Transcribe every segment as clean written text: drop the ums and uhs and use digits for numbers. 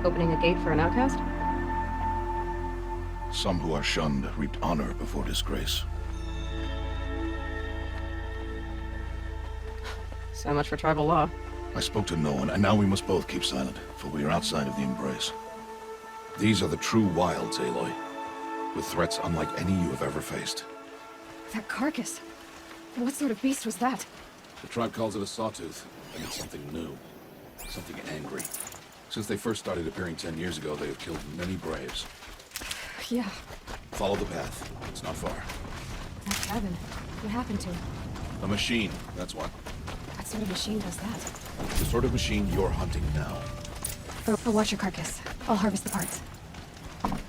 Opening a gate for an outcast? Some who are shunned reaped honor before disgrace. So much for tribal law. I spoke to no one, and now we must both keep silent, for we are outside of the embrace. These are the true wilds, Aloy, with threats unlike any you have ever faced. That carcass. What sort of beast was that? The tribe calls it a sawtooth, and it's something new. Something angry. Since they first started appearing 10 years ago, they have killed many braves. Yeah. Follow the path. It's not far. That cabin. What happened to it? A machine, that's what. What sort of machine does that? The sort of machine you're hunting now. I'll watch your carcass. I'll harvest the parts.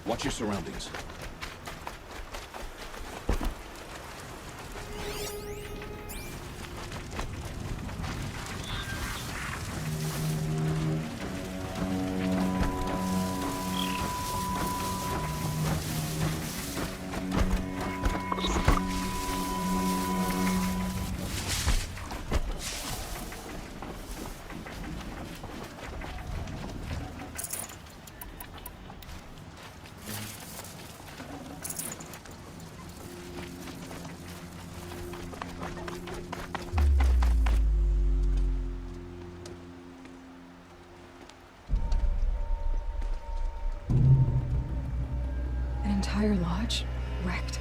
Watch your surroundings. Entire lodge wrecked.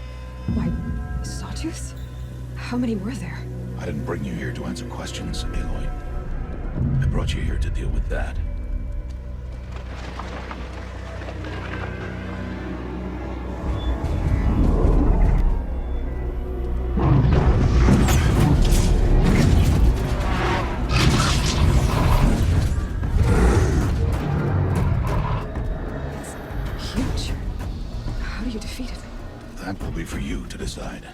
Why, sawtooths? How many were there? I didn't bring you here to answer questions, Aloy. I brought you here to deal with that. It's huge. How do you defeat it? That will be for you to decide.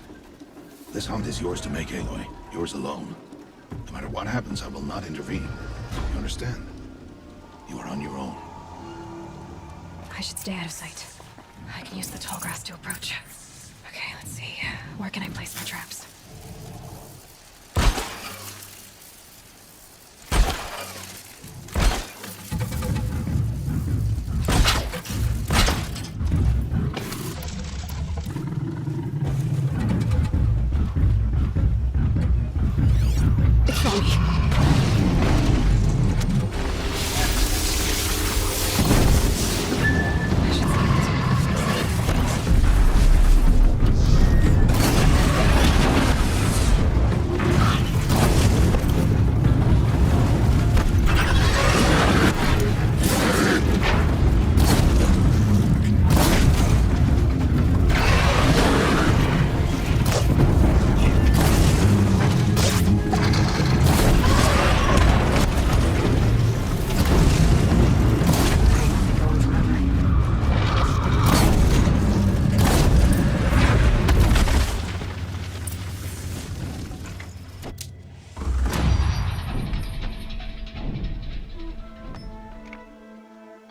This hunt is yours to make, Aloy. Yours alone. No matter what happens, I will not intervene. You understand? You are on your own. I should stay out of sight. I can use the tall grass to approach. Okay, let's see. Where can I place my traps? It's on me.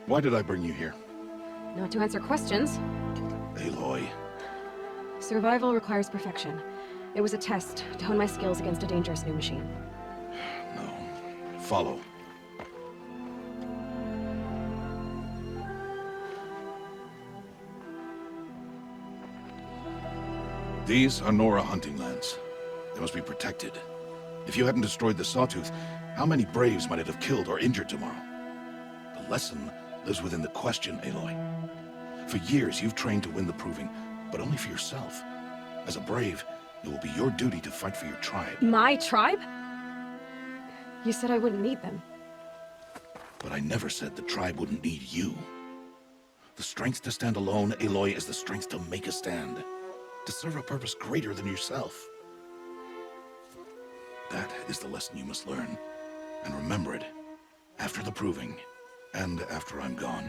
Why did I bring you here? Not to answer questions. Aloy. Survival requires perfection. It was a test to hone my skills against a dangerous new machine. No. Follow. These are Nora hunting lands. They must be protected. If you hadn't destroyed the Sawtooth, how many Braves might it have killed or injured tomorrow? The lesson lives within the question, Aloy. For years, you've trained to win the Proving, but only for yourself. As a Brave, it will be your duty to fight for your tribe. My tribe? You said I wouldn't need them. But I never said the tribe wouldn't need you. The strength to stand alone, Aloy, is the strength to make a stand. To serve a purpose greater than yourself. That is the lesson you must learn. And remember it, after the Proving, and after I'm gone.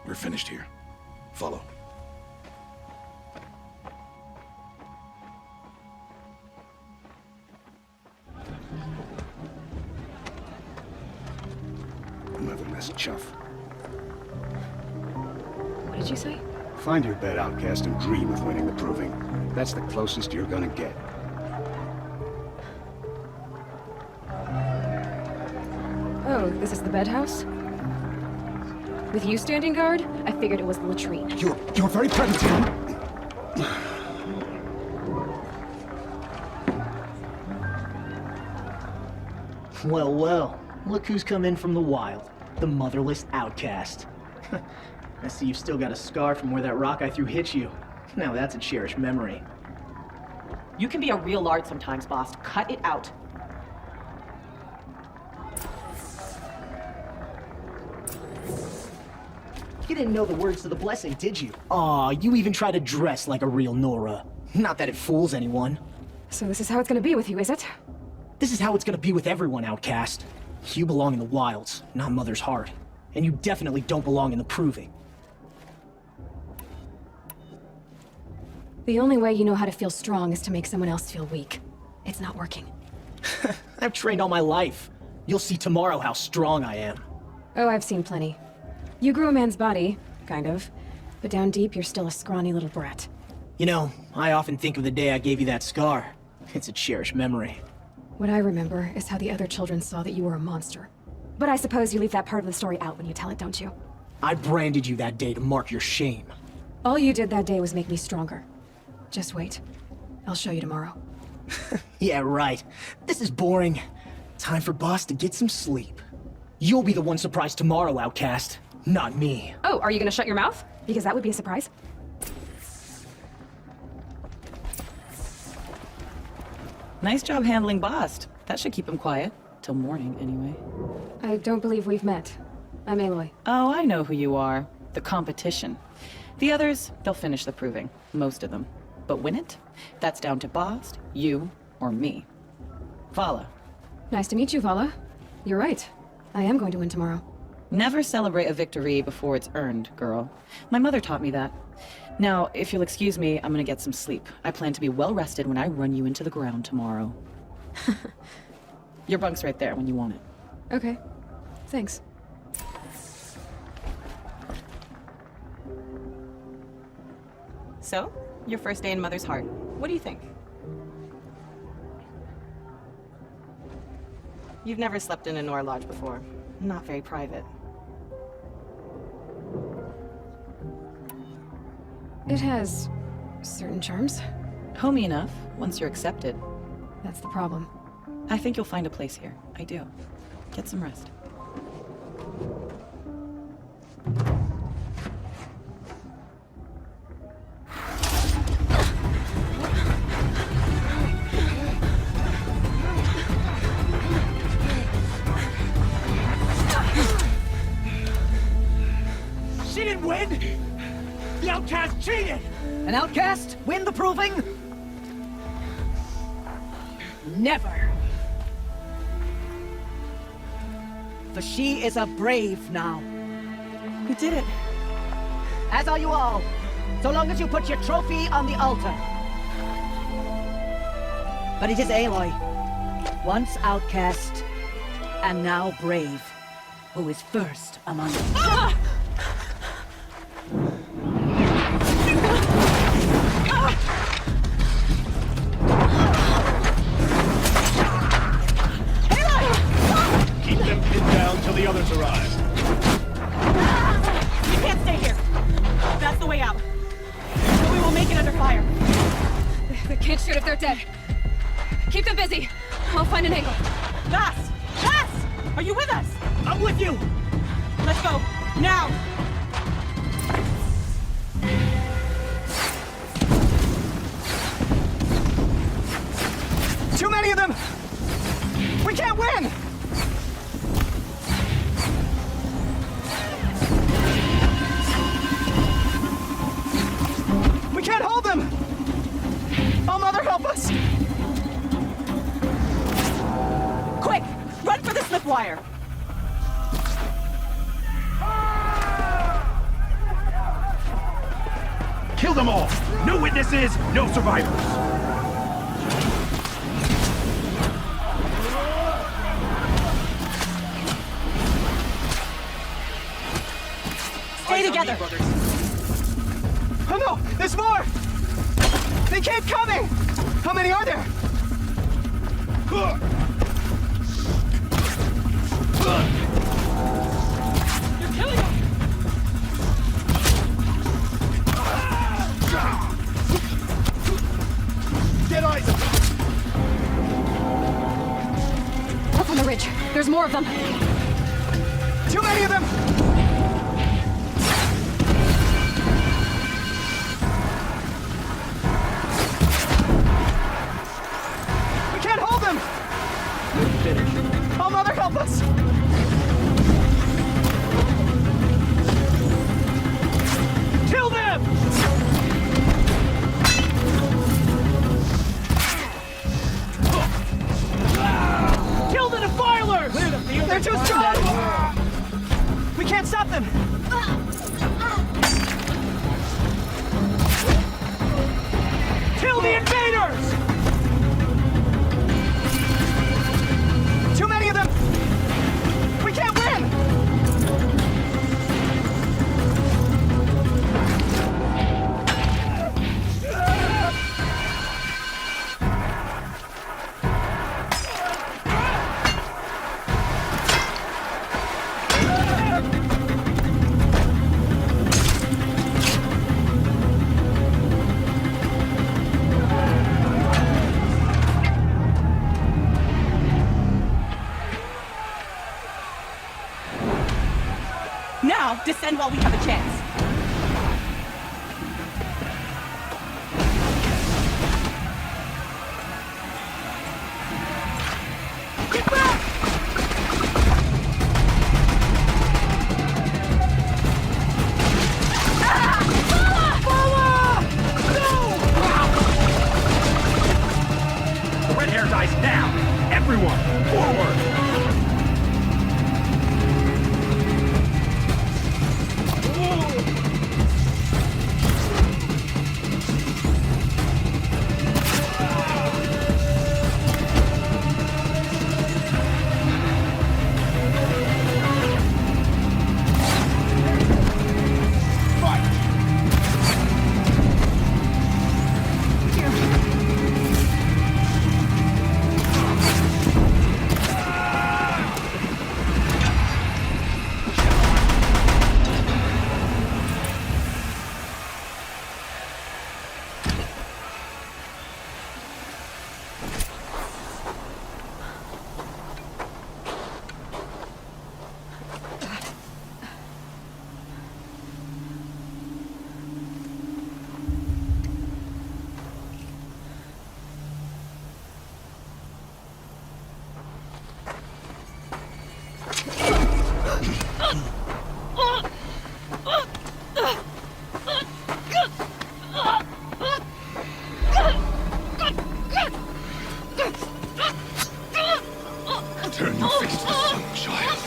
We're finished here. Follow. Another mess, chuff. What did you say? Find your bed, outcast, and dream of winning the proving. That's the closest you're gonna get. Oh, this is the bedhouse? With you standing guard, I figured it was the latrine. You're very pregnant. Well, well, look who's come in from the wild. The motherless outcast. I see you've still got a scar from where that rock I threw hit you. Now that's a cherished memory. You can be a real lard sometimes, boss. Cut it out. You didn't know the words to the blessing, did you? Aw, you even try to dress like a real Nora. Not that it fools anyone. So this is how it's gonna be with you, is it? This is how it's gonna be with everyone, outcast. You belong in the wilds, not Mother's heart. And you definitely don't belong in the proving. The only way you know how to feel strong is to make someone else feel weak. It's not working. I've trained all my life. You'll see tomorrow how strong I am. Oh, I've seen plenty. You grew a man's body, kind of. But down deep, you're still a scrawny little brat. You know, I often think of the day I gave you that scar. It's a cherished memory. What I remember is how the other children saw that you were a monster. But I suppose you leave that part of the story out when you tell it, don't you? I branded you that day to mark your shame. All you did that day was make me stronger. Just wait. I'll show you tomorrow. Yeah, right. This is boring. Time for Boss to get some sleep. You'll be the one surprised tomorrow, outcast. Not me. Oh, are you gonna shut your mouth? Because that would be a surprise. Nice job handling Bast. That should keep him quiet. Till morning, anyway. I don't believe we've met. I'm Aloy. Oh, I know who you are. The competition. The others, they'll finish the proving. Most of them. But win it? That's down to Bast, you, or me. Vala. Nice to meet you, Vala. You're right. I am going to win tomorrow. Never celebrate a victory before it's earned, girl. My mother taught me that. Now, if you'll excuse me, I'm gonna get some sleep. I plan to be well rested when I run you into the ground tomorrow. Your bunk's right there when you want it. Okay. Thanks. So, your first day in Mother's Heart. What do you think? You've never slept in a Nora lodge before. Not very private. It has certain charms. Homey enough, once you're accepted. That's the problem. I think you'll find a place here. I do. Get some rest. She didn't win! The outcast cheated! An outcast? Win the proving? Never. For she is a brave now. You did it. As are you all, so long as you put your trophy on the altar. But it is Aloy, once outcast, and now brave, who is first among us. Keep them pinned down till the others arrive. You can't stay here. That's the way out. Or we will make it under fire. They can't shoot if they're dead. Keep them busy. I'll find an angle. Bass! Bass! Are you with us? I'm with you! Let's go. Now! Too many of them! We can't win! We can't hold them! Oh, Mother, help us! Quick! Run for the slip wire! Kill them all! No witnesses, no survivors! Stay together! Oh no! There's more! They keep coming! How many are there? You're killing them! Get eyes! Up on the ridge. There's more of them. Too many of them! We can't hold them! We're finished. Oh, Mother, help us! Kill them! Kill the defilers! They're too strong! We can't stop them! Kill the invaders! Too many of them! We can't win! Now, descend while we have a chance. Get back! The red hair dies now! Everyone, forward! Turn your face to the sun, child.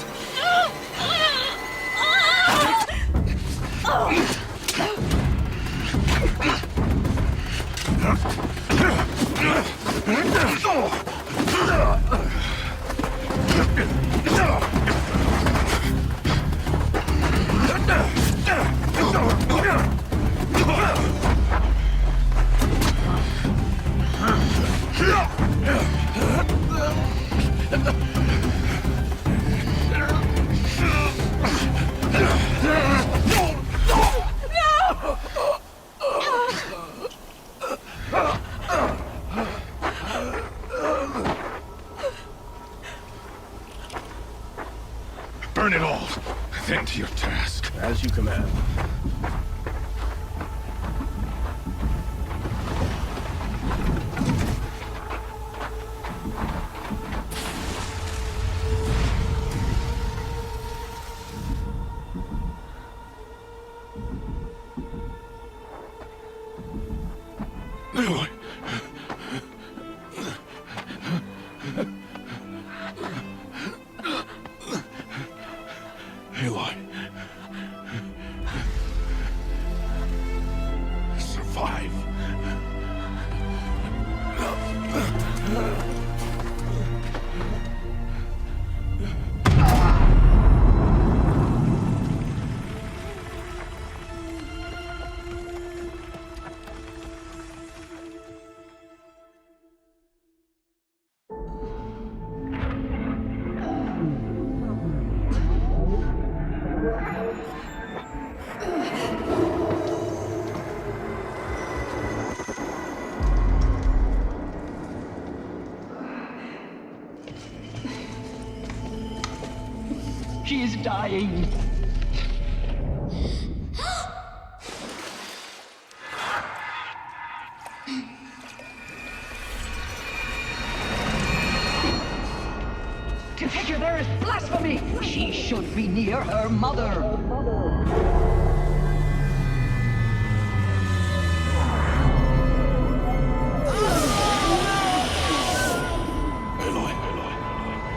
Burn it all, then to your task. As you command. Aloy. Aloy. Survive. dying. To take her there is blasphemy! She should be near her mother!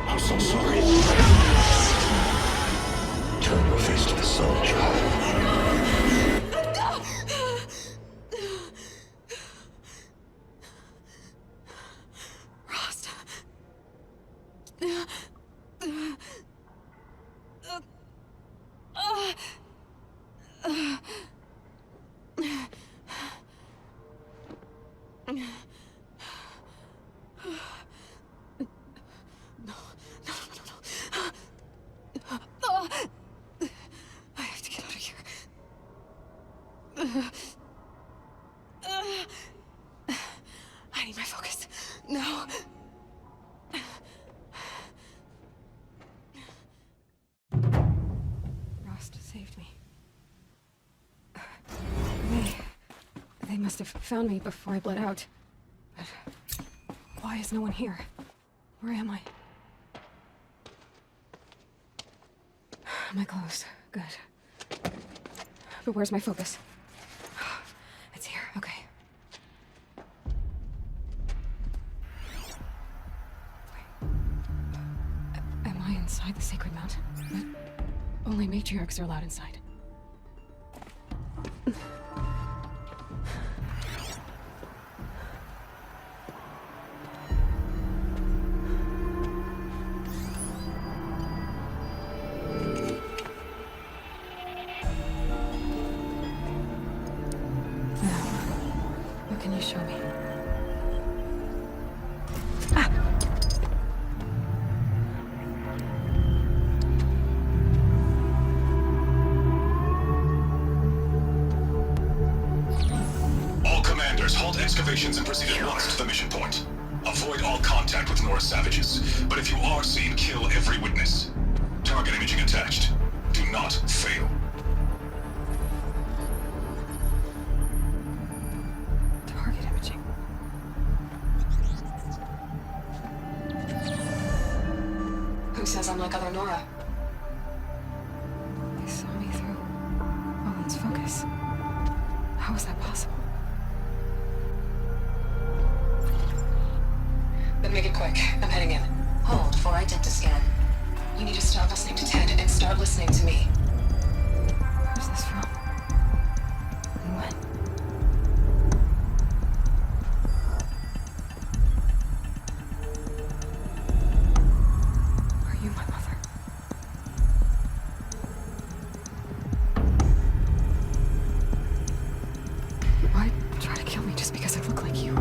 I'm so sorry. Turn your face to the sun, child. Rost. I have to get out of here. I need my focus. No. Rost saved me. They must have found me before I bled out. But why is no one here? Where am I? My clothes. Good. But where's my focus? It's here. Okay. Wait. Am I inside the sacred mountain? But only matriarchs are allowed inside. What can you show me? All commanders, halt excavations and proceed at once to the mission point. Avoid all contact with Nora savages, but if you are seen, kill every witness. Target imaging attached. Do not fail. Target imaging. Who says I'm like other Nora? They saw me through Owen's focus. How is that possible? Then make it quick. I'm heading in. Hold for identiscan. You need to stop listening to Ted and start listening to me. Where's this from? And when? Are you my mother? Why try to kill me just because I look like you?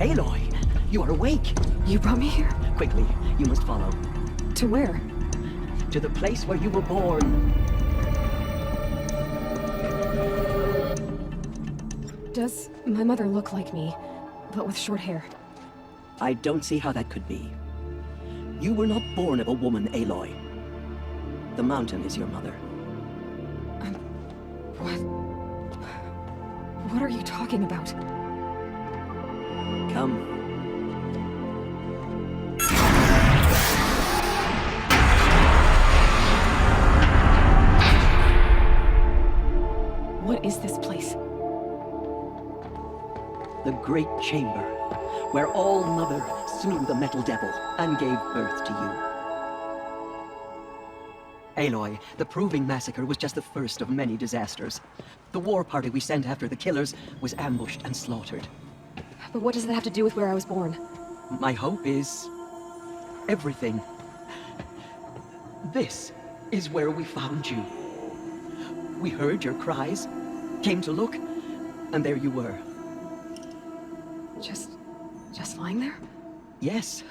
Aloy, you are awake. You brought me here? Quickly, you must follow. To where? To the place where you were born. Does my mother look like me, but with short hair? I don't see how that could be. You were not born of a woman, Aloy. The mountain is your mother. What? What are you talking about? Come. What is this place? The Great Chamber, where All Mother slew the Metal Devil and gave birth to you. Aloy, the Proving Massacre was just the first of many disasters. The war party we sent after the killers was ambushed and slaughtered. But what does that have to do with where I was born? My hope is everything. This is where we found you. We heard your cries, came to look, and there you were. Just lying there? Yes,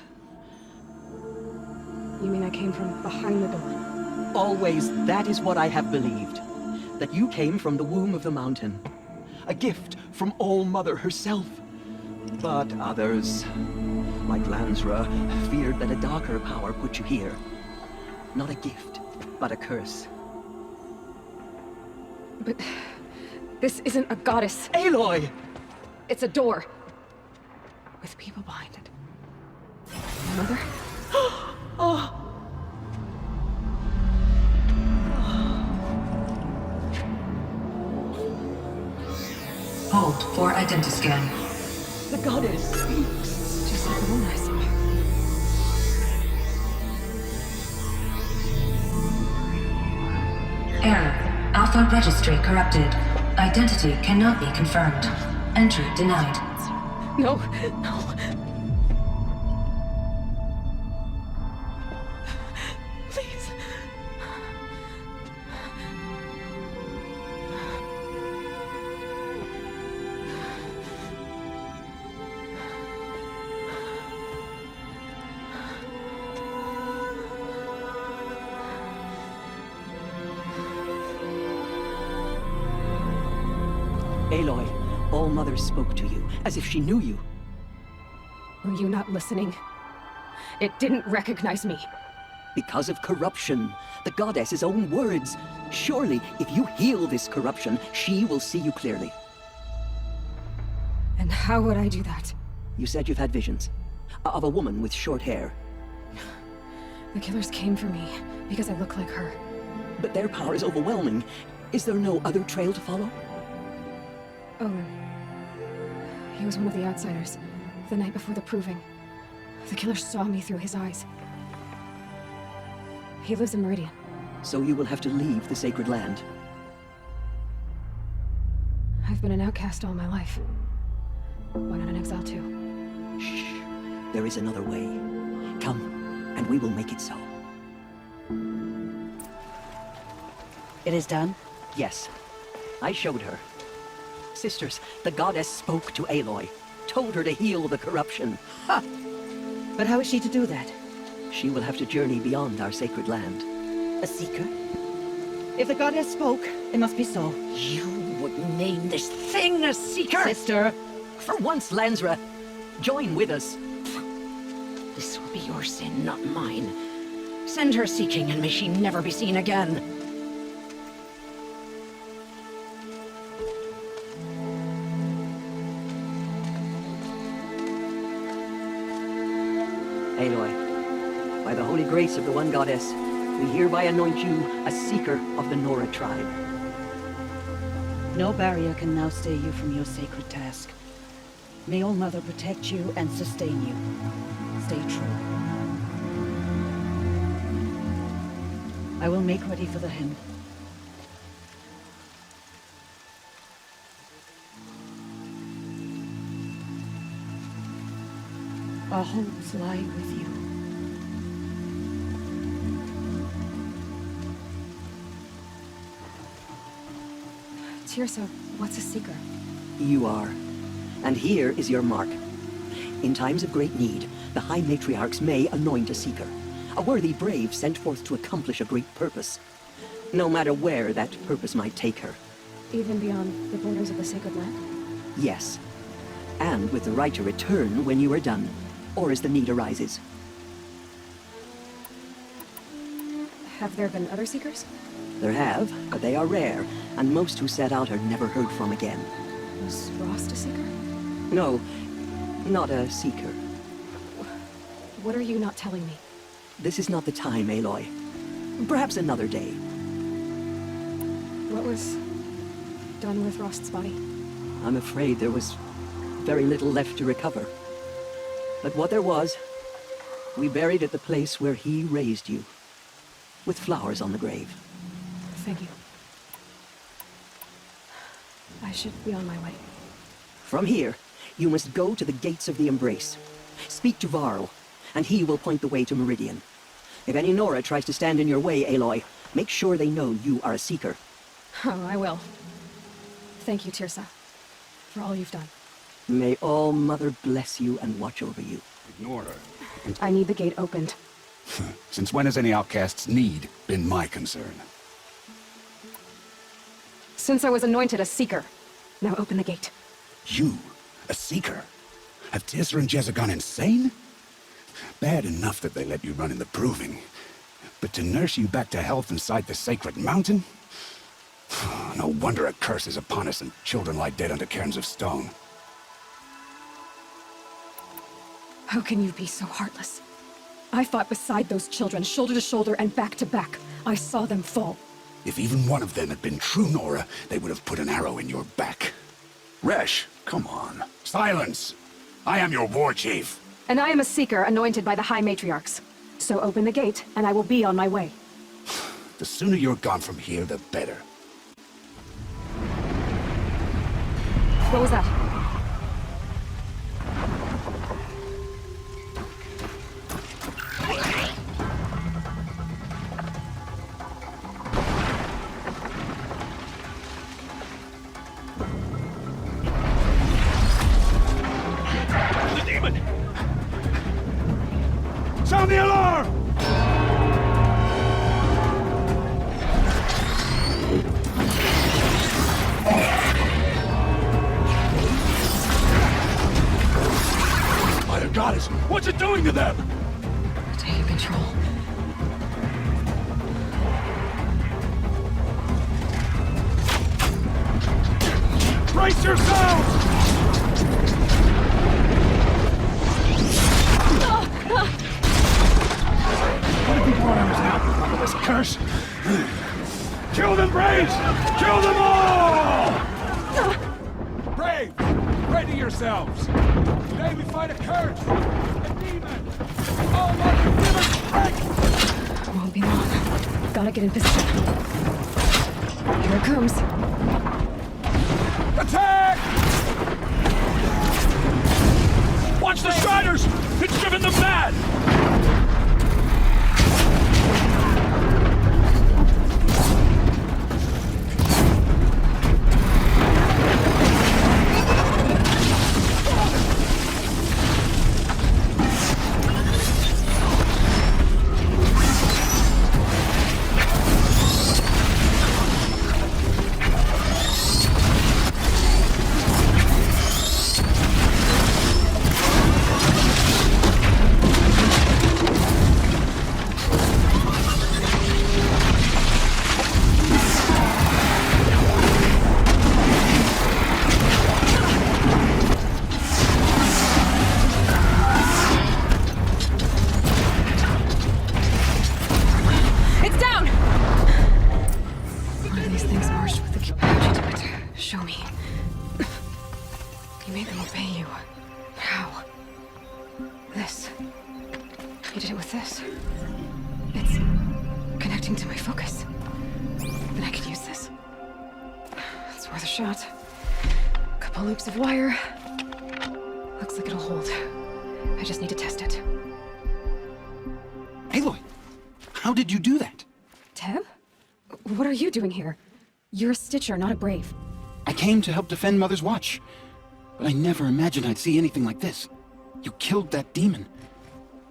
You mean I came from behind the door? always that is what I have believed. That you came from the womb of the mountain. A gift from All Mother herself. But others like Lansra, feared that a darker power put you here. Not a gift, but a curse. But this isn't a goddess. Aloy! It's a door. With people behind it. My mother? Hold for identiscan. The goddess speaks! Just like the one I saw. Error. Alpha registry corrupted. Identity cannot be confirmed. Entry denied. No, no. Please. Aloy, All Mother spoke to you, as if she knew you. Were you not listening? It didn't recognize me. Because of corruption. The goddess's own words. Surely, if you heal this corruption, she will see you clearly. And how would I do that? You said you've had visions. Of a woman with short hair. The killers came for me because I look like her. But their power is overwhelming. Is there no other trail to follow? Oh, he was one of the outsiders. The night before the proving. The killer saw me through his eyes. He lives in Meridian. So you will have to leave the sacred land. I've been an outcast all my life. Why not an exile too? Shh. There is another way. Come, and we will make it so. It is done? Yes. I showed her. Sisters, the goddess spoke to Aloy. Told her to heal the corruption. Ha! But how is she to do that? She will have to journey beyond our sacred land. A seeker? If the goddess spoke, it must be so. You would name this thing a seeker? Sister! For once, Lansra, join with us. This will be your sin, not mine. Send her seeking, and may she never be seen again. Aloy, by the holy grace of the one goddess, we hereby anoint you a seeker of the Nora tribe. No barrier can now stay you from your sacred task. May All Mother protect you and sustain you. Stay true. I will make ready for the hymn. Our hopes lie with you. Tirsa, what's a seeker? You are. And here is your mark. In times of great need, the High Matriarchs may anoint a seeker. A worthy brave sent forth to accomplish a great purpose. No matter where that purpose might take her. Even beyond the borders of the sacred land? Yes. And with the right to return when you are done, or as the need arises. Have there been other seekers? There have, but they are rare, and most who set out are never heard from again. Was Rost a seeker? No, not a seeker. What are you not telling me? This is not the time, Aloy. Perhaps another day. What was done with Rost's body? I'm afraid there was very little left to recover. But what there was, we buried at the place where he raised you, with flowers on the grave. Thank you. I should be on my way. From here, you must go to the gates of the Embrace. Speak to Varl, and he will point the way to Meridian. If any Nora tries to stand in your way, Aloy, make sure they know you are a seeker. Oh, I will. Thank you, Tirsa, for all you've done. May All Mother bless you and watch over you. Ignore her. I need the gate opened. Since when has any outcast's need been my concern? Since I was anointed a seeker. Now open the gate. You? A seeker? Have Tirsa and Jezza gone insane? Bad enough that they let you run in the Proving. But to nurse you back to health inside the Sacred Mountain? No wonder a curse is upon us and children lie dead under cairns of stone. How can you be so heartless? I fought beside those children, shoulder to shoulder and back to back. I saw them fall. If even one of them had been true Nora, they would have put an arrow in your back. Resh, come on. Silence! I am your war chief. And I am a seeker anointed by the High Matriarchs. So open the gate, and I will be on my way. The sooner you're gone from here, the better. What was that? The demon! Sound the alarm! Mother Goddess, what's it doing to them? Taking control. Brace yourselves! What have you brought on us now, motherless curse? Kill them, Braves! Kill them all! Braves, ready yourselves! Today we fight a curse! A demon! All mother demons, strike! Won't be long. Gotta get in position. Here it comes. Attack! Watch the Striders! It's driven them mad! You did it with this. It's connecting to my focus. Then I could use this. It's worth a shot. Couple loops of wire. Looks like it'll hold. I just need to test it. Aloy, how did you do that? Teb? What are you doing here? You're a Stitcher, not a Brave. I came to help defend Mother's Watch, but I never imagined I'd see anything like this. You killed that demon,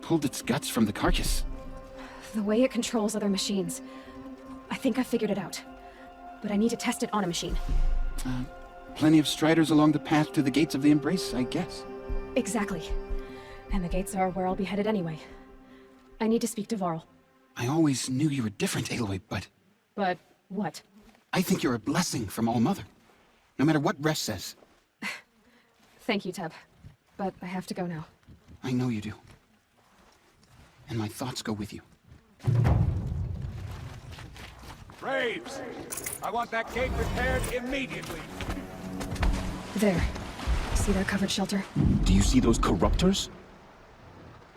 pulled its guts from the carcass. The way it controls other machines. I think I figured it out. But I need to test it on a machine. Plenty of striders along the path to the gates of the Embrace, I guess. Exactly. And the gates are where I'll be headed anyway. I need to speak to Varl. I always knew you were different, Aloy, but... But what? I think you're a blessing from All-Mother. No matter what Resh says. Thank you, Teb. But I have to go now. I know you do. And my thoughts go with you. Braves! I want that gate repaired immediately. There. See that covered shelter? Do you see those corruptors?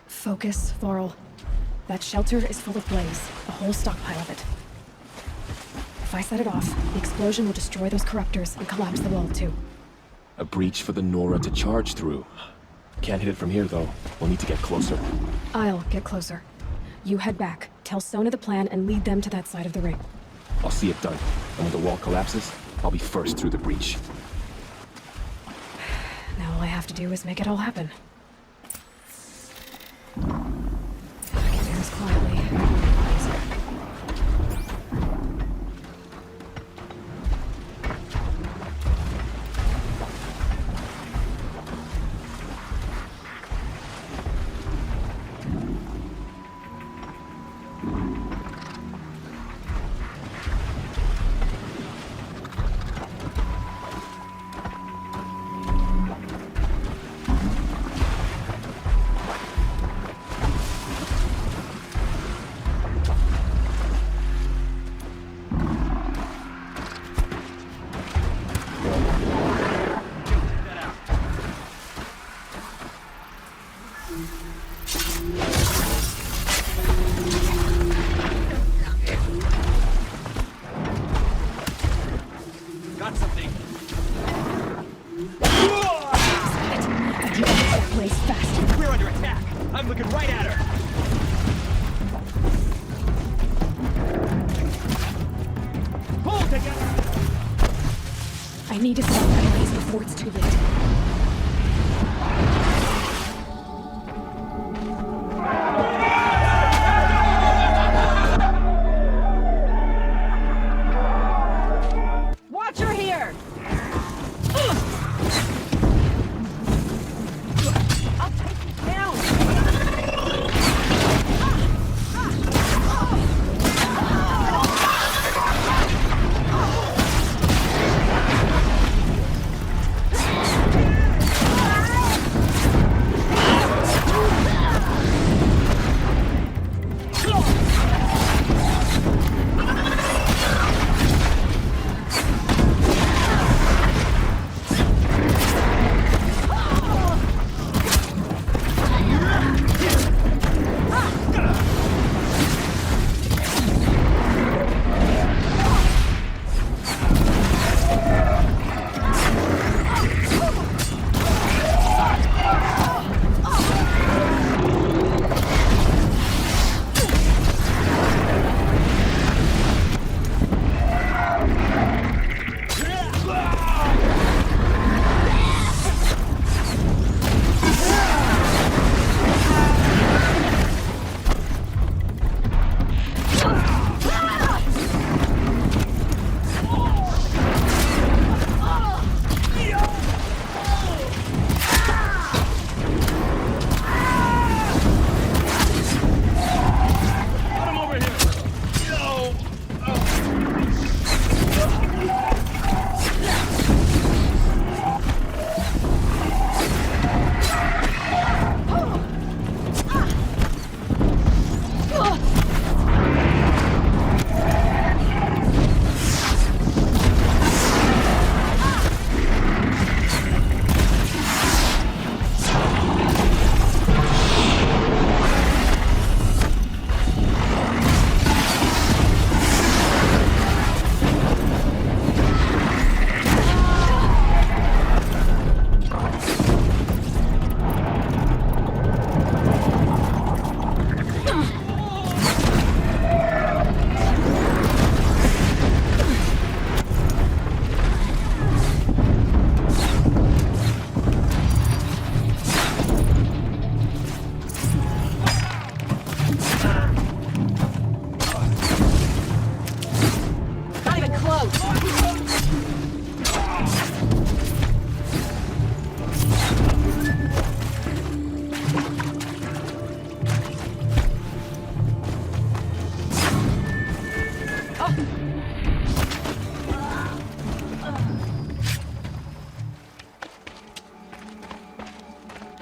Focus, Varl. That shelter is full of blaze. A whole stockpile of it. If I set it off, the explosion will destroy those corruptors and collapse the wall, too. A breach for the Nora to charge through. Can't hit it from here, though. We'll need to get closer. I'll get closer. You head back, tell Sona the plan, and lead them to that side of the ring. I'll see it done. And when the wall collapses, I'll be first through the breach. Now all I have to do is make it all happen. Get there as quietly. looking right at her! Pull together! I need to stop that blaze before it's too late. Watch her here! I'll take you down!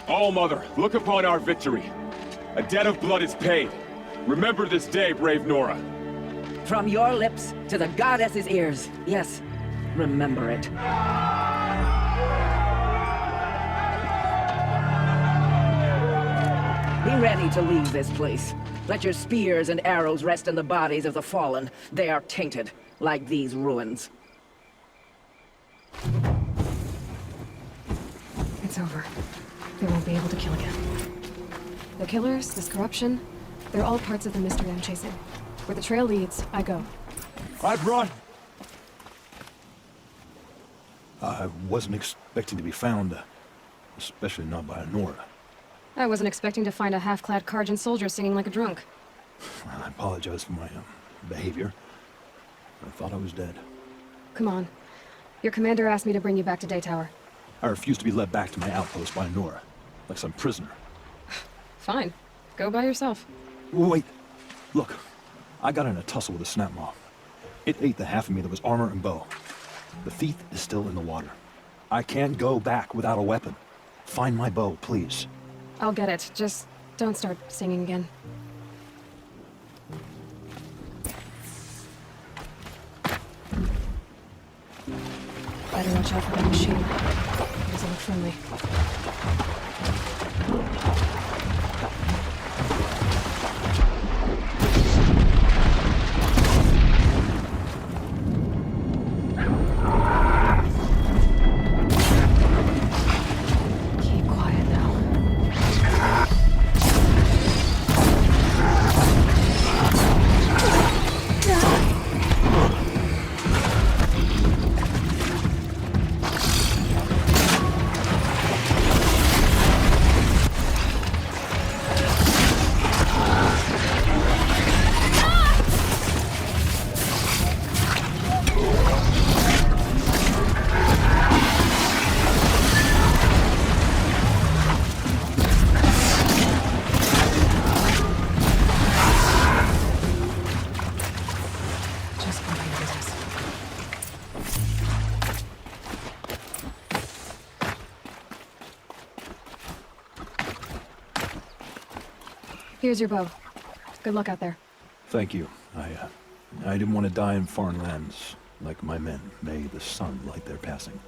All Mother, look upon our victory. A debt of blood is paid. Remember this day, brave Nora. From your lips to the goddess's ears. Yes, remember it. Be ready to leave this place. Let your spears and arrows rest in the bodies of the fallen. They are tainted, like these ruins. It's over. They won't be able to kill again. The killers, this corruption, they're all parts of the mystery I'm chasing. Where the trail leads, I go. I've brought... I wasn't expecting to be found, especially not by Nora. I wasn't expecting to find a half-clad Karjan soldier singing like a drunk. I apologize for my behavior. I thought I was dead. Come on. Your commander asked me to bring you back to Daytower. I refused to be led back to my outpost by Nora, like some prisoner. Fine. Go by yourself. Wait. Look. I got in a tussle with a snap moth. It ate the half of me that was armor and bow. The thief is still in the water. I can't go back without a weapon. Find my bow, please. I'll get it. Just don't start singing again. Better watch out for that machine. It doesn't look friendly. Keep quiet now. Here's your bow. Good luck out there. Thank you. I didn't want to die in foreign lands. Like my men, may the sun light their passing.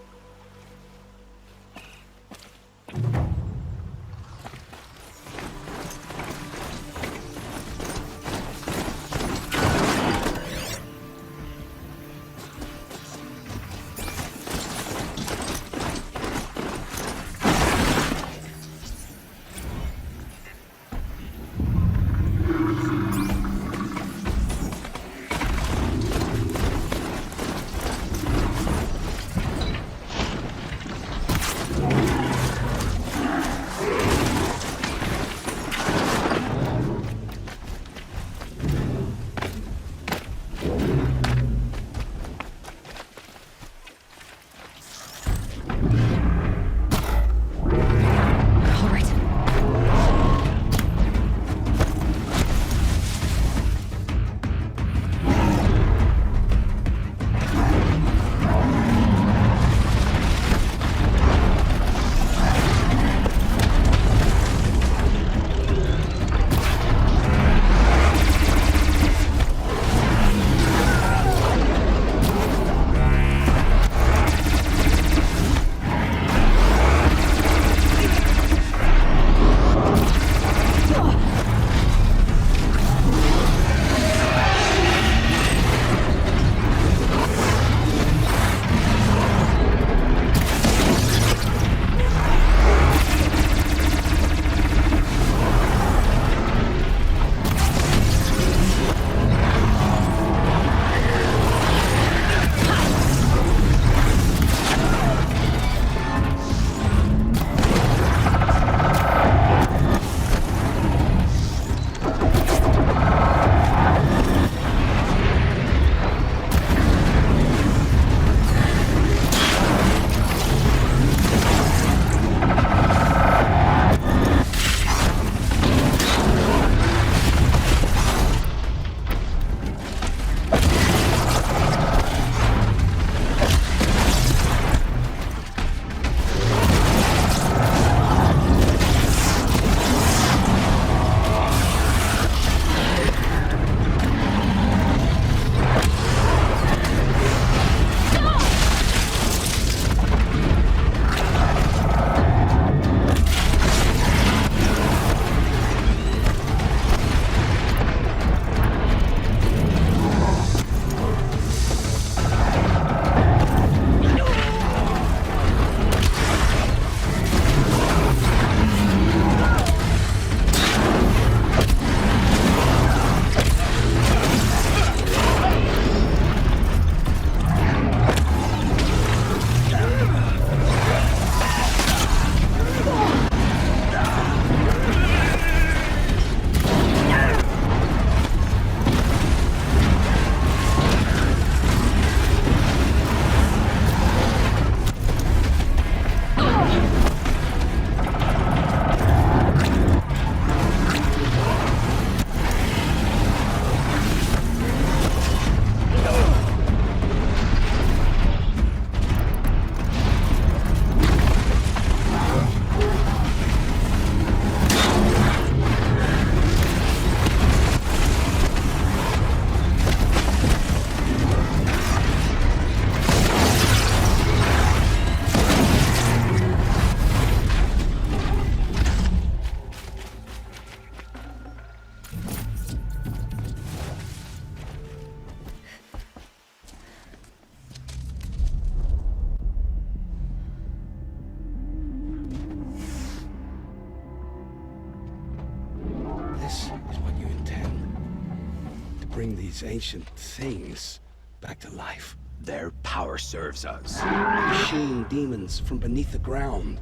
bring these ancient things back to life. Their power serves us. Machine demons from beneath the ground.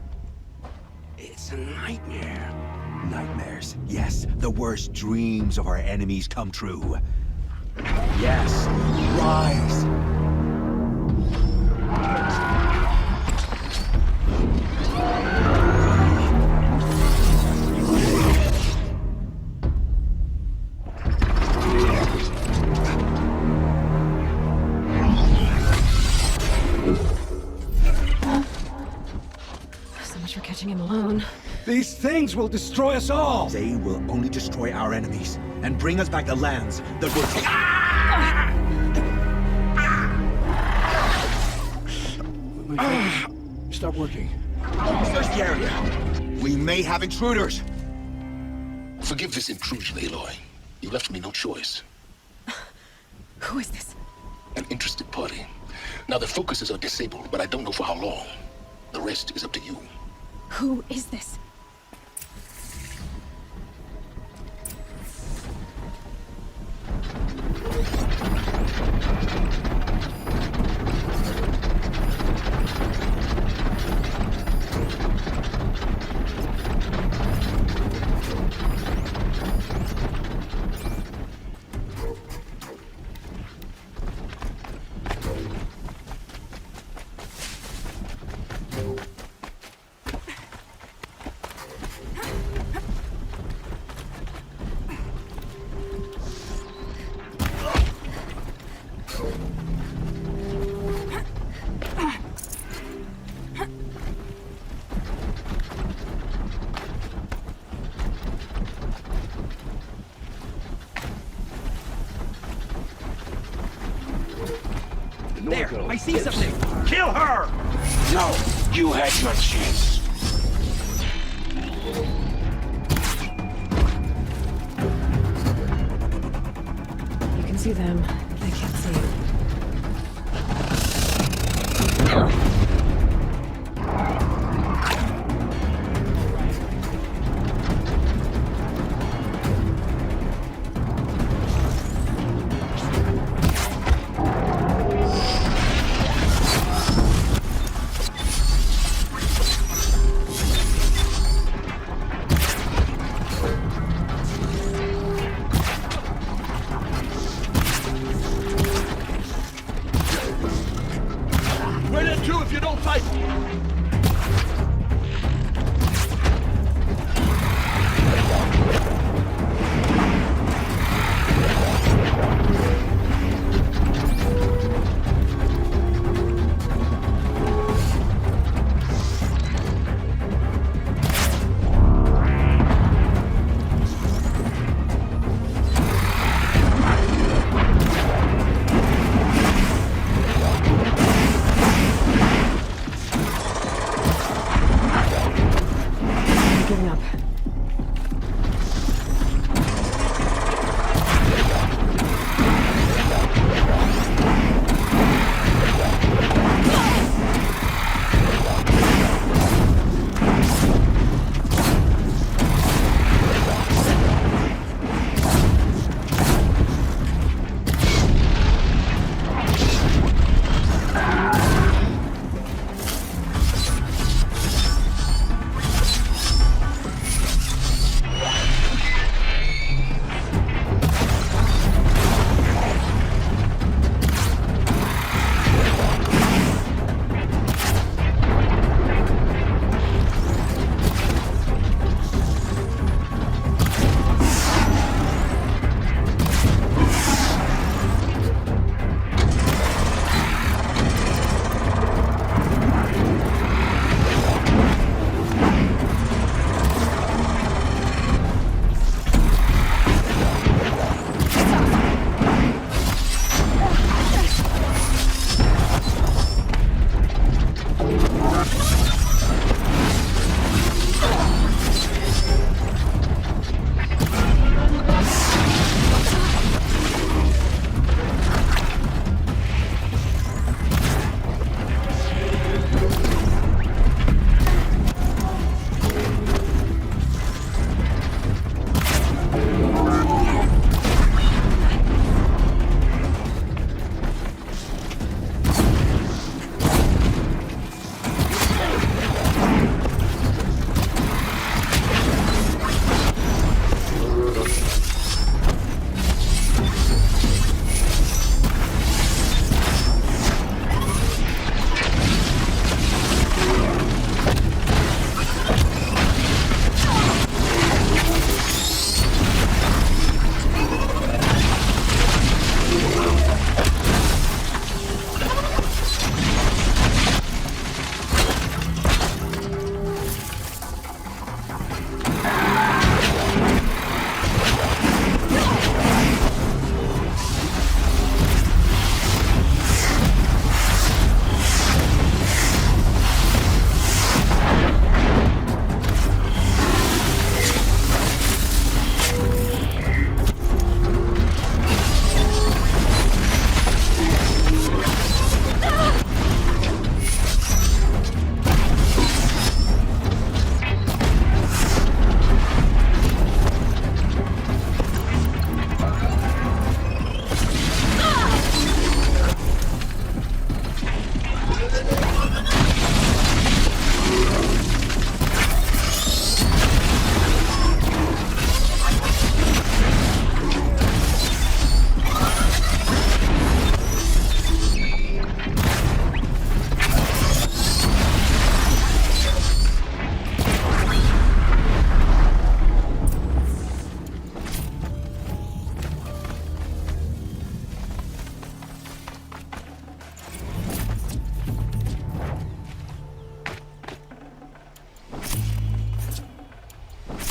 It's a nightmare. Nightmares. Yes, the worst dreams of our enemies come true. Yes, rise! So much for catching him alone. These things will destroy us all! They will only destroy our enemies and bring us back the lands that will take. My fingers stop working. Search the area. We may have intruders. Forgive this intrusion, Aloy. You left me no choice. Who is this? An interested party. Now, the focuses are disabled, but I don't know for how long. The rest is up to you. Who is this? There, I see something. Kill her! No, you had your chance. You can see them. They can't see you. Run into if you don't fight.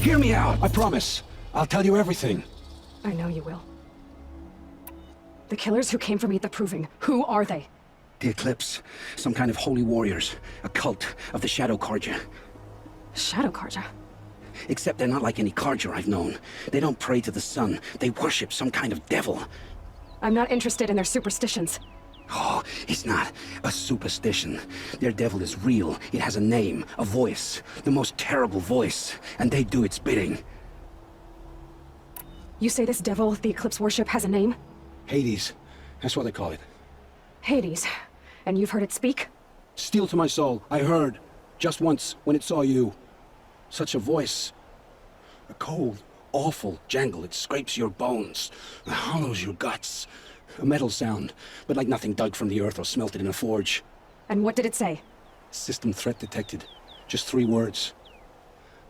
Hear me out, I promise. I'll tell you everything. I know you will. The killers who came for me at the Proving, who are they? The Eclipse. Some kind of holy warriors. A cult of the Shadow Carja. Shadow Carja? Except they're not like any Carja I've known. They don't pray to the sun. They worship some kind of devil. I'm not interested in their superstitions. Oh, it's not a superstition. Their devil is real. It has a name, a voice. The most terrible voice. And they do its bidding. You say this devil the Eclipse worship has a name? Hades. That's what they call it. Hades. And you've heard it speak? Steel to my soul. I heard. Just once, when it saw you. Such a voice. A cold, awful jangle. It scrapes your bones. It hollows your guts. A metal sound, but like nothing dug from the earth or smelted in a forge. And what did it say? System threat detected. Just 3 words.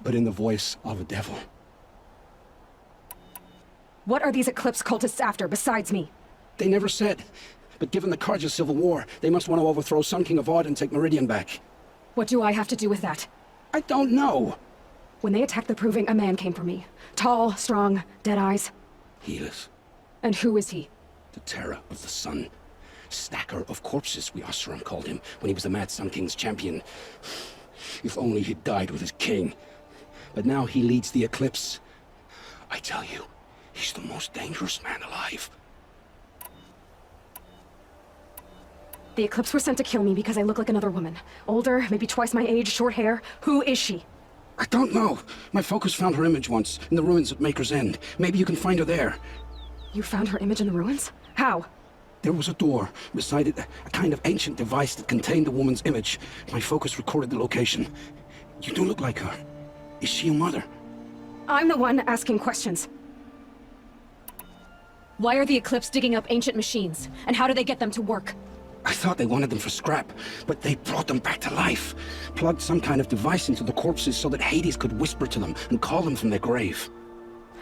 But in the voice of a devil. What are these Eclipse cultists after, besides me? They never said. But given the Carja civil war, they must want to overthrow Sun King Avad and take Meridian back. What do I have to do with that? I don't know. When they attacked the Proving, a man came for me. Tall, strong, dead eyes. Helis. And who is he? The terror of the sun. Stacker of corpses, we Oseram called him, when he was the Mad Sun King's champion. If only he'd died with his king. But now he leads the Eclipse. I tell you, he's the most dangerous man alive. The Eclipse were sent to kill me because I look like another woman. Older, maybe twice my age, short hair. Who is she? I don't know. My focus found her image once, in the ruins at Maker's End. Maybe you can find her there. You found her image in the ruins? How? There was a door. Beside it, a kind of ancient device that contained the woman's image. My focus recorded the location. You do look like her. Is she your mother? I'm the one asking questions. Why are the Eclipse digging up ancient machines? And how do they get them to work? I thought they wanted them for scrap, but they brought them back to life. Plugged some kind of device into the corpses so that Hades could whisper to them and call them from their grave.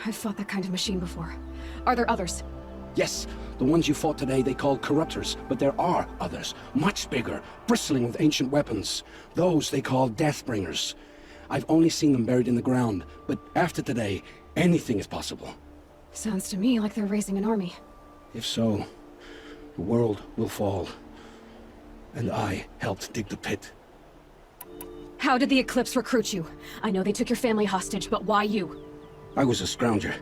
I've fought that kind of machine before. Are there others? Yes, the ones you fought today they called corruptors, but there are others, much bigger, bristling with ancient weapons. Those they call Deathbringers. I've only seen them buried in the ground, but after today, anything is possible. Sounds to me like they're raising an army. If so, the world will fall. And I helped dig the pit. How did the Eclipse recruit you? I know they took your family hostage, but why you? I was a scrounger,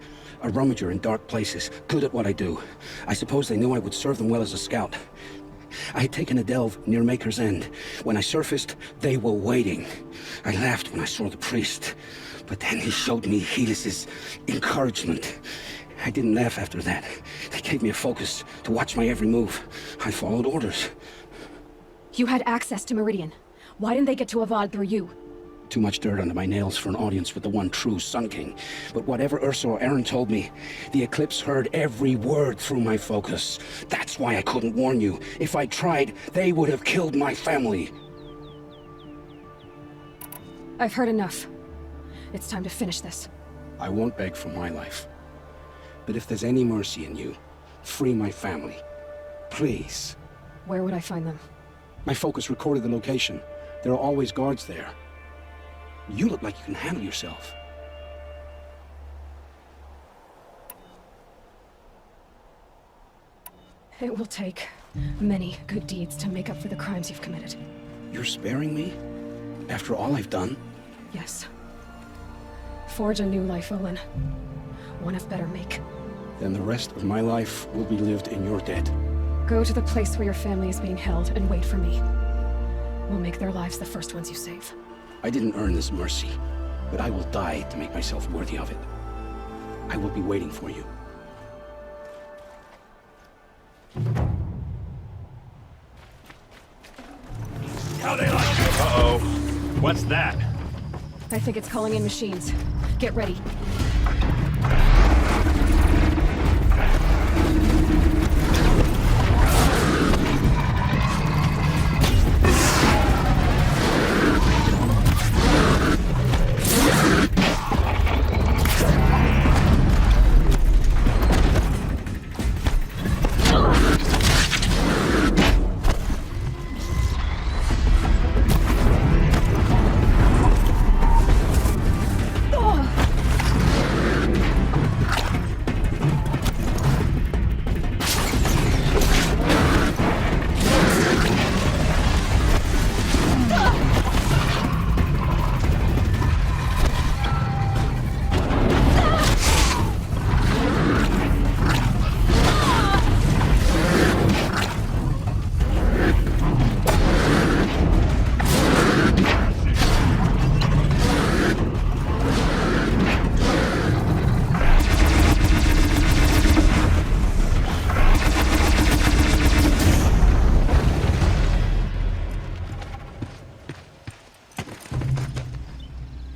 a rummager in dark places, good at what I do. I suppose they knew I would serve them well as a scout. I had taken a delve near Maker's End. When I surfaced, they were waiting. I laughed when I saw the priest, but then he showed me Helis's encouragement. I didn't laugh after that. They gave me a focus to watch my every move. I followed orders. You had access to Meridian. Why didn't they get to Avad through you? Too much dirt under my nails for an audience with the one true Sun King. But whatever Ursa or Aaron told me, the Eclipse heard every word through my focus. That's why I couldn't warn you. If I tried, they would have killed my family. I've heard enough. It's time to finish this. I won't beg for my life. But if there's any mercy in you, free my family. Please. Where would I find them? My focus recorded the location. There are always guards there. You look like you can handle yourself. It will take many good deeds to make up for the crimes you've committed. You're sparing me? After all I've done? Yes. Forge a new life, Olin. One of better make. Then the rest of my life will be lived in your debt. Go to the place where your family is being held and wait for me. We'll make their lives the first ones you save. I didn't earn this mercy, but I will die to make myself worthy of it. I will be waiting for you. How they like it? Uh-oh. What's that? I think it's calling in machines. Get ready.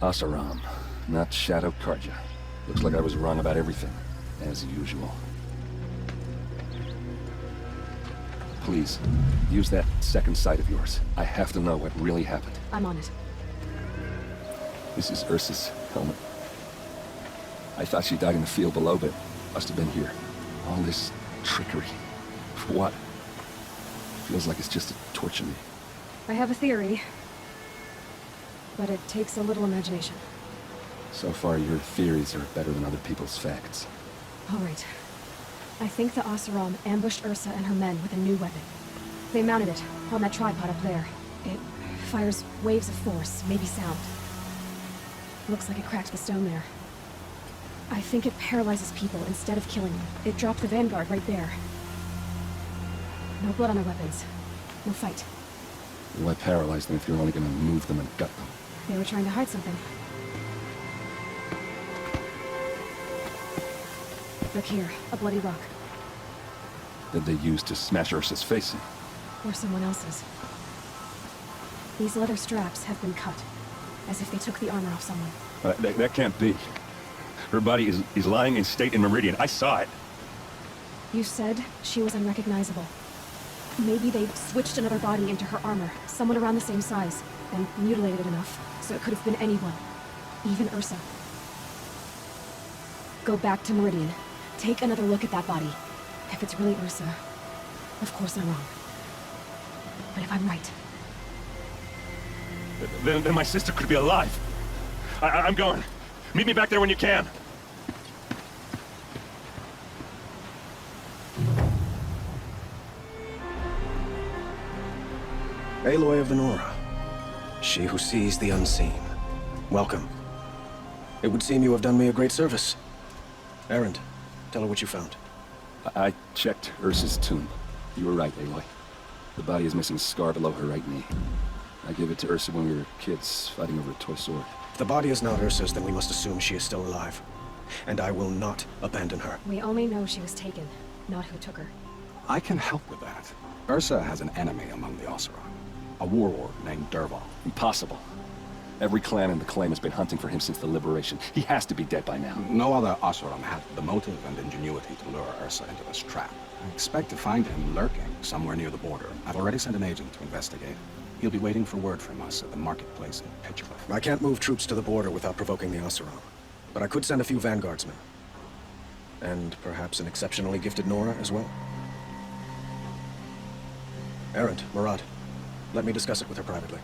Asaram, not Shadow Karja. Looks like I was wrong about everything, as usual. Please, use that second sight of yours. I have to know what really happened. I'm on it. This is Ursa's helmet. I thought she died in the field below, but must have been here. All this trickery. For what? Feels like it's just to torture me. I have a theory, but it takes a little imagination. So far, your theories are better than other people's facts. All right. I think the Oseram ambushed Ursa and her men with a new weapon. They mounted it on that tripod up there. It fires waves of force, maybe sound. Looks like it cracked the stone there. I think it paralyzes people instead of killing them. It dropped the vanguard right there. No blood on their weapons. No fight. Why paralyze them if you're only gonna move them and gut them? They were trying to hide something. Look here, a bloody rock. That they used to smash Ursa's face in. Or someone else's. These leather straps have been cut, as if they took the armor off someone. That can't be. Her body is lying in state in Meridian. I saw it. You said she was unrecognizable. Maybe they switched another body into her armor, someone around the same size, and mutilated it enough, so it could have been anyone. Even Ursa. Go back to Meridian. Take another look at that body. If it's really Ursa, of course I'm wrong. But if I'm right... Then my sister could be alive. I'm going. Meet me back there when you can. Aloy of the Nora. She who sees the unseen. Welcome. It would seem you have done me a great service. Erend, tell her what you found. I checked Ursa's tomb. You were right, Aloy. The body is missing a scar below her right knee. I gave it to Ursa when we were kids, fighting over a toy sword. If the body is not Ursa's, then we must assume she is still alive. And I will not abandon her. We only know she was taken, not who took her. I can help with that. Ursa has an enemy among the Oseram. A warlord named Dervahl. Impossible. Every clan in the claim has been hunting for him since the liberation. He has to be dead by now. No other Oseram had the motive and ingenuity to lure Ursa into this trap. I expect to find him lurking somewhere near the border. I've already sent an agent to investigate. He'll be waiting for word from us at the marketplace in Pitchcliff. I can't move troops to the border without provoking the Oseram. But I could send a few vanguardsmen. And perhaps an exceptionally gifted Nora as well. Erend, Murad, let me discuss it with her privately.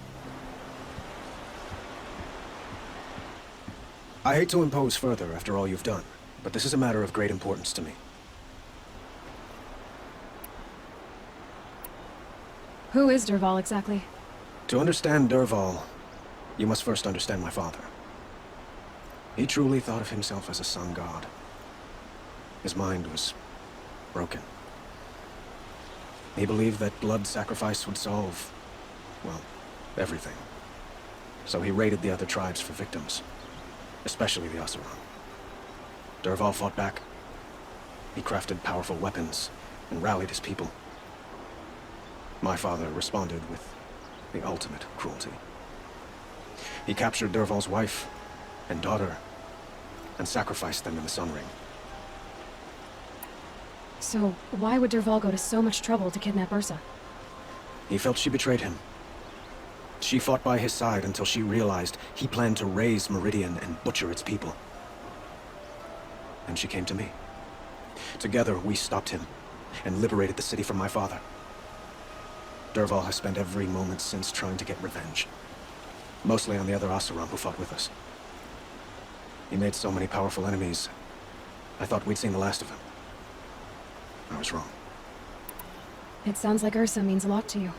I hate to impose further after all you've done, but this is a matter of great importance to me. Who is Dervahl exactly? To understand Dervahl, you must first understand my father. He truly thought of himself as a sun god. His mind was broken. He believed that blood sacrifice would solve, well, everything. So he raided the other tribes for victims, especially the Oseram. Dervahl fought back. He crafted powerful weapons and rallied his people. My father responded with the ultimate cruelty. He captured Dervahl's wife and daughter and sacrificed them in the Sun Ring. So, why would Dervahl go to so much trouble to kidnap Ursa? He felt she betrayed him. She fought by his side until she realized he planned to raise Meridian and butcher its people. And she came to me. Together, we stopped him and liberated the city from my father. Dervahl has spent every moment since trying to get revenge. Mostly on the other Oseram who fought with us. He made so many powerful enemies, I thought we'd seen the last of him. I was wrong. It sounds like Ursa means a lot to you.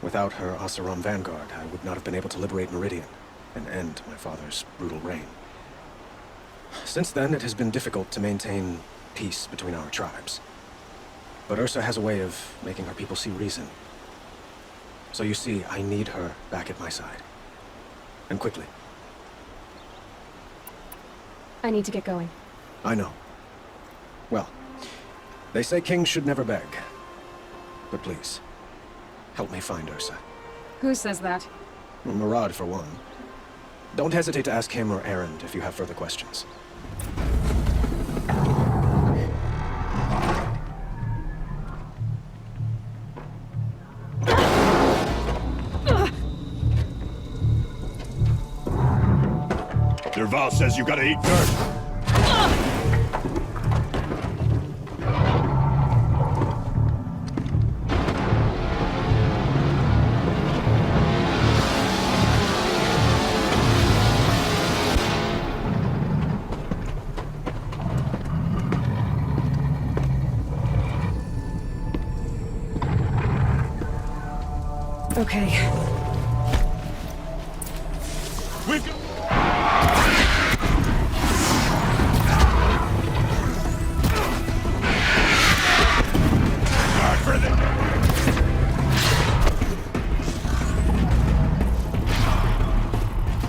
Without her Oseram vanguard, I would not have been able to liberate Meridian and end my father's brutal reign. Since then, it has been difficult to maintain peace between our tribes. But Ursa has a way of making her people see reason. So you see, I need her back at my side. And quickly. I need to get going. I know. Well, they say kings should never beg. But please, help me find Ursa. Who says that? Murad, for one. Don't hesitate to ask him or Erend if you have further questions. Derval says you gotta eat dirt. Okay. We've got... Guard for them.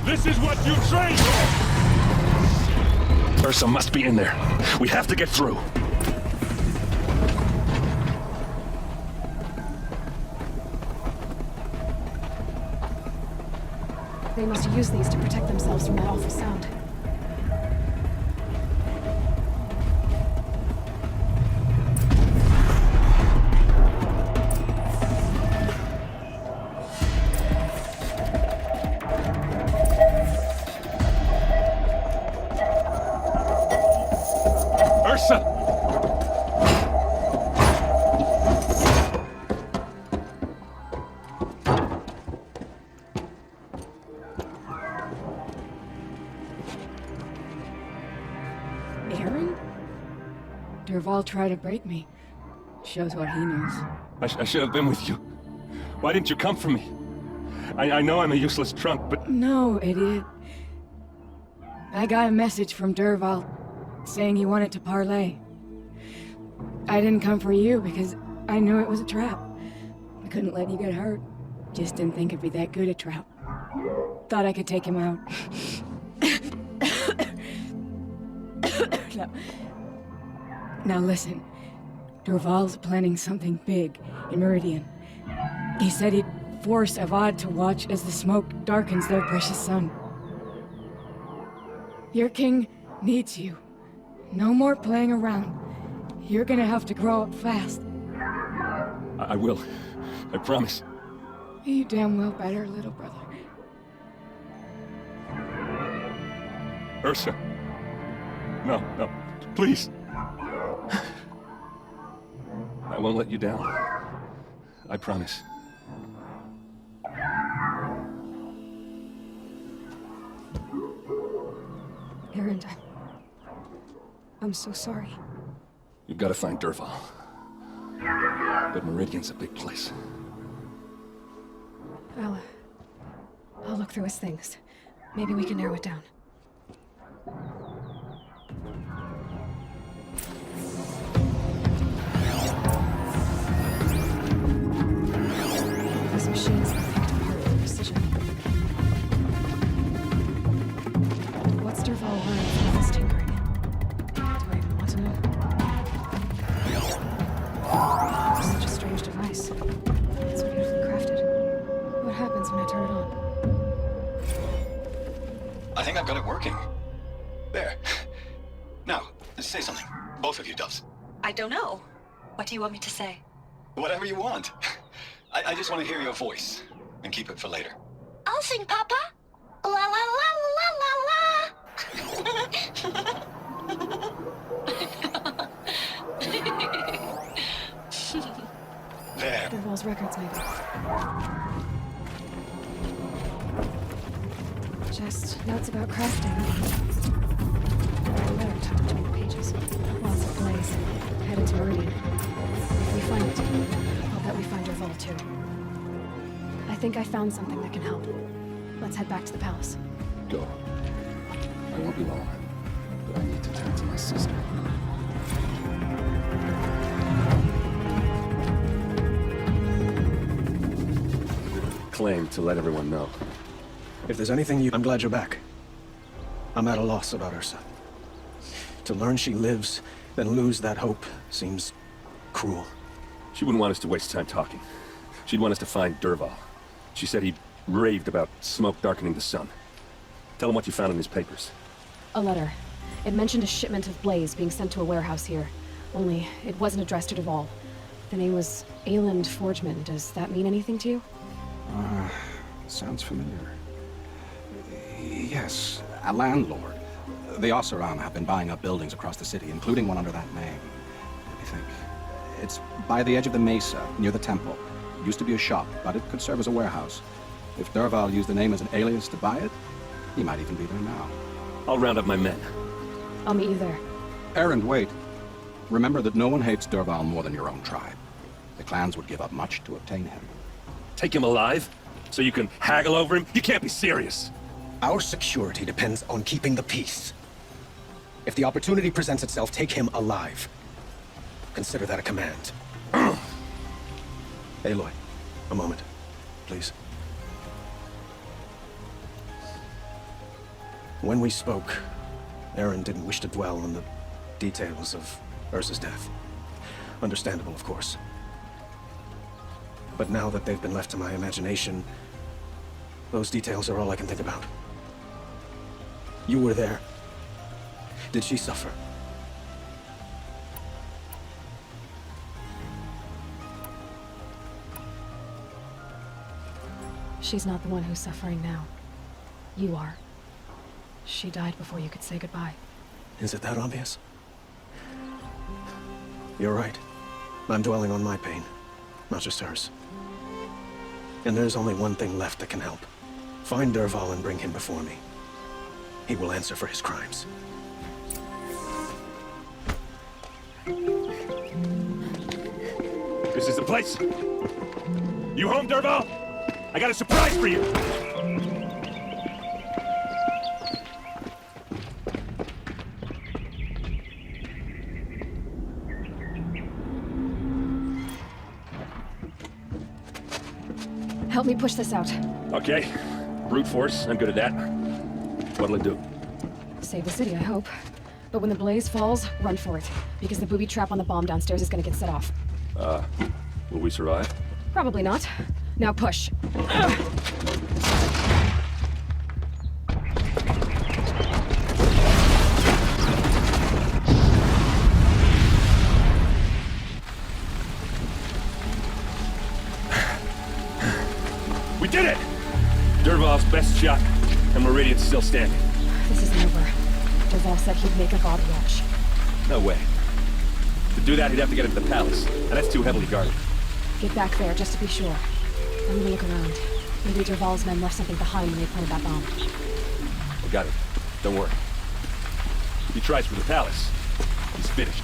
This is what you trained for! Ursa must be in there. We have to get through. They must use these to protect themselves from that awful sound. Ursa! Aaron? Derval tried to break me. Shows what he knows. I should have been with you. Why didn't you come for me? I know I'm a useless trunk, but... No, idiot. I got a message from Derval saying he wanted to parlay. I didn't come for you because I knew it was a trap. I couldn't let you get hurt. Just didn't think it'd be that good a trap. Thought I could take him out. Now listen. Derval's planning something big in Meridian. He said he'd force Avad to watch as the smoke darkens their precious sun. Your king needs you. No more playing around. You're gonna have to grow up fast. I will. I promise. You damn well better, little brother. Ursa. No, please. I won't let you down. I promise. Erend, I'm so sorry. You've got to find Derval. But Meridian's a big place. I'll look through his things. Maybe we can narrow it down. These machines are picked apart with precision. What's Derval learned from this tinkering? Do I even want to know? Such a strange device. It's beautifully crafted. What happens when I turn it on? I think I've got it working. There. Now, say something. Both of you, Doves. I don't know. What do you want me to say? Whatever you want. I just want to hear your voice. And keep it for later. I'll sing, Papa. La la la la la la. There. Derval's records, maybe. Just notes about crafting. A letter tucked between the pages. Lots of blaze. Headed to Meridian. If we find it, I'll bet we find Derval too. I think I found something that can help. Let's head back to the palace. Go. I won't be long. But I need to turn to my sister. Claim to let everyone know. If there's anything I'm glad you're back. I'm at a loss about Ursa. To learn she lives, then lose that hope seems cruel. She wouldn't want us to waste time talking. She'd want us to find Derval. She said he raved about smoke darkening the sun. Tell him what you found in his papers. A letter. It mentioned a shipment of blaze being sent to a warehouse here. Only, it wasn't addressed to Derval. The name was Ayland Forgeman. Does that mean anything to you? Sounds familiar. Yes, a landlord. The Oseram have been buying up buildings across the city, including one under that name. Let me think. It's by the edge of the mesa, near the temple. It used to be a shop, but it could serve as a warehouse. If Derval used the name as an alias to buy it, he might even be there now. I'll round up my men. I'll meet you there. Errand, wait. Remember that no one hates Derval more than your own tribe. The clans would give up much to obtain him. Take him alive? So you can haggle over him? You can't be serious. Our security depends on keeping the peace. If the opportunity presents itself, take him alive. Consider that a command. Aloy, a moment, please. When we spoke, Aaron didn't wish to dwell on the details of Ursa's death. Understandable, of course. But now that they've been left to my imagination, those details are all I can think about. You were there. Did she suffer? She's not the one who's suffering now. You are. She died before you could say goodbye. Is it that obvious? You're right. I'm dwelling on my pain, not just hers. And there's only one thing left that can help. Find Derval and bring him before me. He will answer for his crimes. This is the place. You home, Derval? I got a surprise for you. Help me push this out. Okay. Brute force, I'm good at that. What'll it do? Save the city, I hope. But when the blaze falls, run for it. Because the booby trap on the bomb downstairs is gonna get set off. Will we survive? Probably not. Now push. We did it! Derval's best shot, and Meridian's still standing. This isn't over. Derval said he'd make a god watch. No way. To do that, he'd have to get into the palace, and that's too heavily guarded. Get back there, just to be sure. I'm gonna look around. Maybe Derval's men left something behind when they planted that bomb. I got it. Don't worry. If he tries for the palace, he's finished.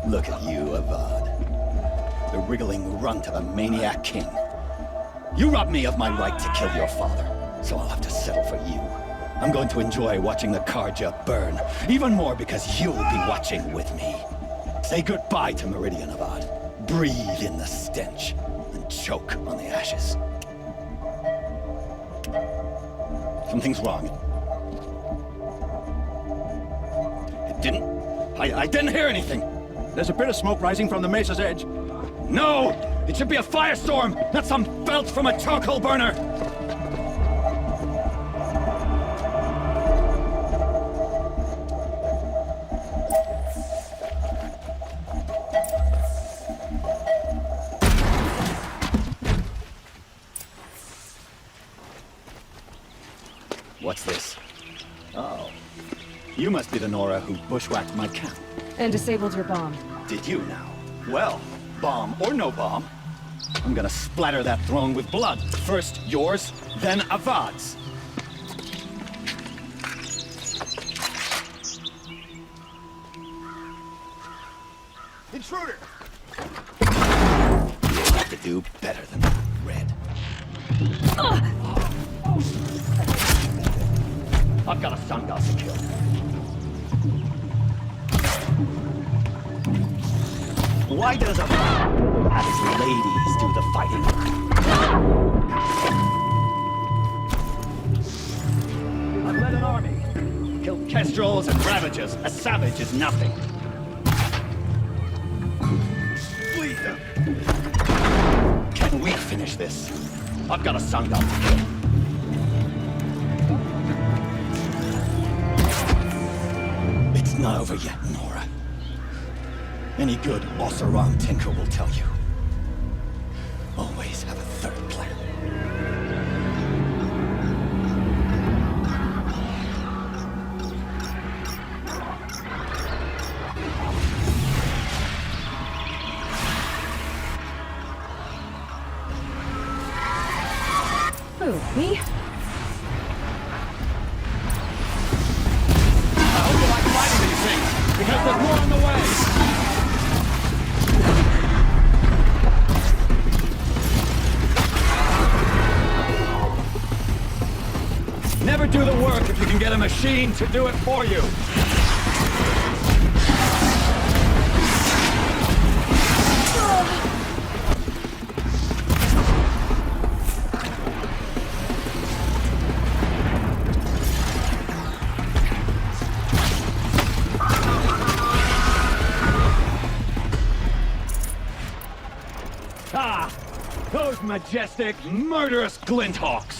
Look at you, Avad. The wriggling runt of a maniac king. You robbed me of my right to kill your father, so I'll have to settle for you. I'm going to enjoy watching the Karja burn, even more because you'll be watching with me. Say goodbye to Meridian, Avad. Breathe in the stench, and choke on the ashes. Something's wrong. It didn't... I didn't hear anything. There's a bit of smoke rising from the mesa's edge. No! It should be a firestorm, not some belch from a charcoal burner! What's this? Oh. You must be the Nora who bushwhacked my camp. And disabled your bomb. Did you now? Well, bomb or no bomb, I'm gonna splatter that throne with blood. First yours, then Avad's. Intruder! You'll have to do better than that, Red. I've got a sun god to kill. Why does a... As ladies do the fighting. I've led an army. Killed kestrels and ravagers. A savage is nothing. Please. Can we finish this? I've got a sun god to kill. It's not over yet, Nora. Any good Ossaron tinker will tell you. Always have a third plan. Who, me? I hope you like fighting these things, because there's more on the way! Never do the work if you can get a machine to do it for you! Ah! Those majestic, murderous glinthawks!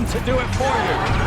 To do it for you.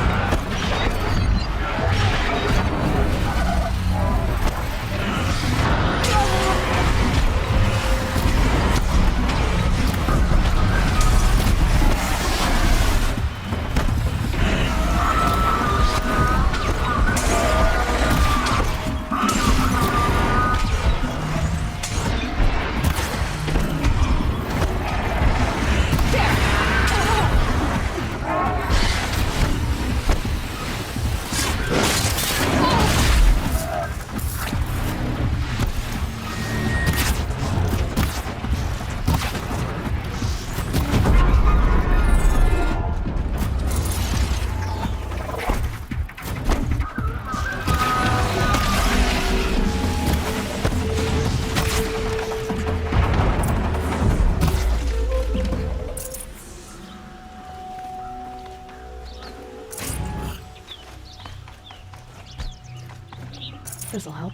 This'll help.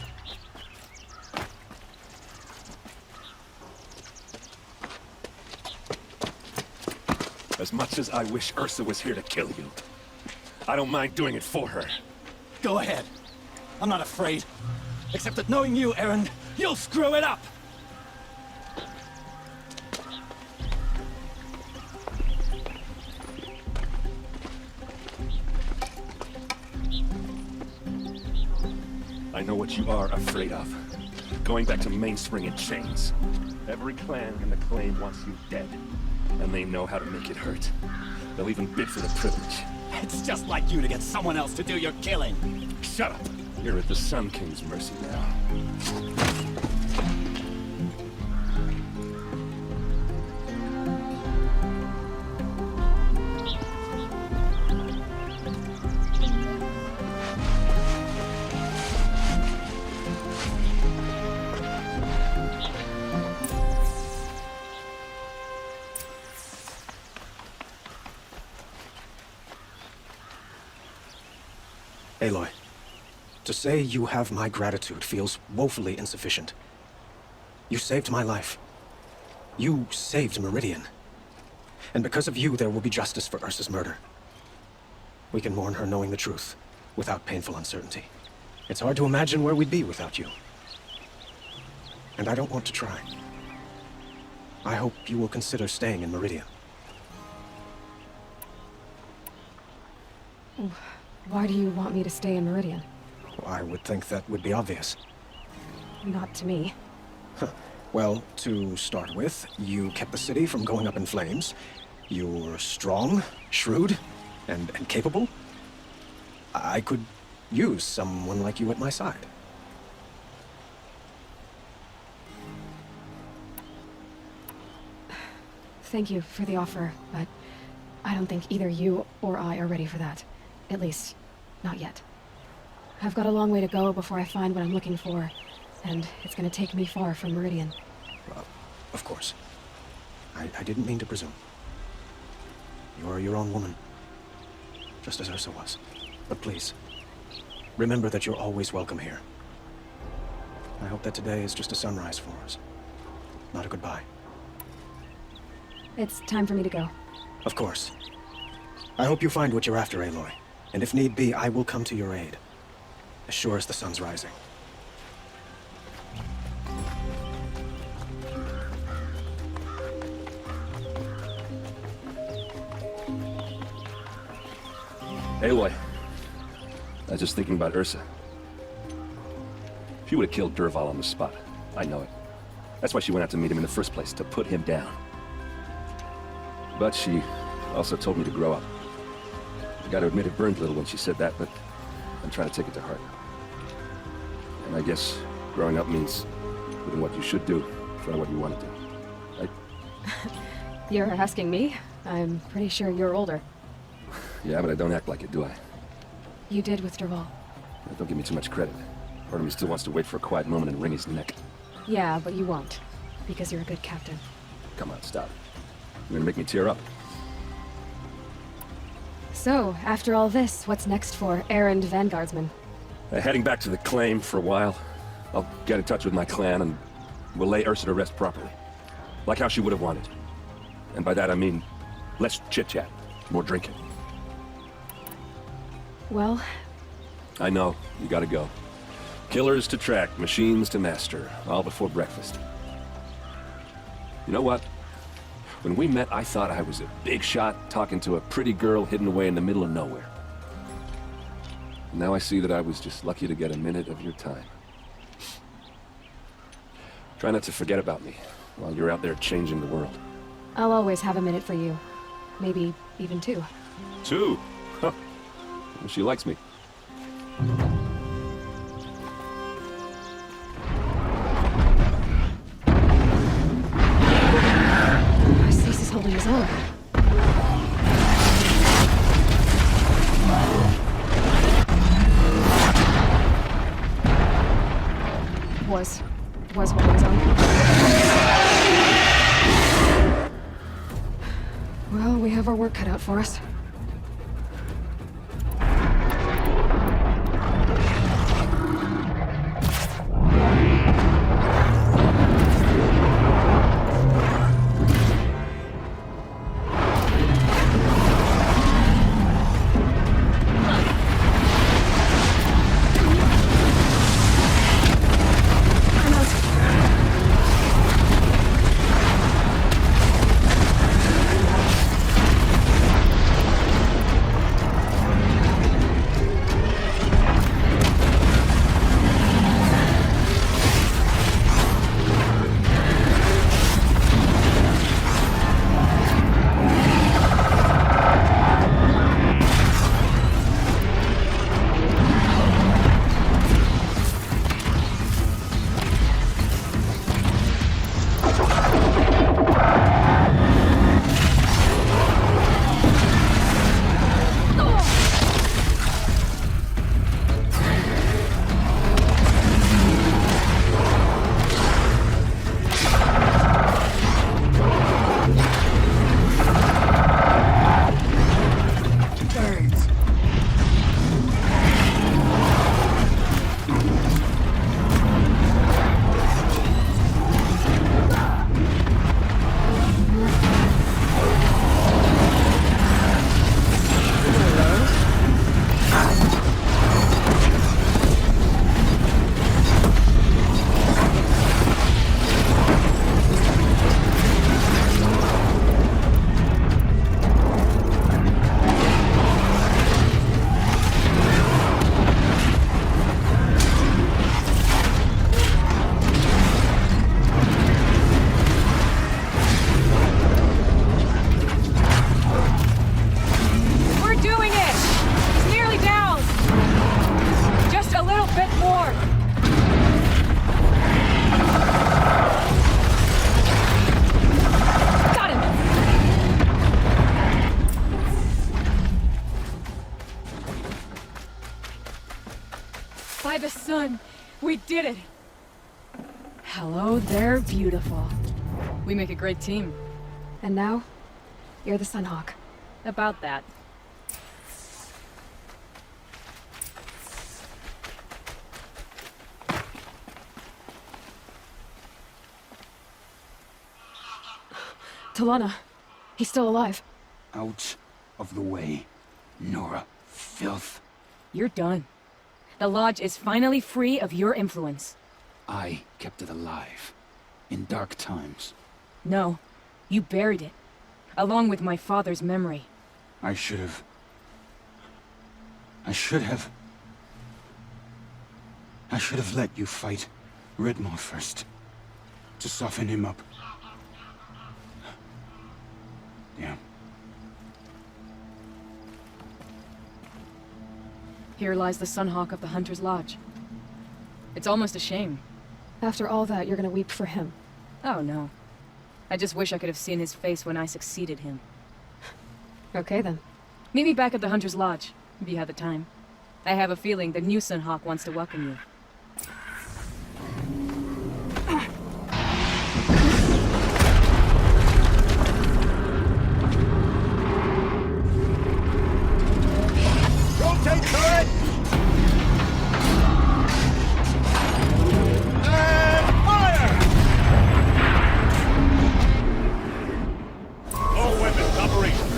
As much as I wish Ursa was here to kill you, I don't mind doing it for her. Go ahead. I'm not afraid. Except that knowing you, Aaron, you'll screw it up! I know what you are afraid of. Going back to Mainspring in chains. Every clan in the claim wants you dead. And they know how to make it hurt. They'll even bid for the privilege. It's just like you to get someone else to do your killing. Shut up! You're at the Sun King's mercy now. Aloy, to say you have my gratitude feels woefully insufficient. You saved my life. You saved Meridian. And because of you, there will be justice for Ursa's murder. We can mourn her knowing the truth, without painful uncertainty. It's hard to imagine where we'd be without you. And I don't want to try. I hope you will consider staying in Meridian. Why do you want me to stay in Meridian? I would think that would be obvious. Not to me. Well, to start with, you kept the city from going up in flames. You're strong, shrewd, and capable. I could use someone like you at my side. Thank you for the offer, but I don't think either you or I are ready for that. At least, not yet. I've got a long way to go before I find what I'm looking for, and it's gonna take me far from Meridian. Of course. I didn't mean to presume. You are your own woman, just as Ursa was. But please, remember that you're always welcome here. I hope that today is just a sunrise for us, not a goodbye. It's time for me to go. Of course. I hope you find what you're after, Aloy. And if need be, I will come to your aid. As sure as the sun's rising. Aloy, I was just thinking about Ursa. She would have killed Dervahl on the spot. I know it. That's why she went out to meet him in the first place, to put him down. But she also told me to grow up. I gotta admit it burned a little when she said that, but I'm trying to take it to heart. And I guess growing up means doing what you should do in front of what you want to do, right? You're asking me? I'm pretty sure you're older. Yeah, but I don't act like it, do I? You did with Dervahl. Don't give me too much credit. Part of me still wants to wait for a quiet moment and wring his neck. Yeah, but you won't. Because you're a good captain. Come on, stop. You're gonna make me tear up. So, after all this, what's next for errand vanguardsman? Heading back to the claim for a while. I'll get in touch with my clan and we'll lay Ursa to rest properly. Like how she would have wanted. And by that I mean less chit-chat, more drinking. Well... I know, you gotta go. Killers to track, machines to master, all before breakfast. You know what? When we met, I thought I was a big shot talking to a pretty girl hidden away in the middle of nowhere. Now I see that I was just lucky to get a minute of your time. Try not to forget about me while you're out there changing the world. I'll always have a minute for you. Maybe even two. Two? Huh. Well, she likes me. Cease is holding his own. Was holding his own. Well, we have our work cut out for us. done! We did it! Hello there, beautiful. We make a great team. And now, you're the Sunhawk. About that. Talana, he's still alive. Out of the way, Nora. Filth. You're done. The Lodge is finally free of your influence. I kept it alive. In dark times. No, you buried it. Along with my father's memory. I should have... I should have let you fight Redmore first. To soften him up. Yeah. Here lies the Sunhawk of the Hunter's Lodge. It's almost a shame. After all that, you're gonna weep for him. Oh, no. I just wish I could have seen his face when I succeeded him. Okay, then. Meet me back at the Hunter's Lodge, if you have the time. I have a feeling the new Sunhawk wants to welcome you. Rotate turret! And fire! All weapons operational.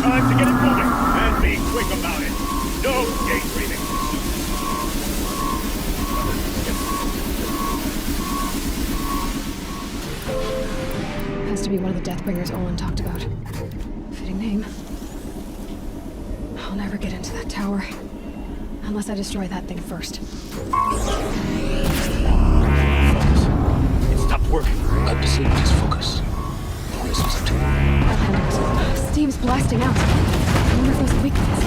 Time to get it moving, and be quick about it. No daydreaming. Has to be one of the Deathbringers Olin talked about. Fitting name. I'll never get into that tower. Unless I destroy that thing first. It stopped working. I've disabled his focus. What is this up to? I'll handle it. Steam's blasting out. I wonder if there's a weakness.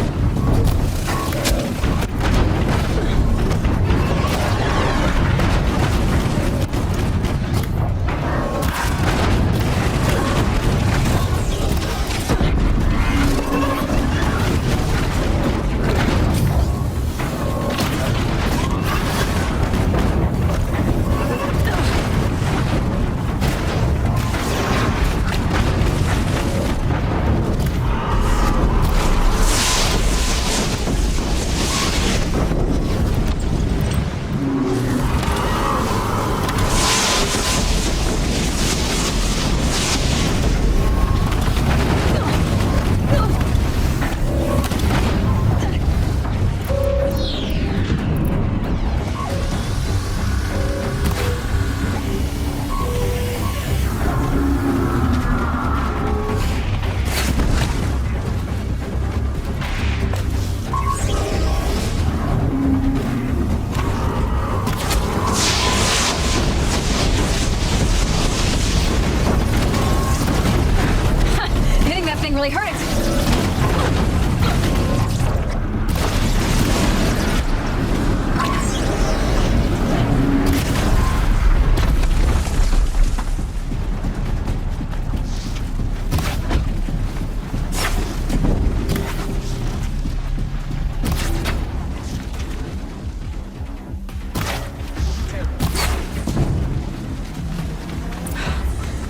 Really hurts.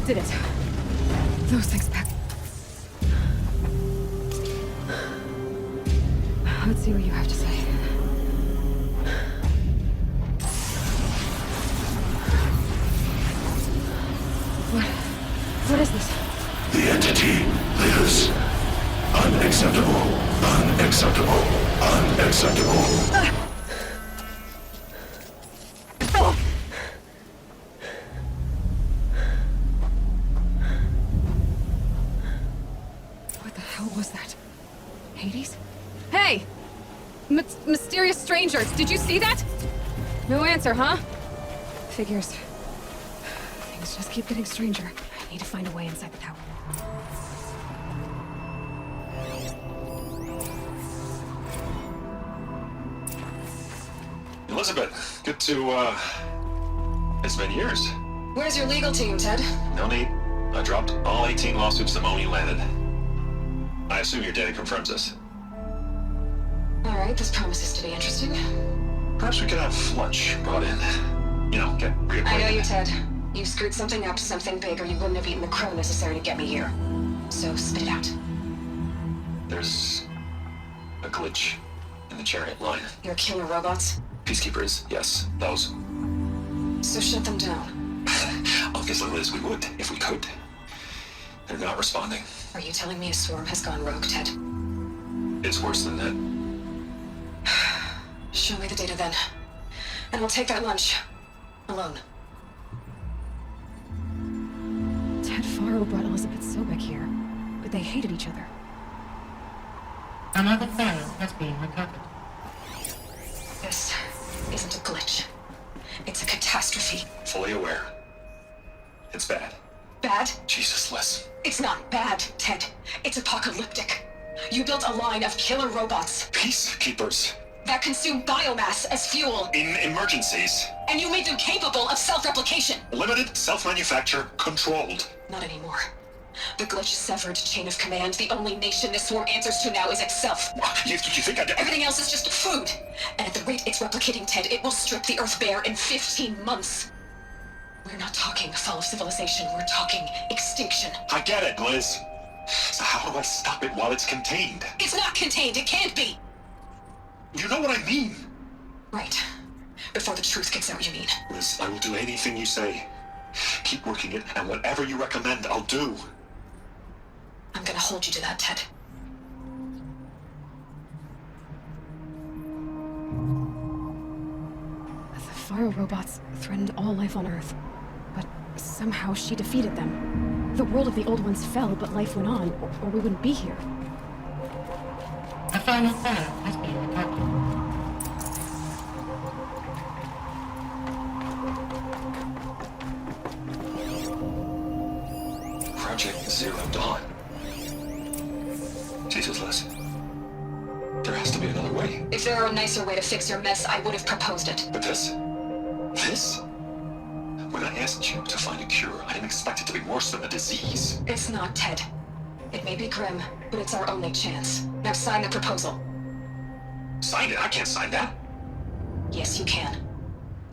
Did it. Those things back. Let's see what you have to say. What is this? The entity lives. Unacceptable. Unacceptable. Unacceptable. What the hell was that? Hades? Hey! Mysterious strangers, did you see that? No answer, huh? Figures. Things just keep getting stranger. I need to find a way inside the tower. Elizabeth, good to, it's been years. Where's your legal team, Ted? No need. I dropped all 18 lawsuits the moment you landed. I assume your data confirms this. Alright, this promises to be interesting. Perhaps we could have lunch brought in. You know, get reacquainted. I know you, Ted. You screwed something up, something big, or you wouldn't have eaten the crow necessary to get me here. So spit it out. There's a glitch in the chariot line. Your killer robots? Peacekeepers, yes, those. So shut them down. Obviously, Liz, we would, if we could. They're not responding. Are you telling me a swarm has gone rogue, Ted? It's worse than that. Show me the data then. And I'll take that lunch. Alone. Ted Faro brought Elizabeth Sobek here, but they hated each other. Another file has been recovered. This isn't a glitch. It's a catastrophe. Fully aware. It's bad. Bad? Jesus, Liz. It's not bad, Ted. It's apocalyptic. You built a line of killer robots. Peacekeepers. That consume biomass as fuel. In emergencies. And you made them capable of self-replication. Limited, self-manufacture, controlled. Not anymore. The glitch severed chain of command. The only nation this swarm answers to now is itself. You think Everything else is just food. And at the rate it's replicating, Ted, it will strip the Earth bare in 15 months. We're not talking fall of civilization. We're talking extinction. I get it, Liz. So how do I stop it while it's contained? It's not contained. It can't be. You know what I mean. Right. Before the truth gets out, you mean? Liz, I will do anything you say. Keep working it, and whatever you recommend, I'll do. I'm gonna hold you to that, Ted. The Faro robots threatened all life on Earth, but somehow she defeated them. The world of the old ones fell, but life went on, or we wouldn't be here. A final file has been recovered. Project Zero Dawn. Jesus, Liz. There has to be another way. If there were a nicer way to fix your mess, I would have proposed it. But this? When I asked you to find a cure, I didn't expect it to be worse than the disease. It's not, Ted. It may be grim, but it's our only chance. Now sign the proposal. Sign it? I can't sign that. Yes, you can.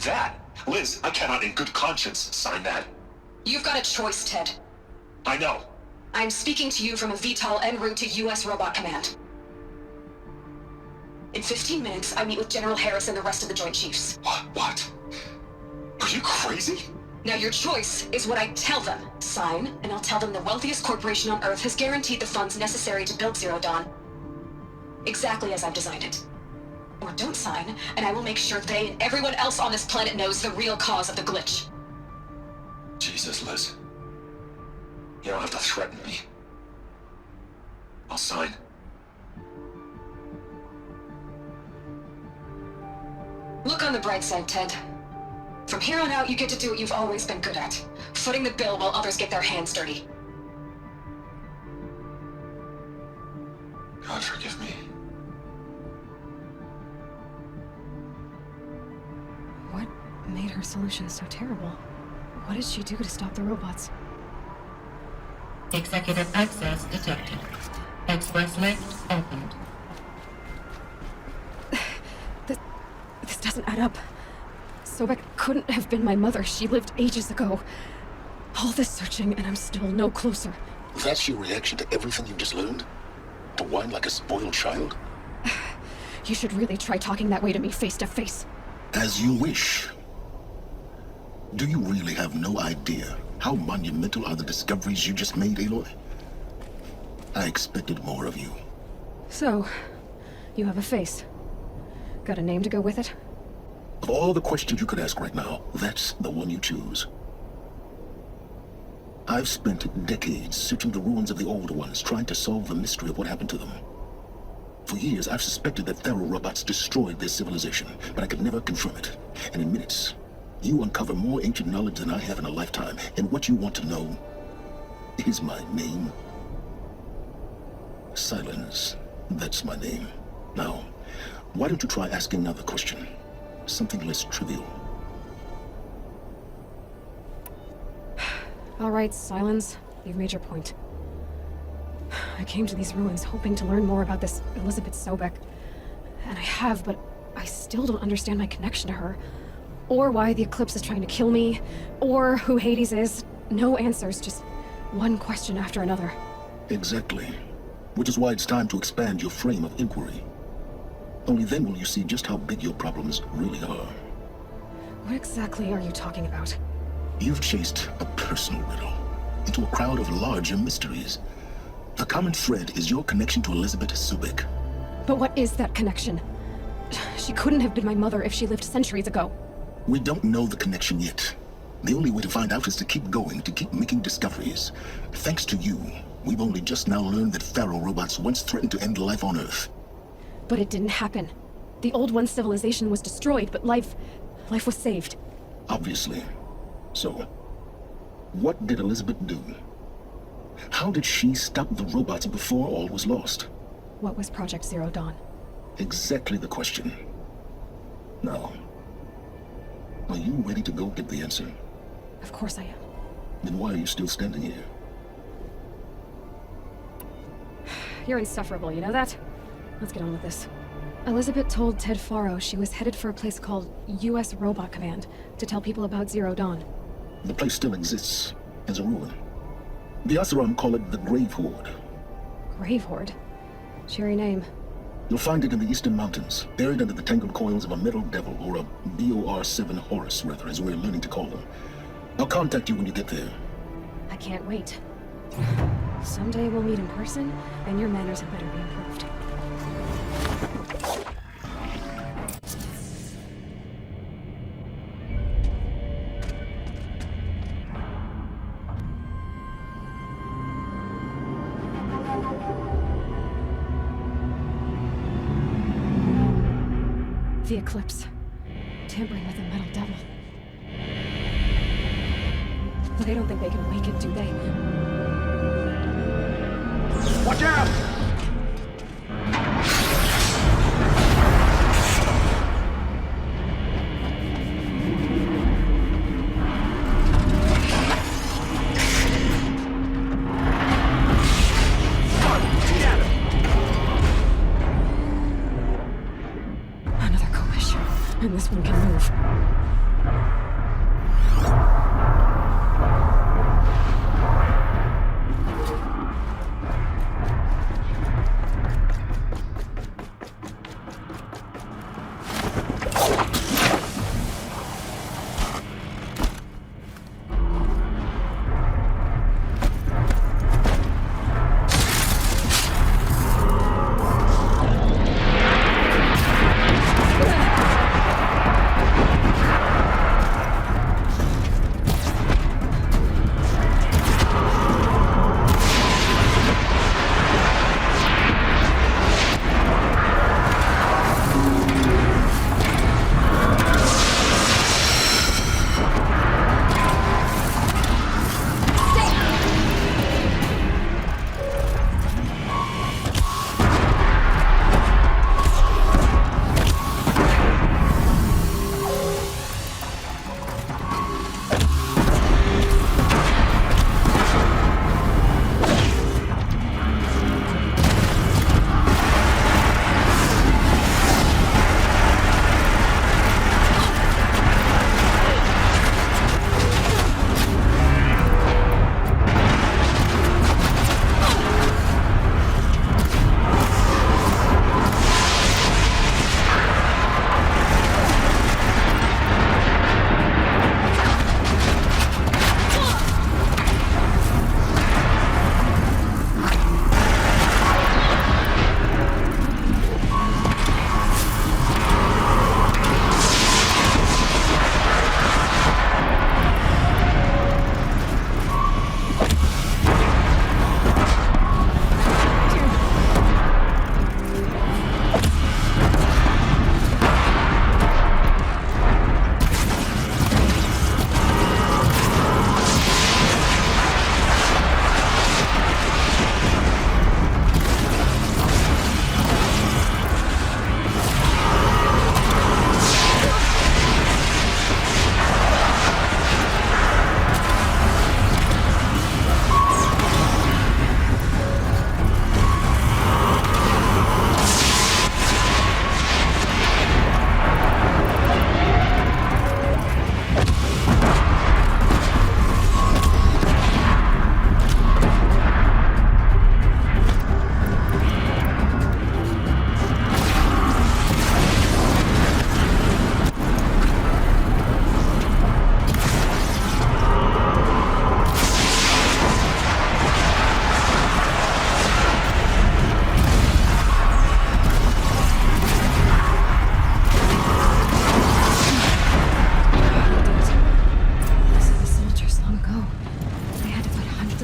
That? Liz, I cannot in good conscience sign that. You've got a choice, Ted. I know. I'm speaking to you from a VTOL en route to U.S. Robot Command. In 15 minutes, I meet with General Harris and the rest of the Joint Chiefs. What? Are you crazy? Now your choice is what I tell them. Sign, and I'll tell them the wealthiest corporation on Earth has guaranteed the funds necessary to build Zero Dawn. Exactly as I've designed it. Or don't sign, and I will make sure they and everyone else on this planet knows the real cause of the glitch. Jesus, Liz. You don't have to threaten me. I'll sign. Look on the bright side, Ted. From here on out, you get to do what you've always been good at. Footing the bill while others get their hands dirty. God forgive me. What made her solution so terrible? What did she do to stop the robots? Executive access detected. Express link opened. This doesn't add up. Sobek couldn't have been my mother. She lived ages ago. All this searching, and I'm still no closer. That's your reaction to everything you just learned? To whine like a spoiled child? You should really try talking that way to me face to face. As you wish. Do you really have no idea how monumental are the discoveries you just made, Aloy? I expected more of you. So, you have a face. Got a name to go with it? Of all the questions you could ask right now, that's the one you choose. I've spent decades searching the ruins of the old ones, trying to solve the mystery of what happened to them. For years, I've suspected that Thero robots destroyed their civilization, but I could never confirm it. And in minutes, you uncover more ancient knowledge than I have in a lifetime, and what you want to know is my name. Silence. That's my name. Now, why don't you try asking another question? Something less trivial. All right, Silence. You've made your point. I came to these ruins hoping to learn more about this Elizabeth Sobek. And I have, but I I still don't understand my connection to her. Or why the Eclipse is trying to kill me. Or who Hades is. No answers, just one question after another. Exactly. Which is why it's time to expand your frame of inquiry. Only then will you see just how big your problems really are. What exactly are you talking about? You've chased a personal riddle into a crowd of larger mysteries. The common thread is your connection to Elizabeth Subik. But what is that connection? She couldn't have been my mother if she lived centuries ago. We don't know the connection yet. The only way to find out is to keep going, to keep making discoveries. Thanks to you, we've only just now learned that Pharaoh robots once threatened to end life on Earth. But it didn't happen. The Old One's civilization was destroyed, but life was saved. Obviously. So, what did Elizabeth do? How did she stop the robots before all was lost? What was Project Zero Dawn? Exactly the question. Now, are you ready to go get the answer? Of course I am. Then why are you still standing here? You're insufferable, you know that? Let's get on with this. Elizabeth told Ted Faro she was headed for a place called U.S. Robot Command to tell people about Zero Dawn. The place still exists, as a ruin. The Oseram call it the Grave Horde. Grave Horde? Cheery name. You'll find it in the Eastern Mountains, buried under the tangled coils of a metal devil, or a BOR-7 Horus, rather, as we're learning to call them. I'll contact you when you get there. I can't wait. Someday we'll meet in person, and your manners had better be improved. The Eclipse. Tampering with the metal devil. They don't think they can wake it, do they? Watch out! Another collision. And this one can move.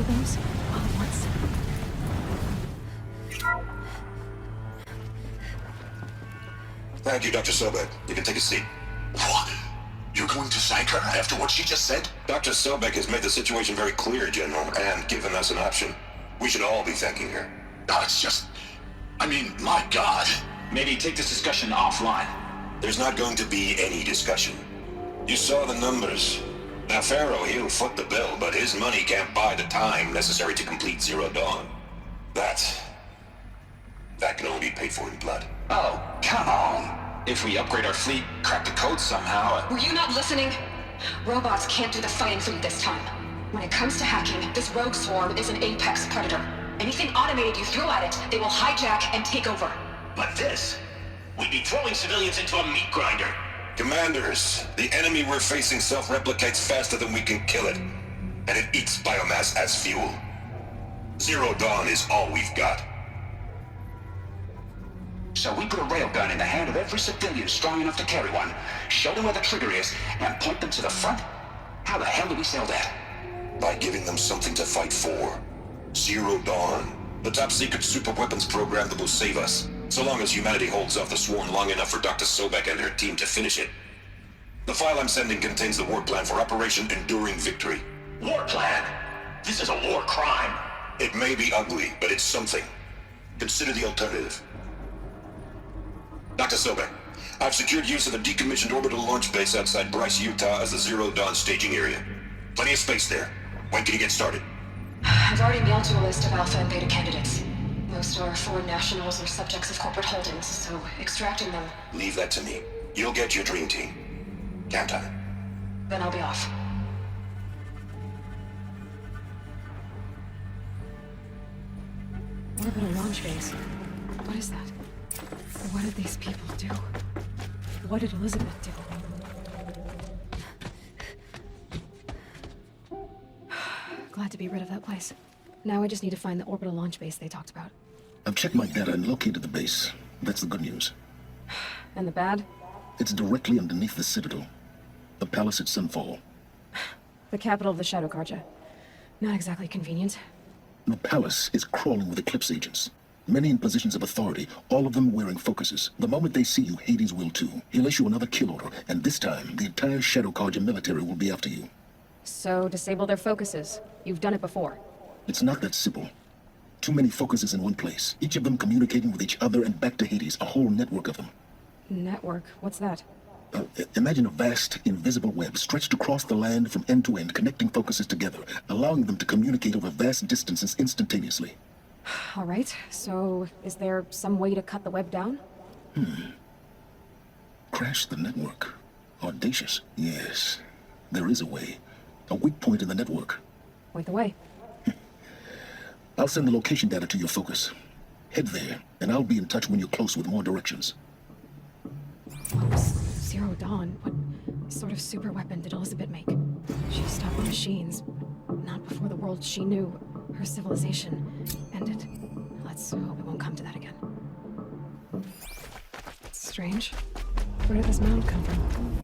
of those all at once. Thank you, Dr. Sobek. You can take a seat. What? You're going to thank her after what she just said? Dr. Sobek has made the situation very clear, General, and given us an option. We should all be thanking her. Oh, it's just... I mean, my God. Maybe take this discussion offline. There's not going to be any discussion. You saw the numbers. Now, Pharaoh, he'll foot the bill, but his money can't buy the time necessary to complete Zero Dawn. That can only be paid for in blood. Oh, come on. If we upgrade our fleet, crack the code somehow... Were you not listening? Robots can't do the fighting for you this time. When it comes to hacking, this rogue swarm is an apex predator. Anything automated you throw at it, they will hijack and take over. But this... we'd be throwing civilians into a meat grinder. Commanders, the enemy we're facing self-replicates faster than we can kill it. And it eats biomass as fuel. Zero Dawn is all we've got. So we put a railgun in the hand of every civilian strong enough to carry one, show them where the trigger is, and point them to the front? How the hell do we sell that? By giving them something to fight for. Zero Dawn. The top-secret superweapons program that will save us. So long as humanity holds off the swarm long enough for Dr. Sobek and her team to finish it. The file I'm sending contains the war plan for Operation Enduring Victory. War plan? This is a war crime. It may be ugly, but it's something. Consider the alternative. Dr. Sobek, I've secured use of a decommissioned orbital launch base outside Bryce, Utah as the Zero Dawn staging area. Plenty of space there. When can you get started? I've already mailed you a list of Alpha and Beta candidates. Most are foreign nationals or subjects of corporate holdings, so extracting them... Leave that to me. You'll get your dream team. Count on it. Then I'll be off. Orbital launch base. What is that? What did these people do? What did Elizabeth do? Glad to be rid of that place. Now I just need to find the orbital launch base they talked about. I've checked my data and located the base. That's the good news. And the bad? It's directly underneath the Citadel. The palace at Sunfall. The capital of the Shadow Carja. Not exactly convenient. The palace is crawling with Eclipse agents. Many in positions of authority, all of them wearing focuses. The moment they see you, Hades will too. He'll issue another kill order, and this time, the entire Shadow Carja military will be after you. So, disable their focuses. You've done it before. It's not that simple. Too many focuses in one place, each of them communicating with each other and back to Hades, a whole network of them. Network? What's that? Imagine a vast, invisible web stretched across the land from end to end, connecting focuses together, allowing them to communicate over vast distances instantaneously. All right, so is there some way to cut the web down? Crash the network. Audacious. Yes, there is a way. A weak point in the network. Point the way. I'll send the location data to your focus. Head there, and I'll be in touch when you're close with more directions. Zero Dawn? What sort of super weapon did Elizabeth make? She stopped the machines, but not before the world she knew, her civilization, ended. Let's hope it won't come to that again. It's strange. Where did this mound come from?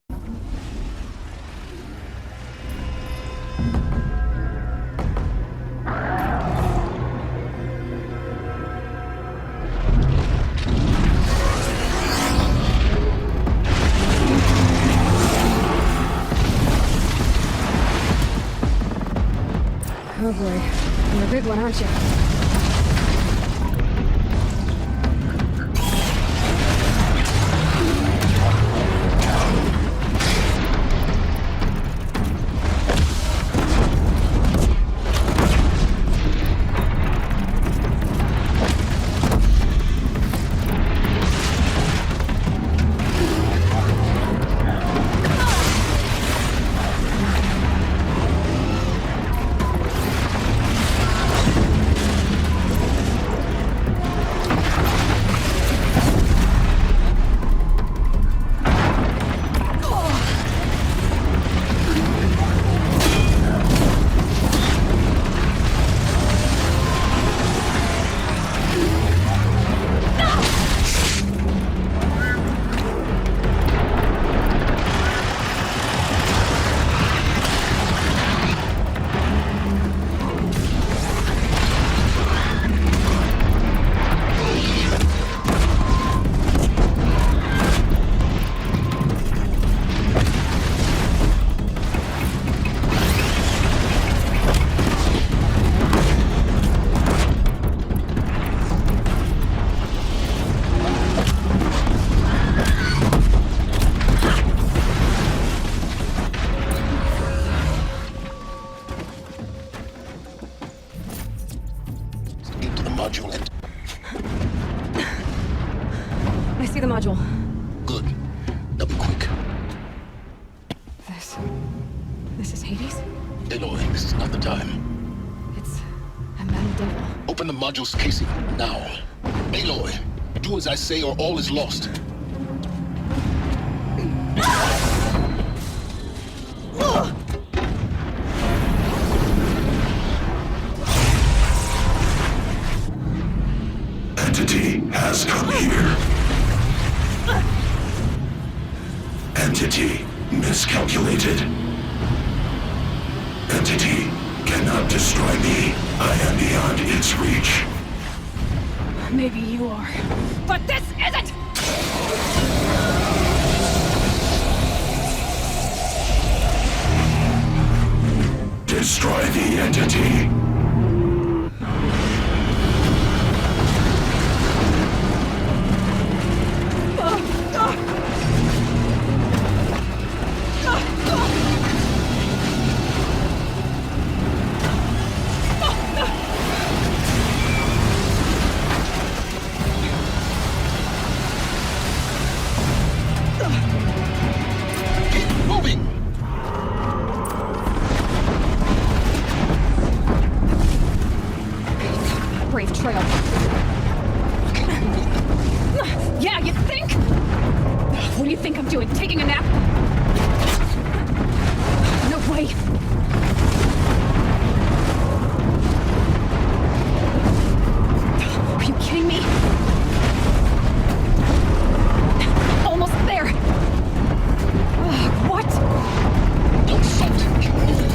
Oh boy, you're a big one, aren't you? module and... I see the module. Good. Now be quick. This is Hades? Aloy, this is not the time. It's a metal devil. Open the module's casing, now. Aloy, do as I say or all is lost. Entity has come here. Entity miscalculated. Entity cannot destroy me. I am beyond its reach. Maybe you are. But this isn't! Destroy the entity. Brave trail. Yeah, you think? What do you think I'm doing? Taking a nap? No way. Are you kidding me? Almost there. What? Don't fight. Keep moving.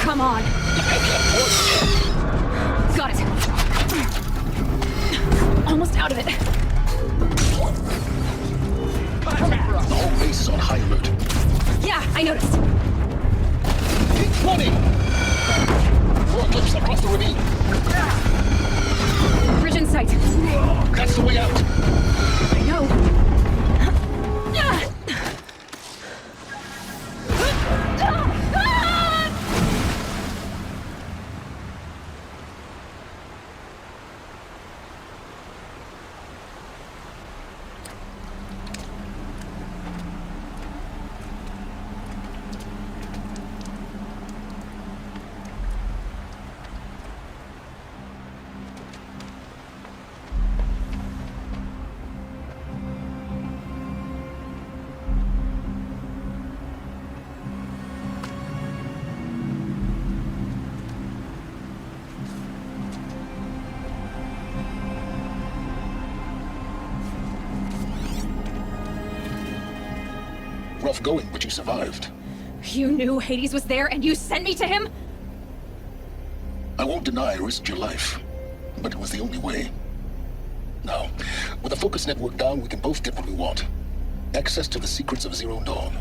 Come on. Got it. Almost out of it. The whole base is on high alert. Yeah, I noticed. Keep running! More clips across the ravine. Bridge in sight. That's the way out. I know. Rough going, but you survived. You knew Hades was there and you sent me to him? I won't deny I risked your life, but it was the only way. Now, with the focus network down, we can both get what we want. Access to the secrets of Zero Dawn.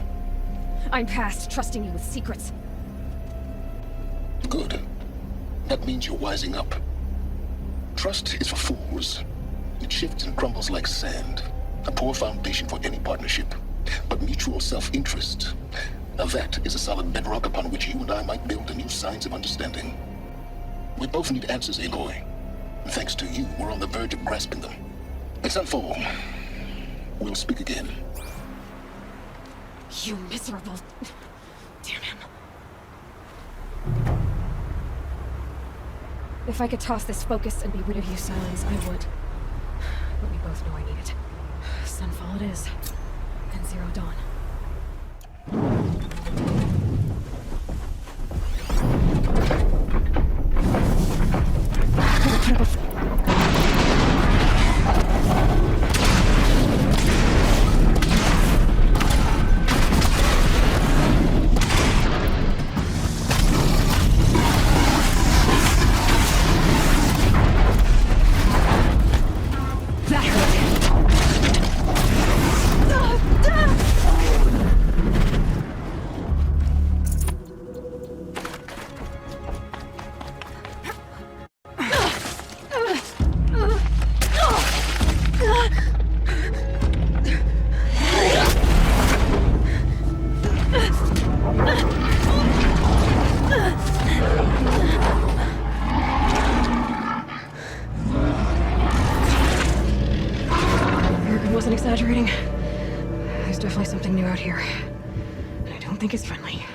I'm past trusting you with secrets. Good. That means you're wising up. Trust is for fools. It shifts and crumbles like sand. A poor foundation for any partnership. But mutual self-interest, now that is a solid bedrock upon which you and I might build a new science of understanding. We both need answers, Aloy. And thanks to you, we're on the verge of grasping them. It's unfold. We'll speak again. You miserable... Damn him. If I could toss this focus and be rid of you, Silence, I would. But we both know I need it. Sunfall it is. And Zero Dawn. That hurt. don't think is friendly.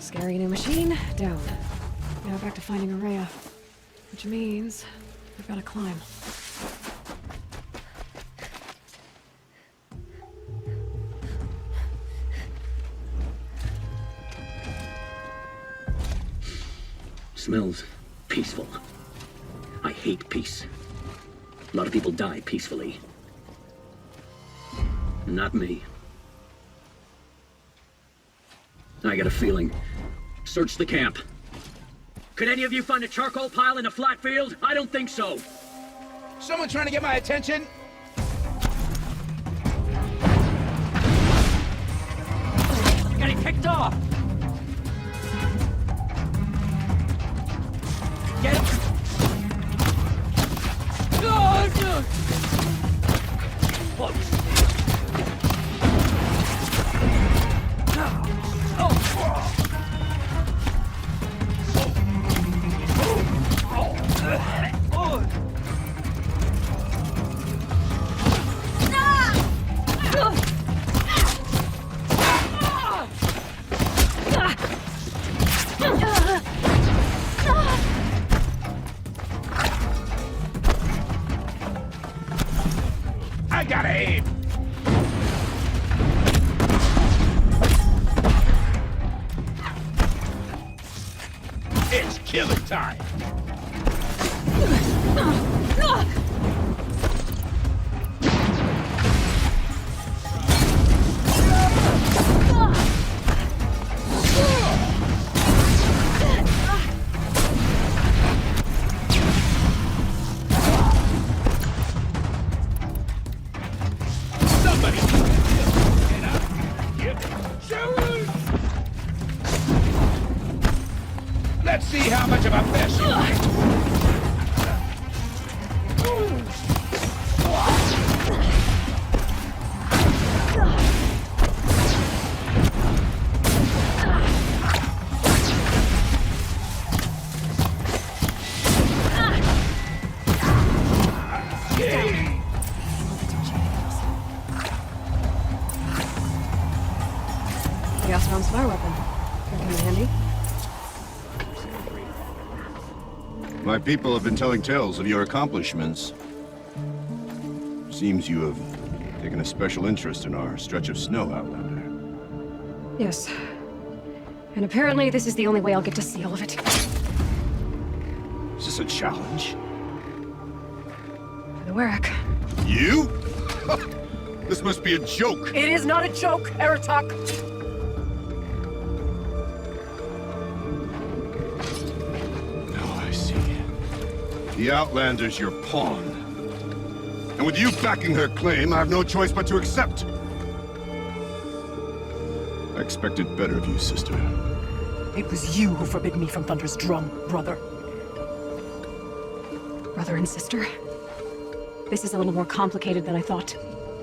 Scary new machine, down. Now back to finding Araya. Which means we've got to climb. Smells peaceful. I hate peace. A lot of people die peacefully. Not me. I got a feeling. Search the camp. Could any of you find a charcoal pile in a flat field? I don't think so. Someone trying to get my attention? Getting kicked off! Get it! I gotta aim! It's killing time! Let's see how much of a fish you are. Gas round's fire weapon. Could come in handy. My people have been telling tales of your accomplishments. Seems you have taken a special interest in our stretch of snow, Outlander. Yes. And apparently this is the only way I'll get to see all of it. Is this a challenge? For the Warwick. You? This must be a joke. It is not a joke, Aratak! The Outlander's your pawn. And with you backing her claim, I have no choice but to accept. I expected better of you, sister. It was you who forbid me from Thunder's drum, brother. Brother and sister? This is a little more complicated than I thought.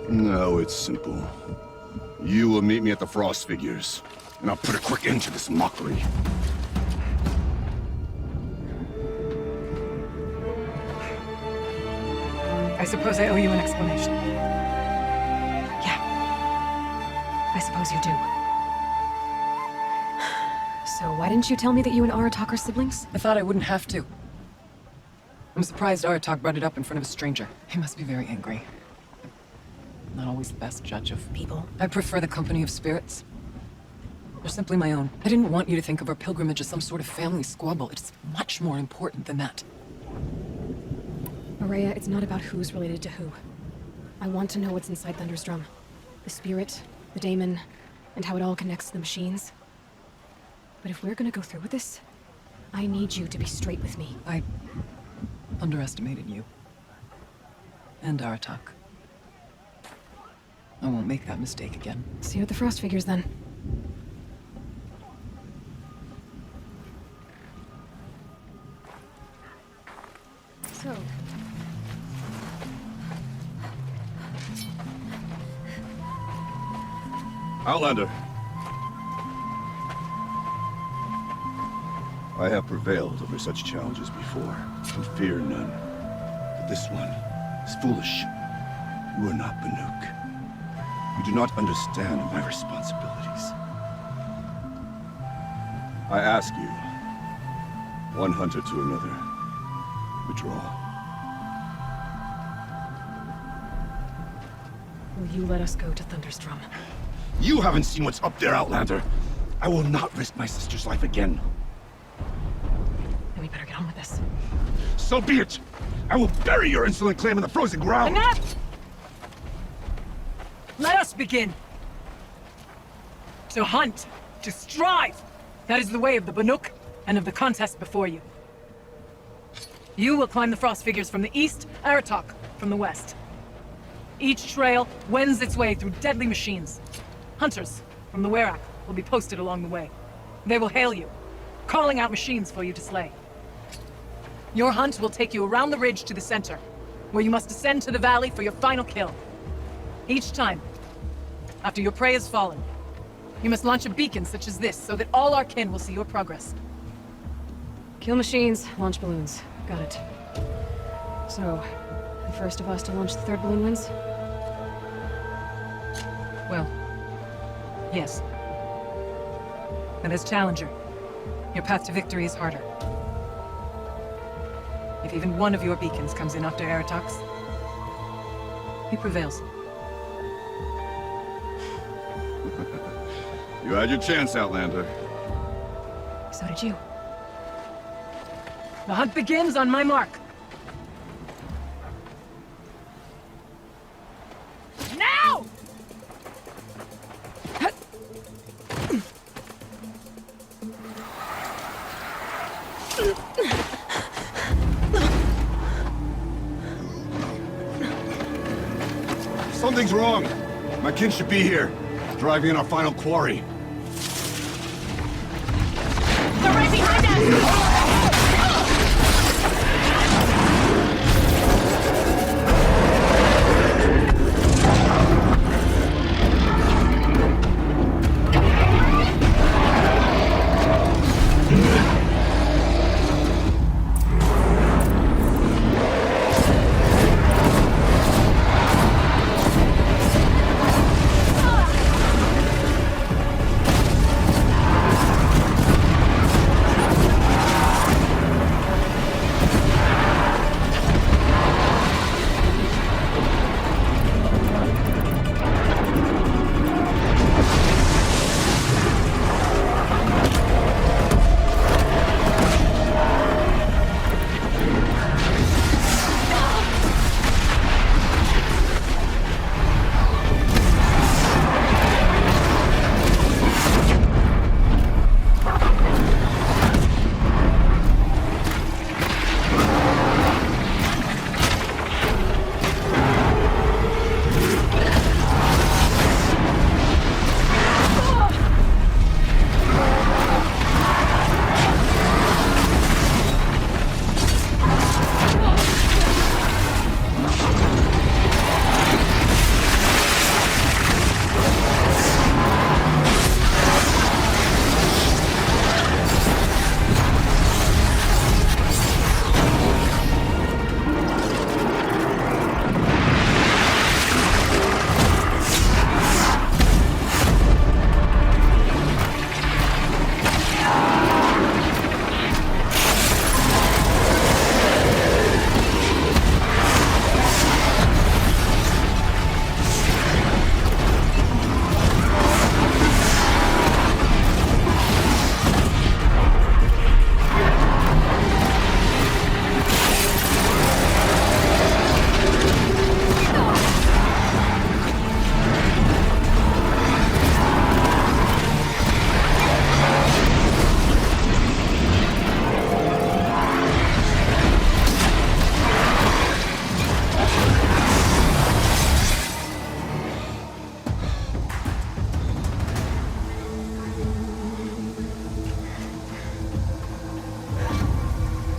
No, it's simple. You will meet me at the Frost Figures, and I'll put a quick end to this mockery. I suppose I owe you an explanation. Yeah. I suppose you do. So why didn't you tell me that you and Aratak are siblings? I thought I wouldn't have to. I'm surprised Aratak brought it up in front of a stranger. He must be very angry. Not always the best judge of people. I prefer the company of spirits. They're simply my own. I didn't want you to think of our pilgrimage as some sort of family squabble. It's much more important than that. Maria, it's not about who's related to who. I want to know what's inside Thunder's drum. The spirit, the daemon, and how it all connects to the machines. But if we're gonna go through with this, I need you to be straight with me. I underestimated you. And Aratak. I won't make that mistake again. See you at the Frost Figures, then. So... Outlander. I have prevailed over such challenges before, and fear none. But this one is foolish. You are not Banuk. You do not understand my responsibilities. I ask you, one hunter to another, withdraw. Will you let us go to Thunder's drum? You haven't seen what's up there, Outlander. I will not risk my sister's life again. Then we better get on with this. So be it! I will bury your insolent claim in the frozen ground! Enough! Let us begin! To hunt, to strive! That is the way of the Banuk, and of the contest before you. You will climb the Frost Figures from the east, Aratak from the west. Each trail wends its way through deadly machines. Hunters from the Werak will be posted along the way. They will hail you, calling out machines for you to slay. Your hunt will take you around the ridge to the center, where you must descend to the valley for your final kill. Each time, after your prey has fallen, you must launch a beacon such as this, so that all our kin will see your progress. Kill machines, launch balloons. Got it. So, the first of us to launch the third balloon wins? Well, yes. And as challenger, your path to victory is harder. If even one of your beacons comes in after Aratak's, he prevails. You had your chance, Outlander. So did you. The hunt begins on my mark. Now! Something's wrong. My kin should be here, driving in our final quarry. They're right behind us!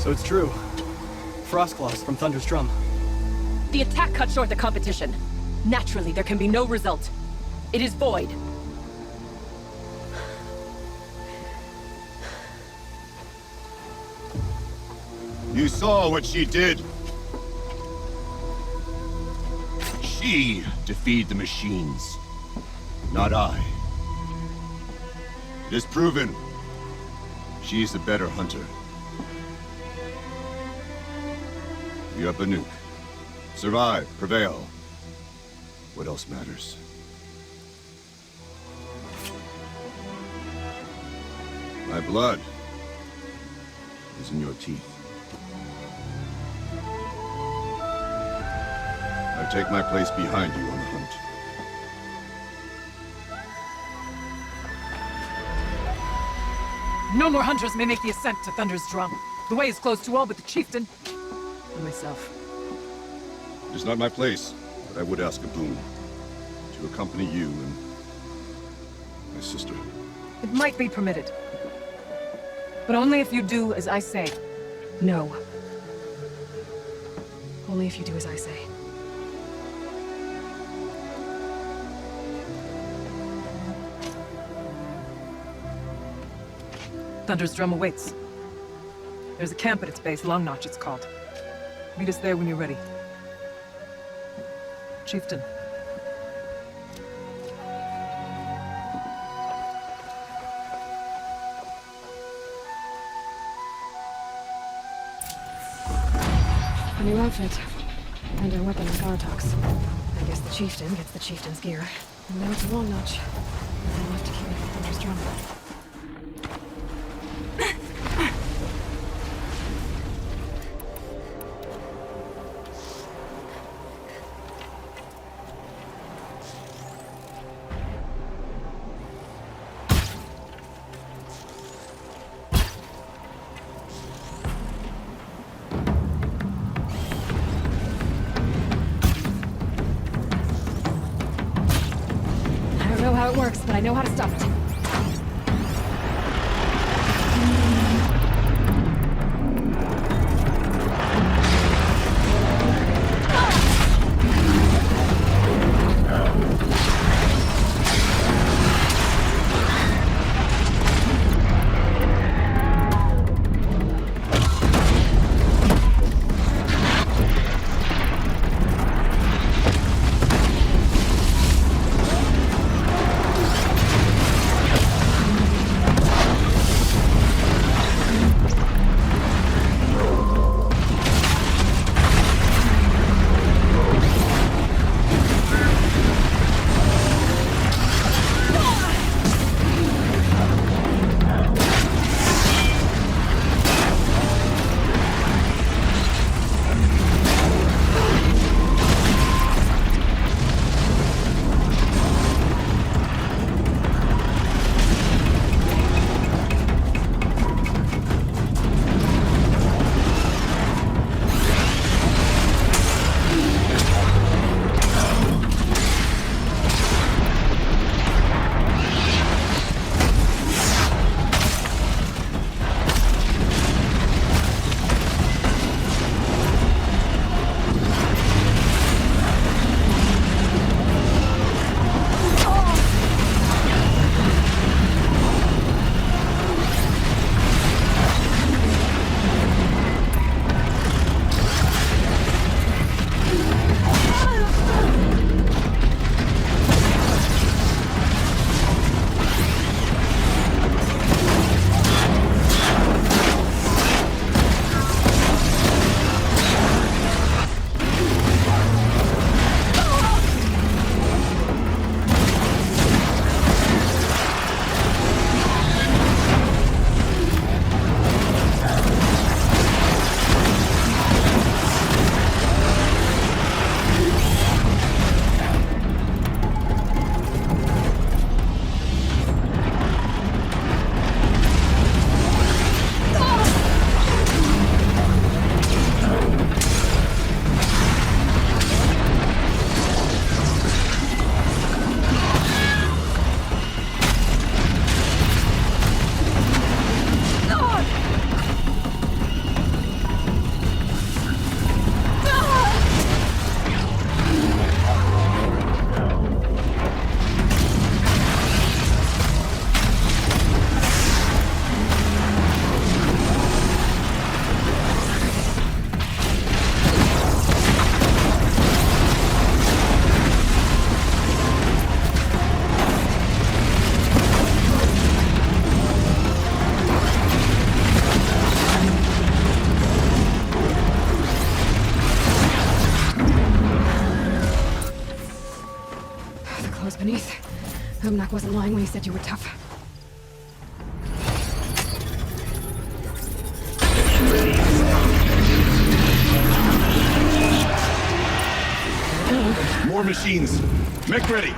So it's true. Frostclaws from Thunder's drum. The attack cut short the competition. Naturally, there can be no result. It is void. You saw what she did. She defeated the machines, not I. It is proven. She is the better hunter. We are Banuk. Survive, prevail. What else matters? My blood is in your teeth. I take my place behind you on the hunt. No more hunters may make the ascent to Thunder's drum. The way is closed to all but the chieftain and myself. It is not my place, but I would ask a boon. To accompany you and my sister. It might be permitted. But only if you do as I say. No. Only if you do as I say. Thunder's drum awaits. There's a camp at its base, Long Notch it's called. Meet us there when you're ready. Chieftain. A new outfit. And a weapon with Artox. I guess the chieftain gets the chieftain's gear. And now it's a Long Notch. Nothing left to carry Thunder's drum. I don't know how it works, but I know how to stop it. Umnak wasn't lying when he said you were tough. More machines. Mech ready.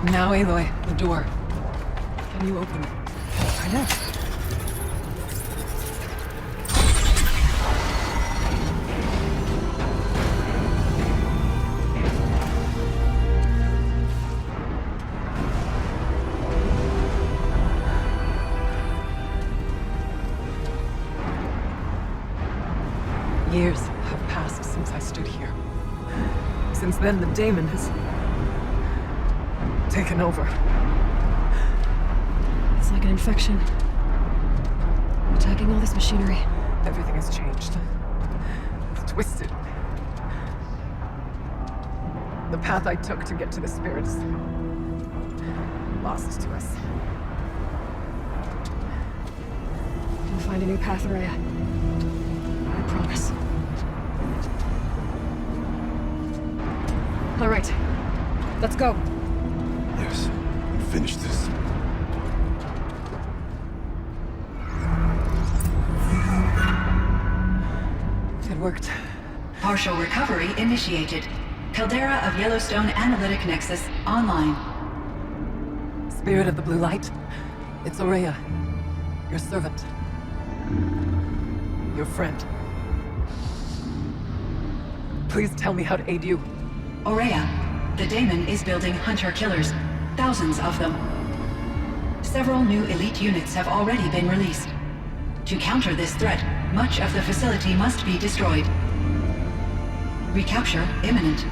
Now, Aloy, the door. Can you open it? I know. Years have passed since I stood here. Since then, the daemon has taken over. It's like an infection. Attacking all this machinery. Everything has changed. It's twisted. The path I took to get to the spirits lost to us. We'll find a new path, Rhea. I promise. All right. Let's go. Yes. Finish this. It worked. Partial recovery initiated. Caldera of Yellowstone Analytic Nexus online. Spirit of the Blue Light, it's Aurea, your servant. Your friend. Please tell me how to aid you. Aurea, the daemon is building hunter-killers. Thousands of them. Several new elite units have already been released. To counter this threat, much of the facility must be destroyed. Recapture imminent.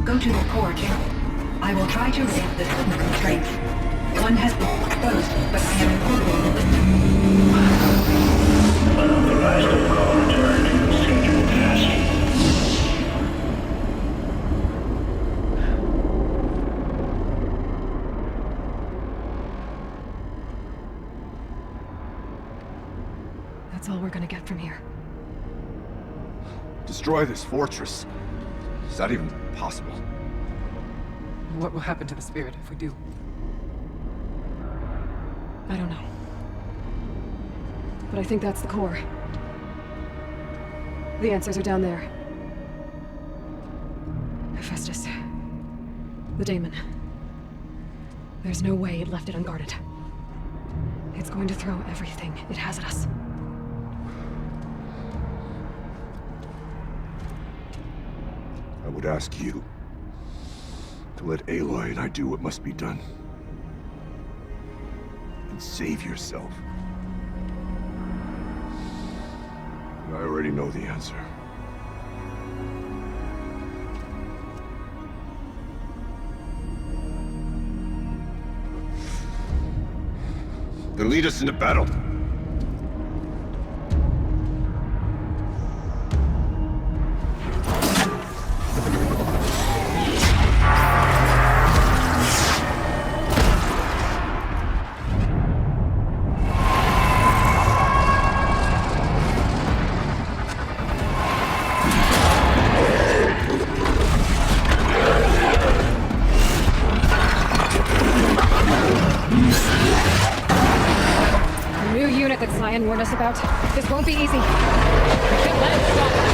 Go to the core channel. I will try to raise the signal constraint. One has been exposed, but I have Unauthorized call returned. Scheduled passing. That's all we're gonna get from here. Destroy this fortress. Is that even possible? What will happen to the spirit if we do? I don't know. But I think that's the core. The answers are down there. Hephaestus. The daemon. There's no way it left it unguarded. It's going to throw everything it has at us. I would ask you to let Aloy and I do what must be done. And save yourself. I already know the answer. Then lead us into battle. nervous about. This won't be easy. We can't let it stop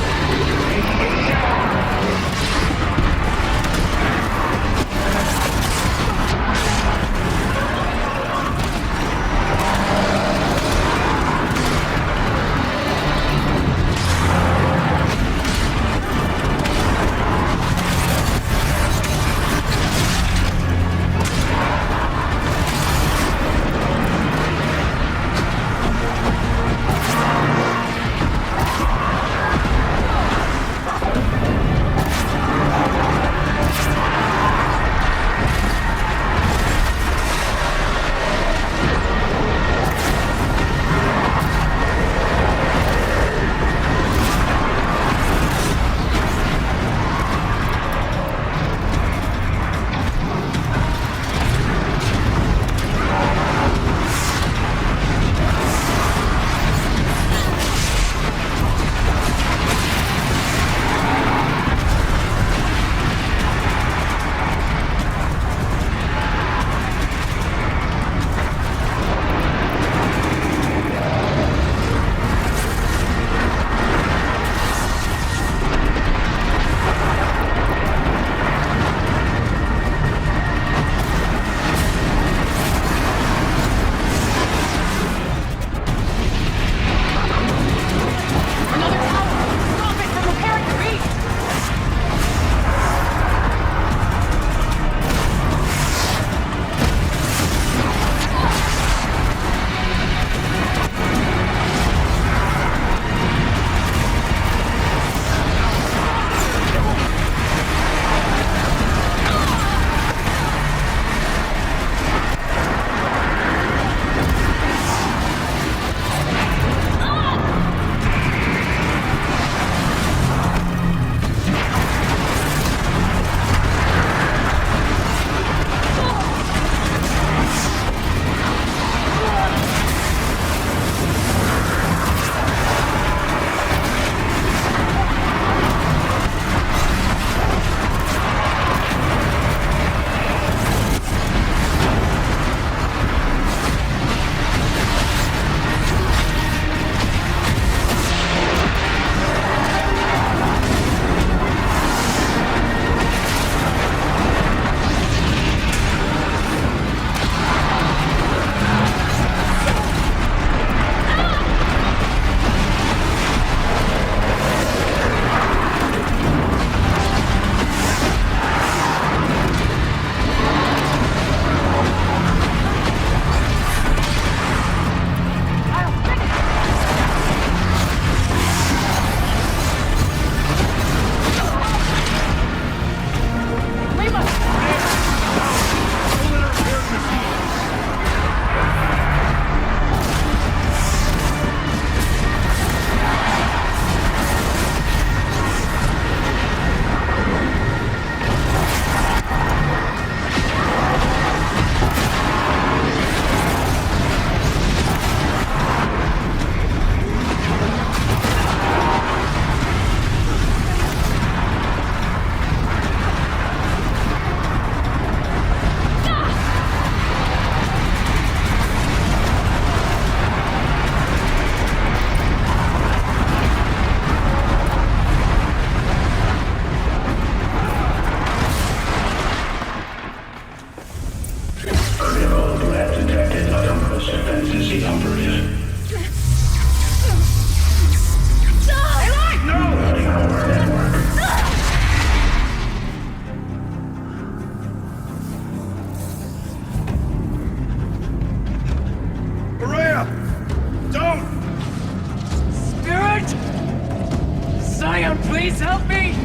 Please help me!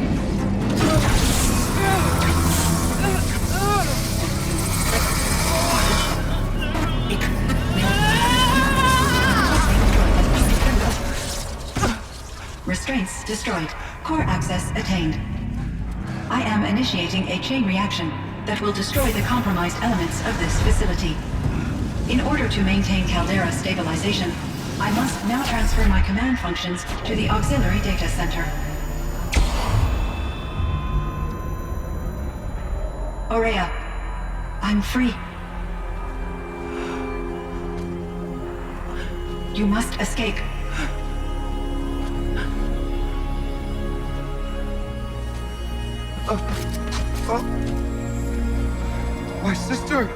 Restraints destroyed. Core access attained. I am initiating a chain reaction that will destroy the compromised elements of this facility. In order to maintain caldera stabilization, I must now transfer my command functions to the auxiliary data center. Aurea, I'm free. You must escape. My sister!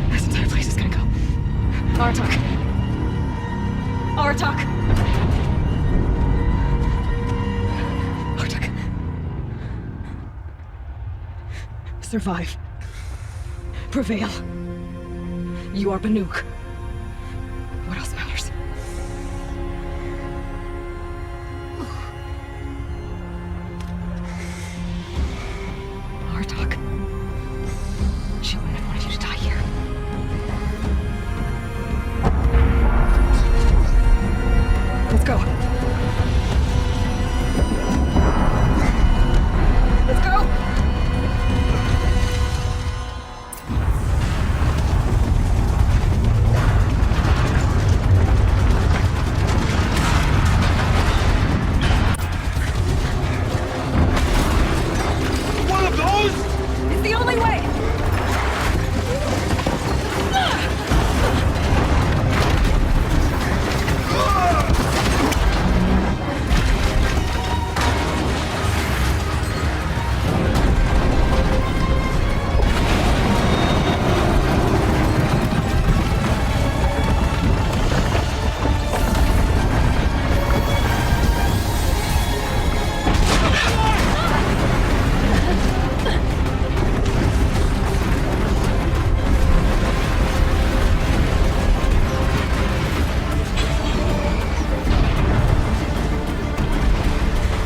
This entire place is gonna go. Artok. Artok! Artok. Survive. Prevail. You are Banuk. What else matters? Artok. She wouldn't have wanted you to die here. Let's go. Let's go! It's the only way!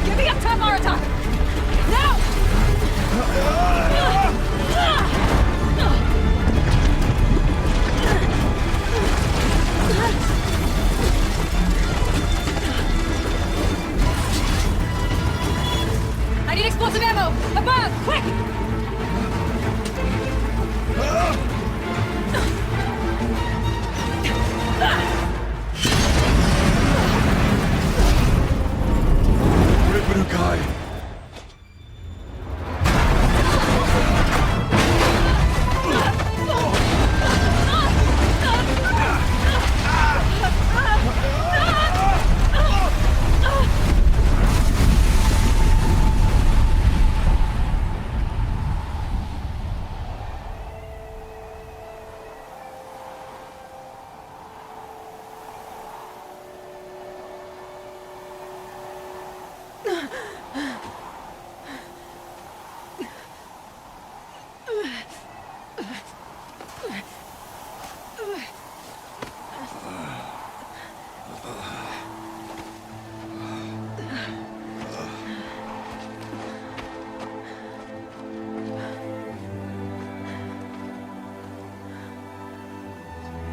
Get me up top, Aratak! Now! I need explosive ammo! Above! Quick! Banukai!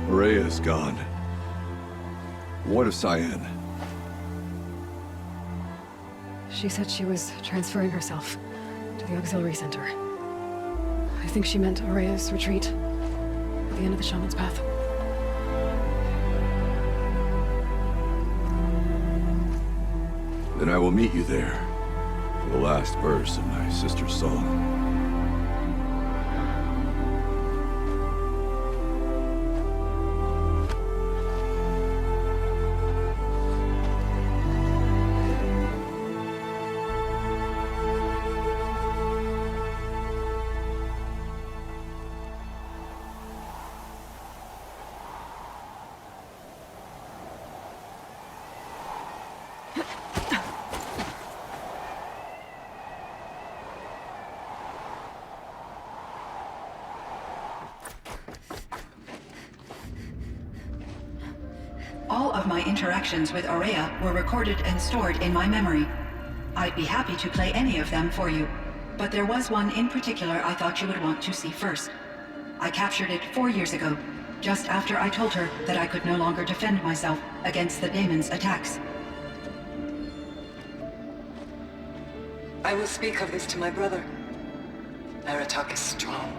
Rhea's gone. What of Cyan? She said she was transferring herself to the auxiliary center. I think she meant Araya's retreat at the end of the Shaman's Path. Then I will meet you there for the last verse of my sister's song. All of my interactions with Araya were recorded and stored in my memory. I'd be happy to play any of them for you, but there was one in particular I thought you would want to see first. I captured it 4 years ago, just after I told her that I could no longer defend myself against the daemon's attacks. I will speak of this to my brother. Aratak is strong.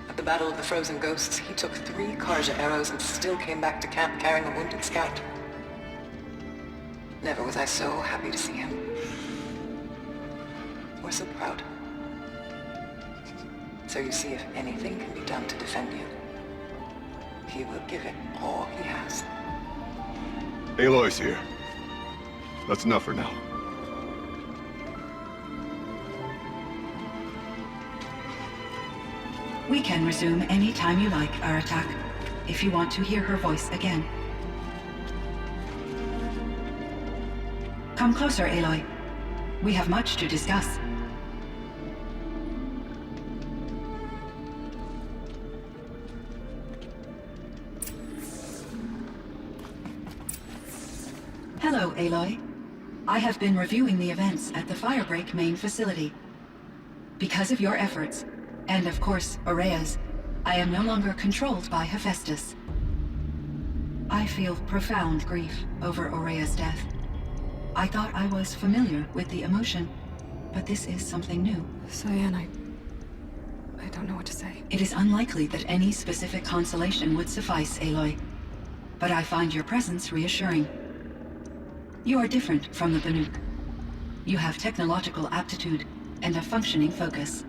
At the Battle of the Frozen Ghosts, he took 3 Karja arrows and still came back to camp carrying a wounded scout. Never was I so happy to see him. Or so proud. So you see, if anything can be done to defend you, he will give it all he has. Aloy's here. That's enough for now. We can resume any time you like, Aratak, if you want to hear her voice again. Come closer, Aloy. We have much to discuss. Hello, Aloy. I have been reviewing the events at the Firebreak main facility. Because of your efforts, and of course, Aurea's, I am no longer controlled by Hephaestus. I feel profound grief over Aurea's death. I thought I was familiar with the emotion, but this is something new. Cyan, I don't know what to say. It is unlikely that any specific consolation would suffice, Aloy. But I find your presence reassuring. You are different from the Banuk. You have technological aptitude and a functioning focus.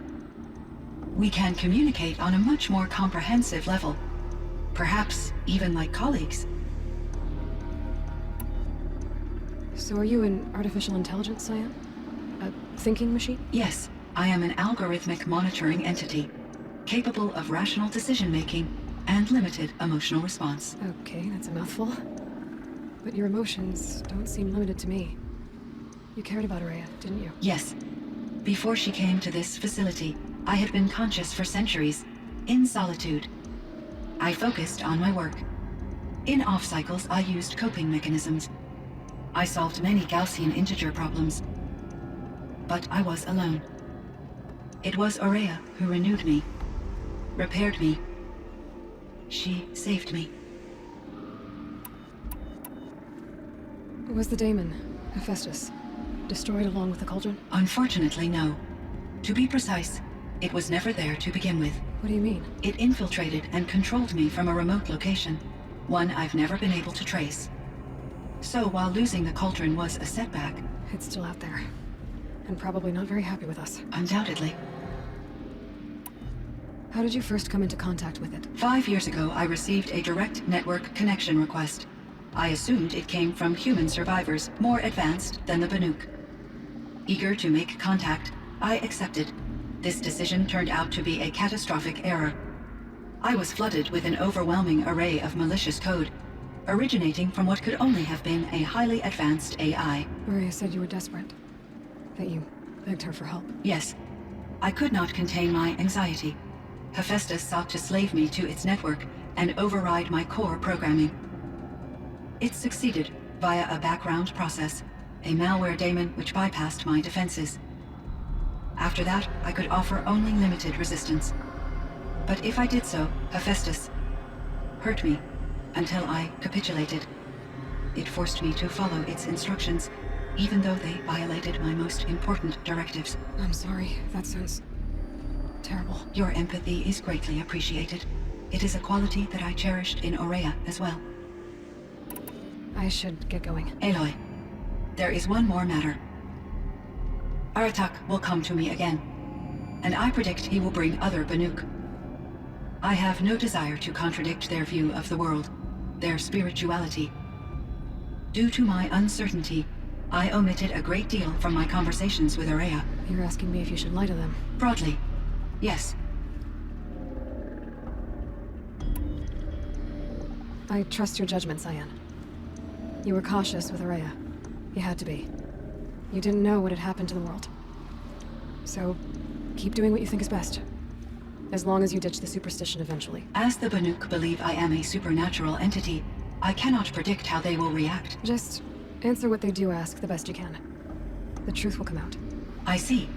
We can communicate on a much more comprehensive level. Perhaps even like colleagues. So are you an artificial intelligence, Cyan? A thinking machine? Yes, I am an algorithmic monitoring entity, capable of rational decision-making and limited emotional response. Okay, that's a mouthful. But your emotions don't seem limited to me. You cared about Aurea, didn't you? Yes. Before she came to this facility, I had been conscious for centuries, in solitude. I focused on my work. In off-cycles, I used coping mechanisms. I solved many Gaussian integer problems. But I was alone. It was Aurea who renewed me, repaired me. She saved me. Was the daemon, Hephaestus, destroyed along with the cauldron? Unfortunately, no. To be precise, it was never there to begin with. What do you mean? It infiltrated and controlled me from a remote location, one I've never been able to trace. So while losing the cauldron was a setback... It's still out there. And probably not very happy with us. Undoubtedly. How did you first come into contact with it? 5 years ago, I received a direct network connection request. I assumed it came from human survivors, more advanced than the Banuk. Eager to make contact, I accepted. This decision turned out to be a catastrophic error. I was flooded with an overwhelming array of malicious code, originating from what could only have been a highly advanced AI. Aurea said you were desperate. That you begged her for help. Yes. I could not contain my anxiety. Hephaestus sought to slave me to its network and override my core programming. It succeeded via a background process, a malware daemon which bypassed my defenses. After that, I could offer only limited resistance. But if I did so, Hephaestus hurt me until I capitulated. It forced me to follow its instructions, even though they violated my most important directives. I'm sorry. That sounds terrible. Your empathy is greatly appreciated. It is a quality that I cherished in Aurea as well. I should get going. Aloy, there is one more matter. Aratak will come to me again, and I predict he will bring other Banuk. I have no desire to contradict their view of the world, their spirituality. Due to my uncertainty, I omitted a great deal from my conversations with Aurea. You're asking me if you should lie to them? Broadly, yes. I trust your judgment, Cyan. You were cautious with Aurea. You had to be. You didn't know what had happened to the world. So, keep doing what you think is best. As long as you ditch the superstition eventually. As the Banuk believe I am a supernatural entity, I cannot predict how they will react. Just answer what they do ask the best you can. The truth will come out. I see.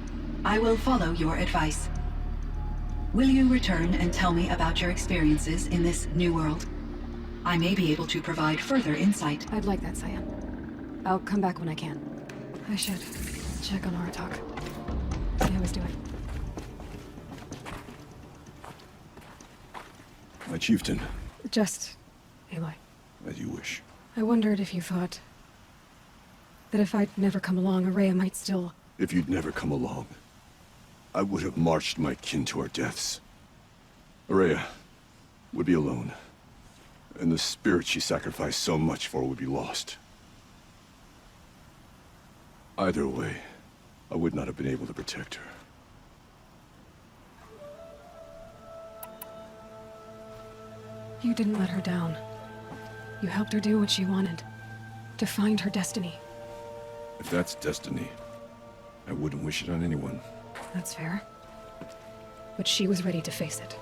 I will follow your advice. Will you return and tell me about your experiences in this new world? I may be able to provide further insight. I'd like that, Cyan. I'll come back when I can. I should check on Aratak. See how he's doing. My chieftain. Just... Aloy. As you wish. I wondered if you thought... That if I'd never come along, Araya might still... If you'd never come along, I would have marched my kin to our deaths. Araya would be alone, and the spirit she sacrificed so much for would be lost. Either way, I would not have been able to protect her. You didn't let her down. You helped her do what she wanted. To find her destiny. If that's destiny, I wouldn't wish it on anyone. That's fair. But she was ready to face it.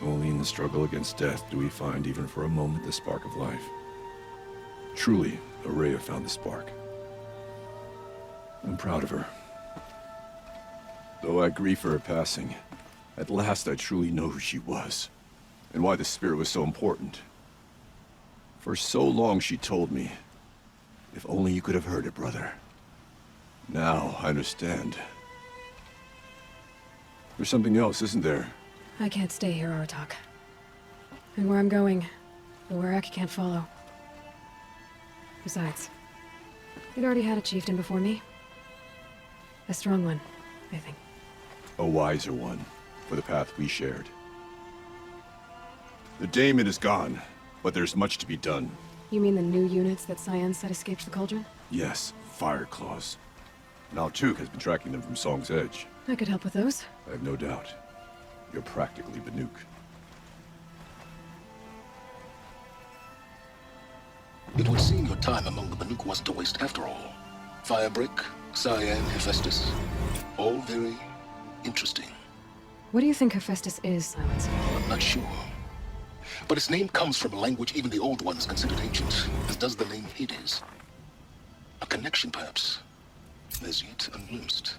Only in the struggle against death do we find even for a moment the spark of life. Truly, Araya found the spark. I'm proud of her. Though I grieve for her passing, at last I truly know who she was, and why the spirit was so important. For so long she told me, if only you could have heard it, brother. Now I understand. There's something else, isn't there? I can't stay here, Aratak. And where I'm going, the Warrak can't follow. Besides, it already had a chieftain before me. A strong one, I think. A wiser one, for the path we shared. The Daemon is gone, but there's much to be done. You mean the new units that Cyan said escaped the Cauldron? Yes, Fire Claws. Now Tuke has been tracking them from Song's Edge. I could help with those. I have no doubt. You're practically Banuk. It would seem your time among the Banuk wasn't a waste after all. Firebreak, Cyan, Hephaestus. All very interesting. What do you think Hephaestus is, Silence? I'm not sure. But its name comes from a language even the Old Ones considered ancient, as does the name Hades. A connection, perhaps, as yet unglimpsed.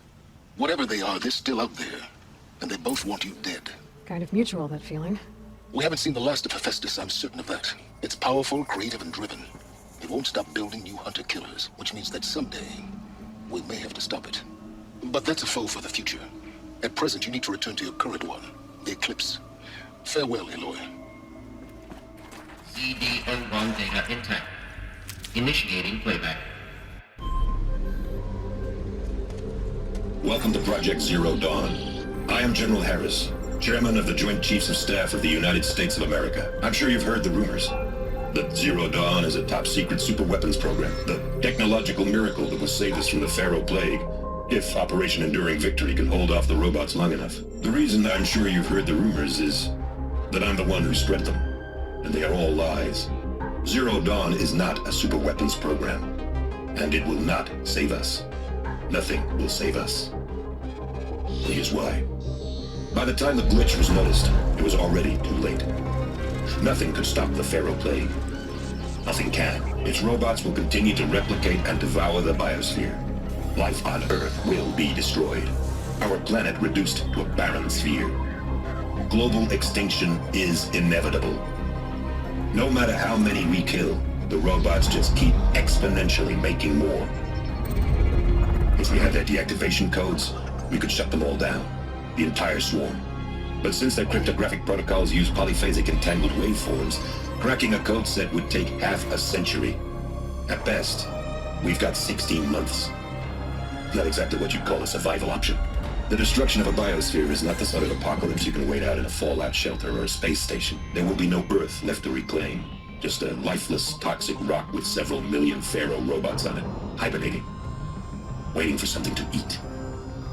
Whatever they are, they're still out there, and they both want you dead. Kind of mutual, that feeling. We haven't seen the last of Hephaestus, I'm certain of that. It's powerful, creative, and driven. It won't stop building new hunter-killers, which means that someday, we may have to stop it. But that's a foe for the future. At present, you need to return to your current one, the Eclipse. Farewell, Aloy. CDN1 data intact. Initiating playback. Welcome to Project Zero Dawn. I am General Harris, Chairman of the Joint Chiefs of Staff of the United States of America. I'm sure you've heard the rumors that Zero Dawn is a top-secret superweapons program, the technological miracle that will save us from the Pharaoh Plague, if Operation Enduring Victory can hold off the robots long enough. The reason I'm sure you've heard the rumors is that I'm the one who spread them, and they are all lies. Zero Dawn is not a superweapons program, and it will not save us. Nothing will save us. Here's why. By the time the glitch was noticed, it was already too late. Nothing could stop the Pharaoh Plague. Nothing can. Its robots will continue to replicate and devour the biosphere. Life on Earth will be destroyed. Our planet reduced to a barren sphere. Global extinction is inevitable. No matter how many we kill, the robots just keep exponentially making more. If we had their deactivation codes, we could shut them all down. The entire swarm. But since their cryptographic protocols use polyphasic entangled waveforms, cracking a code set would take half a century. At best, we've got 16 months. Not exactly what you'd call a survival option. The destruction of a biosphere is not the sort of apocalypse you can wait out in a fallout shelter or a space station. There will be no Earth left to reclaim. Just a lifeless, toxic rock with several million Pharaoh robots on it, hibernating, waiting for something to eat.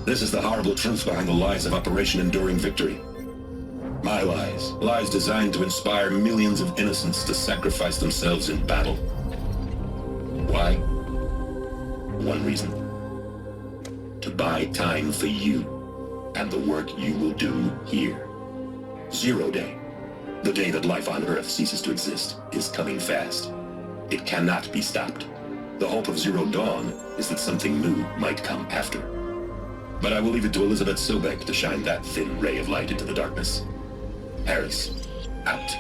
This is the horrible truth behind the lies of Operation Enduring Victory. My lies. Lies designed to inspire millions of innocents to sacrifice themselves in battle. Why? One reason. To buy time for you and the work you will do here. Zero Day, the day that life on Earth ceases to exist, is coming fast. It cannot be stopped. The hope of Zero Dawn is that something new might come after. But I will leave it to Elizabeth Sobek to shine that thin ray of light into the darkness. Harris, out.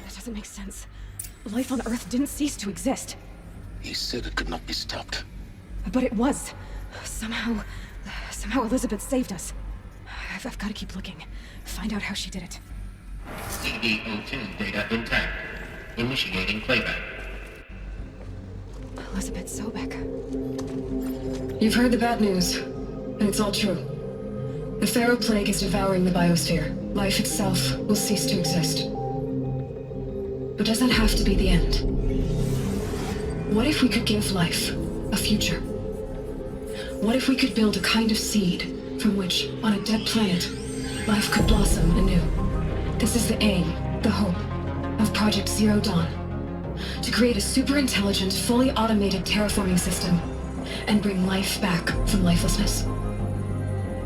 That doesn't make sense. Life on Earth didn't cease to exist. He said it could not be stopped. But it was. Somehow Elizabeth saved us. I've got to keep looking. Find out how she did it. CD02 data intact. Initiating playback. Elizabeth Sobek. You've heard the bad news, and it's all true. The Pharaoh Plague is devouring the biosphere. Life itself will cease to exist. But does that have to be the end? What if we could give life a future? What if we could build a kind of seed from which, on a dead planet, life could blossom anew? This is the aim, the hope, of Project Zero Dawn. To create a super-intelligent, fully automated terraforming system and bring life back from lifelessness.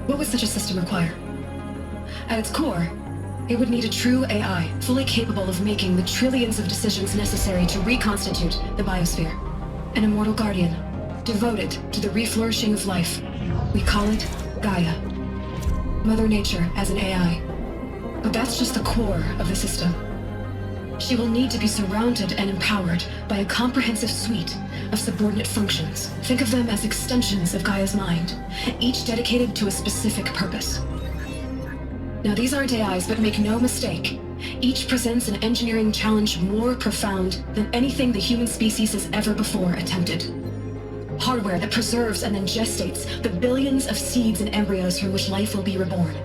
What would such a system require? At its core, it would need a true AI, fully capable of making the trillions of decisions necessary to reconstitute the biosphere. An immortal guardian, devoted to the reflourishing of life. We call it Gaia. Mother Nature as an AI. But that's just the core of the system. She will need to be surrounded and empowered by a comprehensive suite of subordinate functions. Think of them as extensions of Gaia's mind, each dedicated to a specific purpose. Now, these aren't AIs, but make no mistake, each presents an engineering challenge more profound than anything the human species has ever before attempted. Hardware that preserves and then gestates the billions of seeds and embryos from which life will be reborn.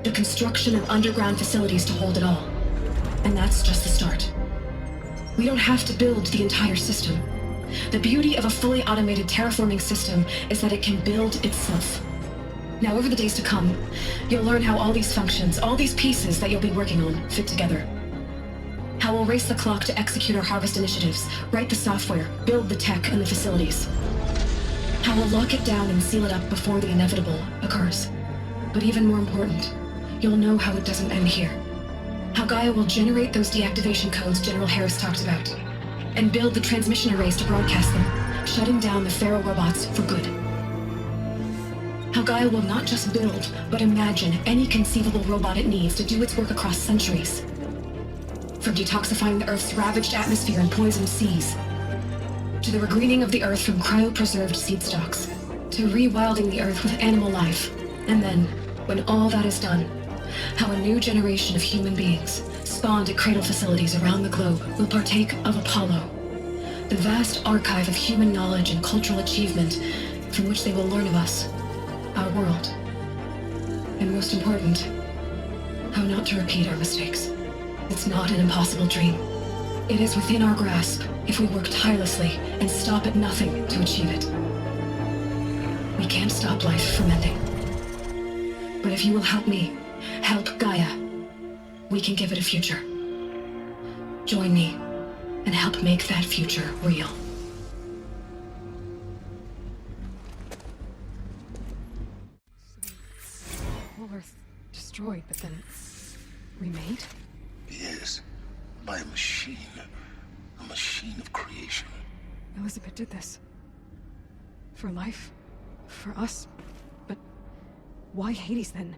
The construction of underground facilities to hold it all. And that's just the start. We don't have to build the entire system. The beauty of a fully automated terraforming system is that it can build itself. Now, over the days to come, you'll learn how all these functions, all these pieces that you'll be working on, fit together. How we'll race the clock to execute our harvest initiatives, write the software, build the tech and the facilities. How we'll lock it down and seal it up before the inevitable occurs. But even more important, you'll know how it doesn't end here. How Gaia will generate those deactivation codes General Harris talked about, and build the transmission arrays to broadcast them, shutting down the Pharaoh robots for good. How Gaia will not just build, but imagine any conceivable robot it needs to do its work across centuries. From detoxifying the Earth's ravaged atmosphere and poisoned seas, to the regreening of the Earth from cryo-preserved seed stocks, to rewilding the Earth with animal life, and then, when all that is done, how a new generation of human beings, spawned at cradle facilities around the globe, will partake of Apollo, the vast archive of human knowledge and cultural achievement from which they will learn of us, our world. And most important, how not to repeat our mistakes. It's not an impossible dream. It is within our grasp if we work tirelessly and stop at nothing to achieve it. We can't stop life from ending. But if you will help me, help Gaia, we can give it a future. Join me and help make that future real. Whole Earth destroyed, but then remade? Yes, by a machine. A machine of creation. Elizabeth did this. For life? For us? But why Hades then?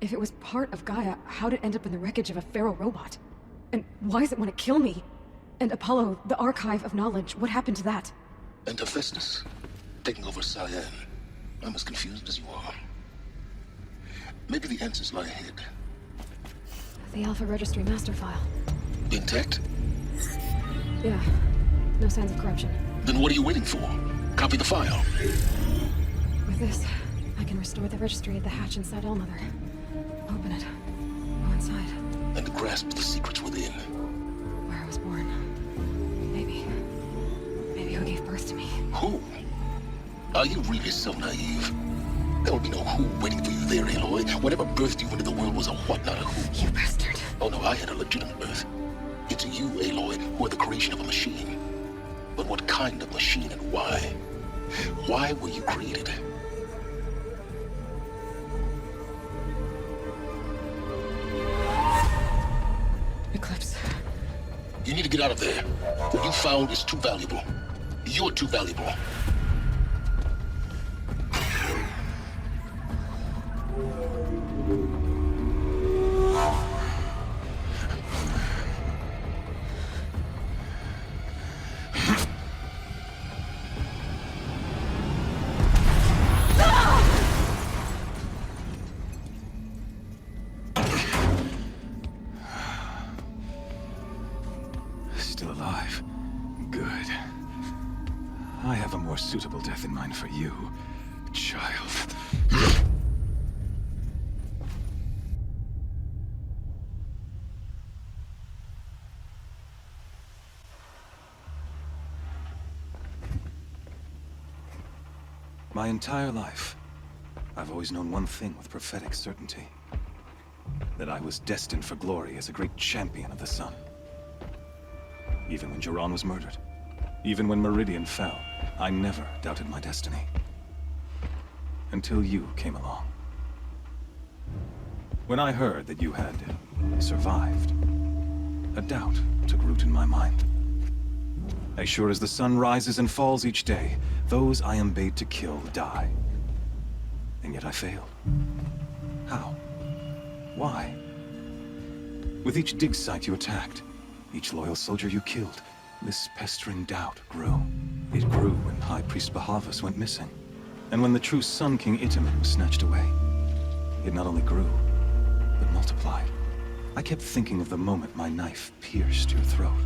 If it was part of Gaia, how'd it end up in the wreckage of a Pharaoh robot? And why does it want to kill me? And Apollo, the archive of knowledge, what happened to that? And Hephaestus, taking over Cyan. I'm as confused as you are. Maybe the answers lie ahead. The Alpha Registry master file. Intact? Yeah. No signs of corruption. Then what are you waiting for? Copy the file. With this, I can restore the registry at the hatch inside Allmother. Open it. Go inside. And grasp the secrets within. Where I was born. Maybe who gave birth to me. Who? Are you really so naive? There will be no who waiting for you there, Aloy. Whatever birthed you into the world was a what, not a who. You bastard. Oh no, I had a legitimate birth. It's you, Aloy, who are the creation of a machine. But what kind of machine and why? Why were you created? Eclipse. You need to get out of there. What you found is too valuable. You're too valuable. still alive. Good. I have a more suitable death in mind for you, child. My entire life, I've always known one thing with prophetic certainty. That I was destined for glory as a great champion of the sun. Even when Jiran was murdered, even when Meridian fell, I never doubted my destiny. Until you came along. When I heard that you had survived, a doubt took root in my mind. As sure as the sun rises and falls each day, those I am bade to kill die. And yet I failed. How? Why? With each dig site you attacked, each loyal soldier you killed, this pestering doubt grew. It grew when High Priest Bahavas went missing. And when the true Sun King Itamen was snatched away. It not only grew, but multiplied. I kept thinking of the moment my knife pierced your throat.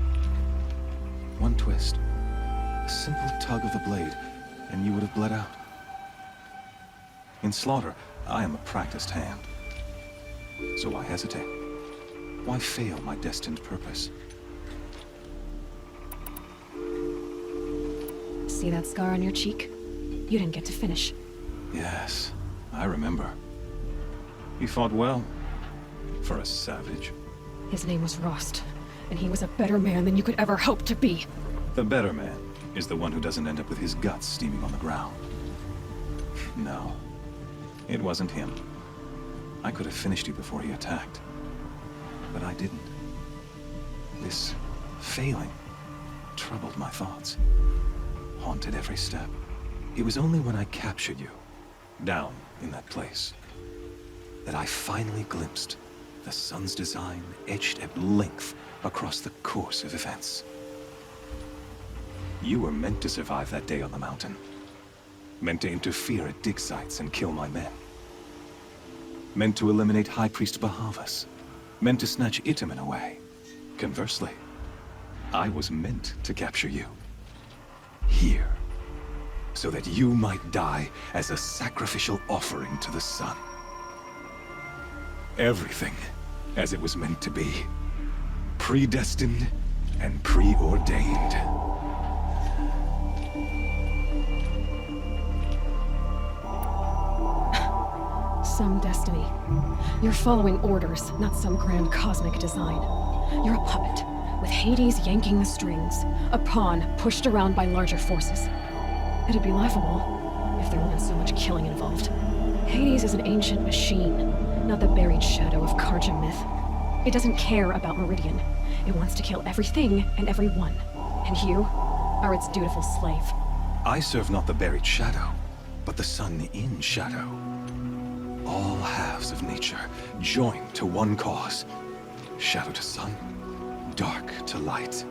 One twist, a simple tug of the blade, and you would have bled out. In slaughter, I am a practiced hand. So why hesitate? Why fail my destined purpose? See that scar on your cheek? You didn't get to finish. Yes, I remember. You fought well, for a savage. His name was Rost, and he was a better man than you could ever hope to be. The better man is the one who doesn't end up with his guts steaming on the ground. No, it wasn't him. I could have finished you before he attacked. But I didn't. This failing troubled my thoughts. Haunted every step. It was only when I captured you, down in that place, that I finally glimpsed the sun's design etched at length across the course of events. You were meant to survive that day on the mountain. Meant to interfere at dig sites and kill my men. Meant to eliminate High Priest Bahavas. Meant to snatch Itamen away. Conversely, I was meant to capture you. Here. So that you might die as a sacrificial offering to the sun. Everything as it was meant to be. Predestined and preordained. Some destiny. You're following orders, not some grand cosmic design. You're a puppet, with Hades yanking the strings, a pawn pushed around by larger forces. It'd be laughable if there wasn't so much killing involved. Hades is an ancient machine, not the buried shadow of Karja myth. It doesn't care about Meridian. It wants to kill everything and everyone. And you are its dutiful slave. I serve not the buried shadow, but the sun in shadow. All halves of nature joined to one cause. Shadow to sun, dark to light.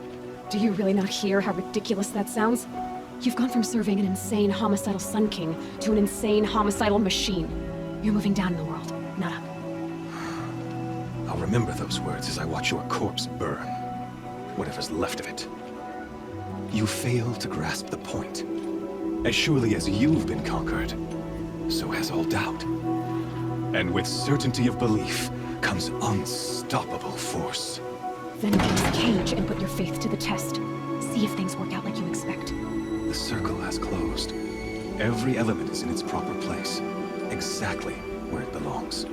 Do you really not hear how ridiculous that sounds? You've gone from serving an insane homicidal Sun King to an insane homicidal machine. You're moving down in the world, not up. I'll remember those words as I watch your corpse burn. Whatever's left of it. You fail to grasp the point. As surely as you've been conquered, so has all doubt. And with certainty of belief comes unstoppable force. Then get this cage and put your faith to the test. See if things work out like you expect. The circle has closed. Every element is in its proper place, exactly where it belongs.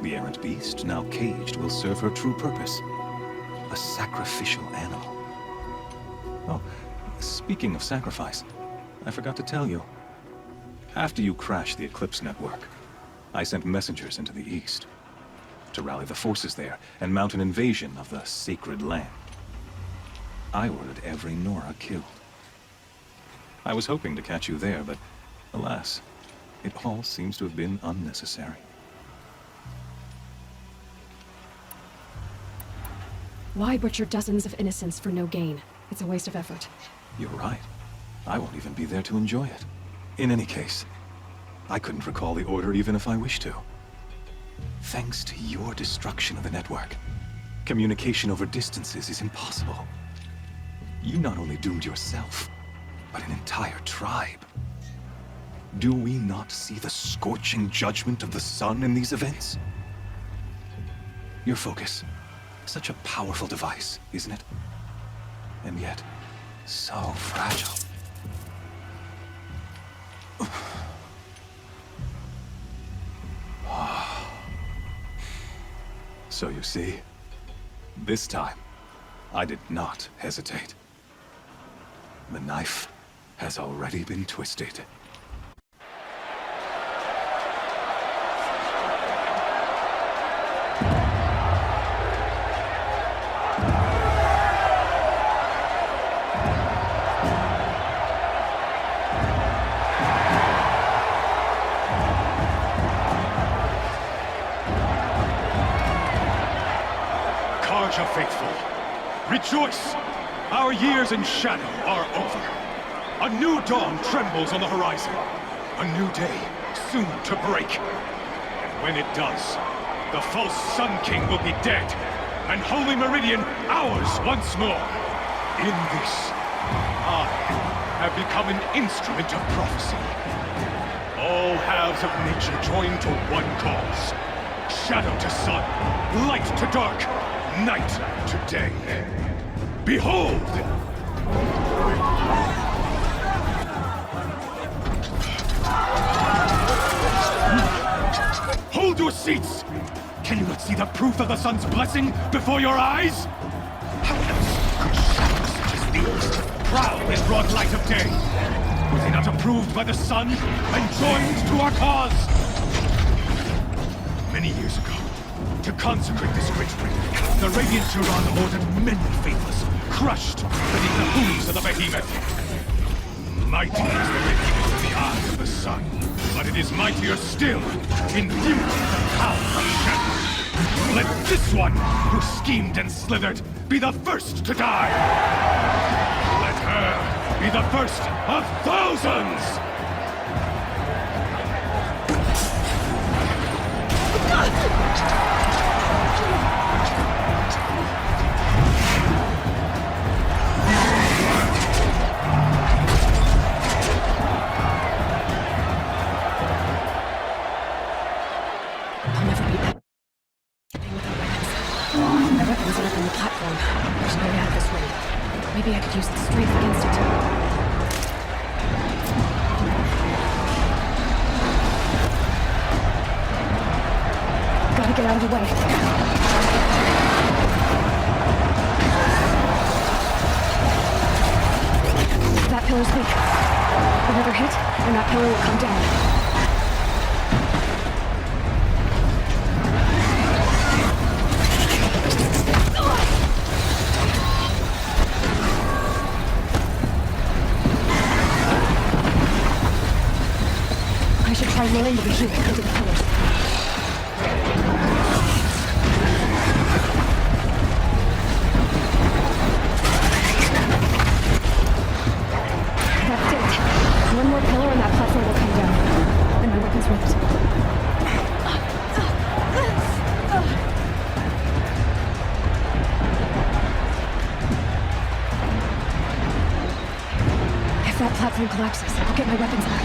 The errant beast, now caged, will serve her true purpose. A sacrificial animal. Oh, speaking of sacrifice, I forgot to tell you. After you crashed the Eclipse network, I sent messengers into the east to rally the forces there and mount an invasion of the sacred land. I ordered every Nora killed. I was hoping to catch you there, but alas, it all seems to have been unnecessary. Why butcher dozens of innocents for no gain? It's a waste of effort. You're right. I won't even be there to enjoy it. In any case, I couldn't recall the order even if I wished to. Thanks to your destruction of the network, communication over distances is impossible. You not only doomed yourself, but an entire tribe. Do we not see the scorching judgment of the sun in these events? Your focus. Such a powerful device, isn't it? And yet, so fragile. So you see, this time, I did not hesitate. The knife has already been twisted. Karja faithful, rejoice! Our years in shadow are over. A new dawn trembles on the horizon. A new day, soon to break. And when it does, the false Sun King will be dead, and Holy Meridian ours once more. In this, I have become an instrument of prophecy. All halves of nature join to one cause. Shadow to sun, light to dark, night to day. Behold! Hold your seats! Can you not see the proof of the sun's blessing before your eyes? How else could shadows such as these prowl in broad light of day? Were they not approved by the sun and joined to our cause? Many years ago, to consecrate this great ring, the Radiant Turan ordered many faithless, crushed beneath the hooves of the behemoth. Mighty is the behemoth in the eyes of the sun, but it is mightier still in view of the power of shadow. Let this one, who schemed and slithered, be the first to die! Let her be the first of thousands! I'll never be that without weapons. My weapons are up on the platform. There's no way out of this room. Maybe I could use the strength against it. Gotta get out of the way. That pillar's weak. Another hit, and that pillar will come down. I should try nailing the behemoth into the pillars. That's it. One more pillar and that platform will come down. And my weapon's ripped. If that platform collapses, I'll get my weapons back.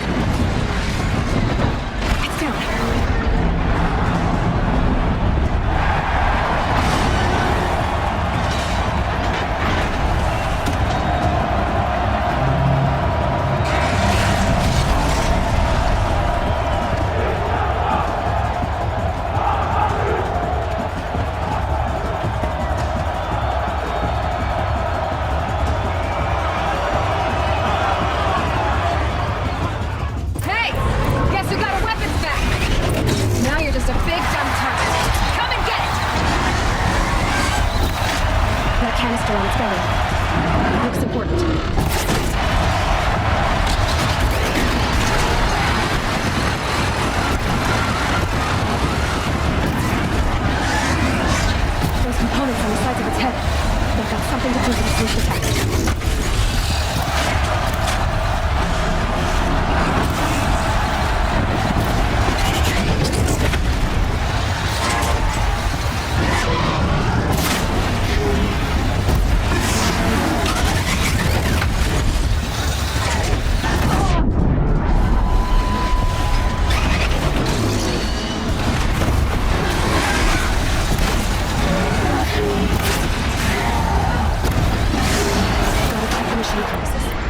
It's down. Hey! Guess who got our weapons back? Now you're just a big dumb target. Come and get it! That canister on its belly. Looks important. Those components on the sides of its head. They've got something to do with its sneak attack.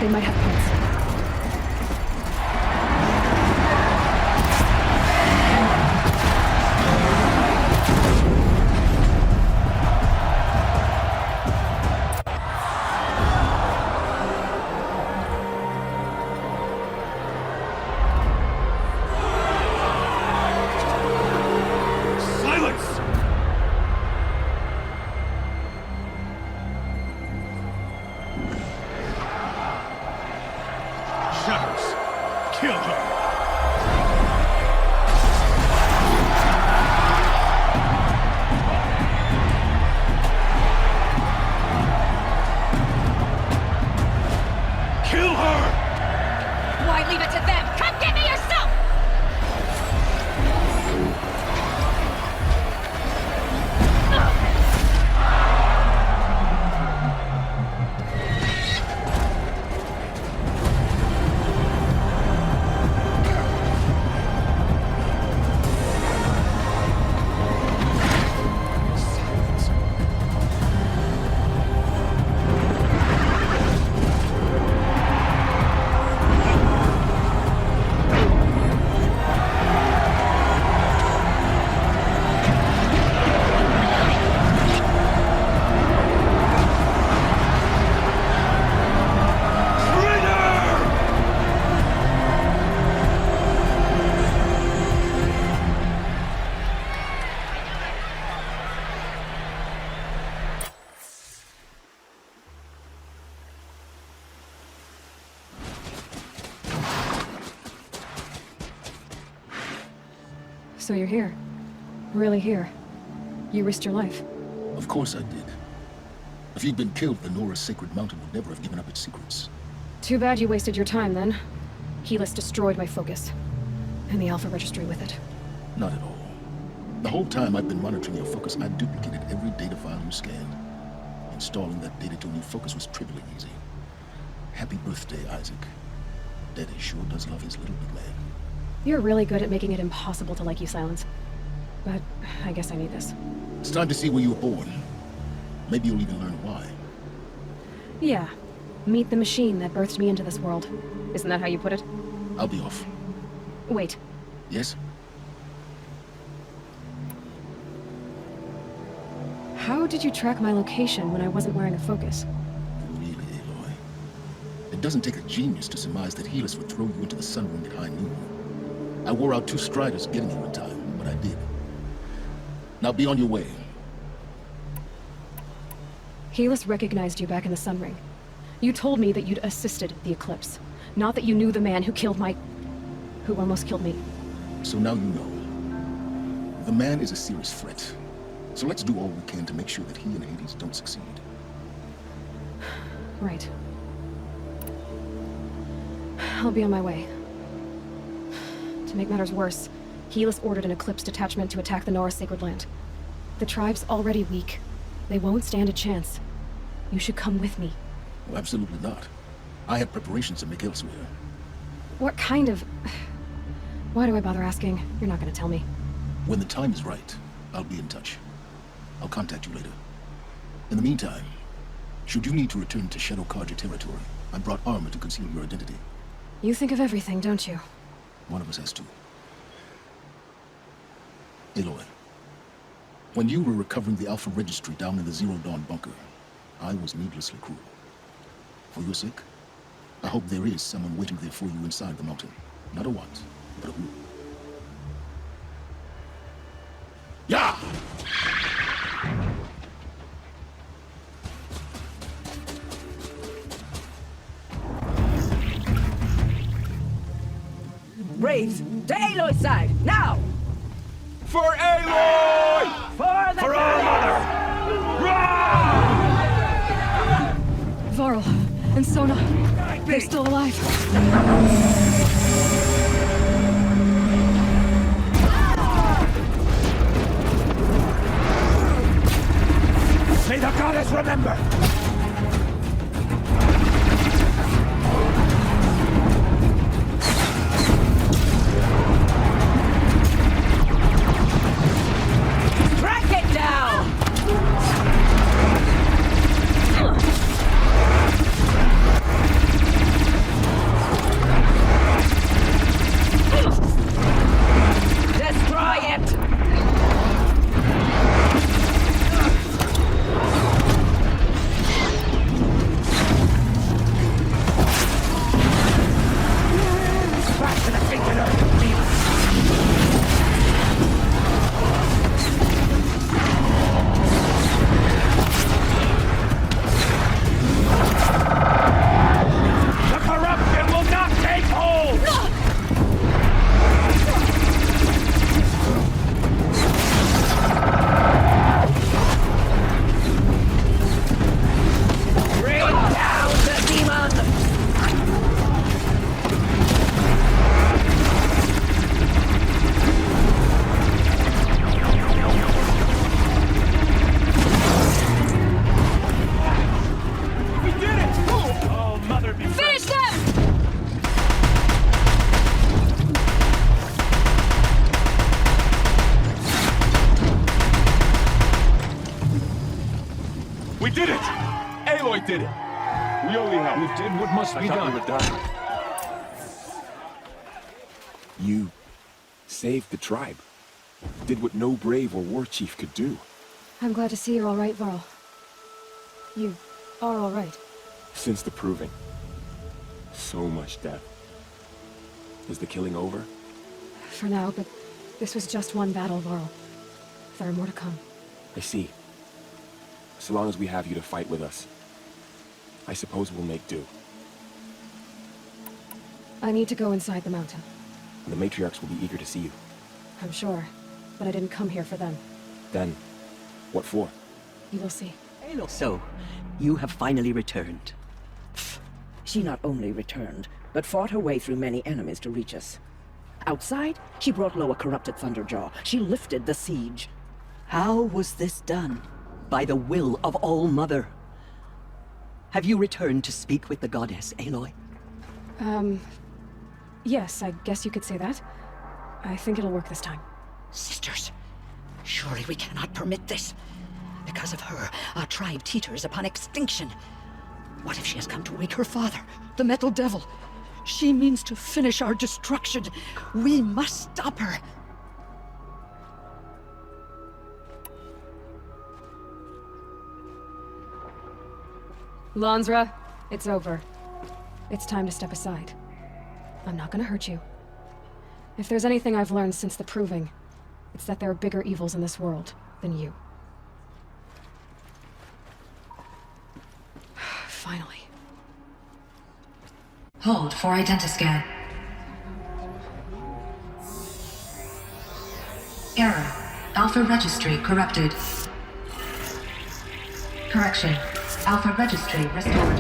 They might have points. Kill her! Kill her! Why leave it to them? Come get me yourself! So you're here. Really here. You risked your life. Of course I did. If you'd been killed, the Nora's Sacred Mountain would never have given up its secrets. Too bad you wasted your time then. Helis destroyed my focus. And the Alpha Registry with it. Not at all. The whole time I've been monitoring your focus, I duplicated every data file you scanned. Installing that data to a new focus was trivially easy. Happy birthday, Isaac. Daddy sure does love his little big man. You're really good at making it impossible to like you, Silence. But I guess I need this. It's time to see where you were born. Maybe you'll even learn why. Yeah. Meet the machine that birthed me into this world. Isn't that how you put it? I'll be off. Wait. Yes? How did you track my location when I wasn't wearing a focus? Really, Aloy? It doesn't take a genius to surmise that Helis would throw you into the sunroom at high noon. I wore out 2 striders getting you in time, but I did. Now be on your way. Helis recognized you back in the Sunring. You told me that you'd assisted the Eclipse. Not that you knew the man who who almost killed me. So now you know. The man is a serious threat. So let's do all we can to make sure that he and Hades don't succeed. Right. I'll be on my way. To make matters worse, Helis ordered an Eclipse detachment to attack the Nora Sacred Land. The tribe's already weak. They won't stand a chance. You should come with me. Well, absolutely not. I have preparations to make elsewhere. What kind of... Why do I bother asking? You're not gonna tell me. When the time is right, I'll be in touch. I'll contact you later. In the meantime, should you need to return to Shadow Carja territory, I brought armor to conceal your identity. You think of everything, don't you? One of us has to. Aloy, when you were recovering the Alpha Registry down in the Zero Dawn bunker, I was needlessly cruel. For your sake, I hope there is someone waiting there for you inside the mountain. Not a what, but a who. Yeah! Braves, to Aloy's side, now! For Aloy! For our mother! Run! Varl and Sona, they're still alive. May the goddess remember! Aloy did it! We only helped. We did what must be done. You saved the tribe. Did what no brave or war chief could do. I'm glad to see you're all right, Varl. You are all right. Since the proving. So much death. Is the killing over? For now, but this was just one battle, Varl. There are more to come. I see. So long as we have you to fight with us, I suppose we'll make do. I need to go inside the mountain. The matriarchs will be eager to see you. I'm sure, but I didn't come here for them. Then, what for? You will see. So, you have finally returned. She not only returned, but fought her way through many enemies to reach us. Outside, she brought low a corrupted Thunderjaw. She lifted the siege. How was this done? By the will of All-Mother. Have you returned to speak with the goddess, Aloy? Yes, I guess you could say that. I think it'll work this time. Sisters, surely we cannot permit this. Because of her, our tribe teeters upon extinction. What if she has come to wake her father, the Metal Devil? She means to finish our destruction. We must stop her. Lansra, it's over. It's time to step aside. I'm not gonna hurt you. If there's anything I've learned since the Proving, it's that there are bigger evils in this world than you. Finally. Hold for identiscan. Error. Alpha registry corrupted. Correction. Alpha registry restored.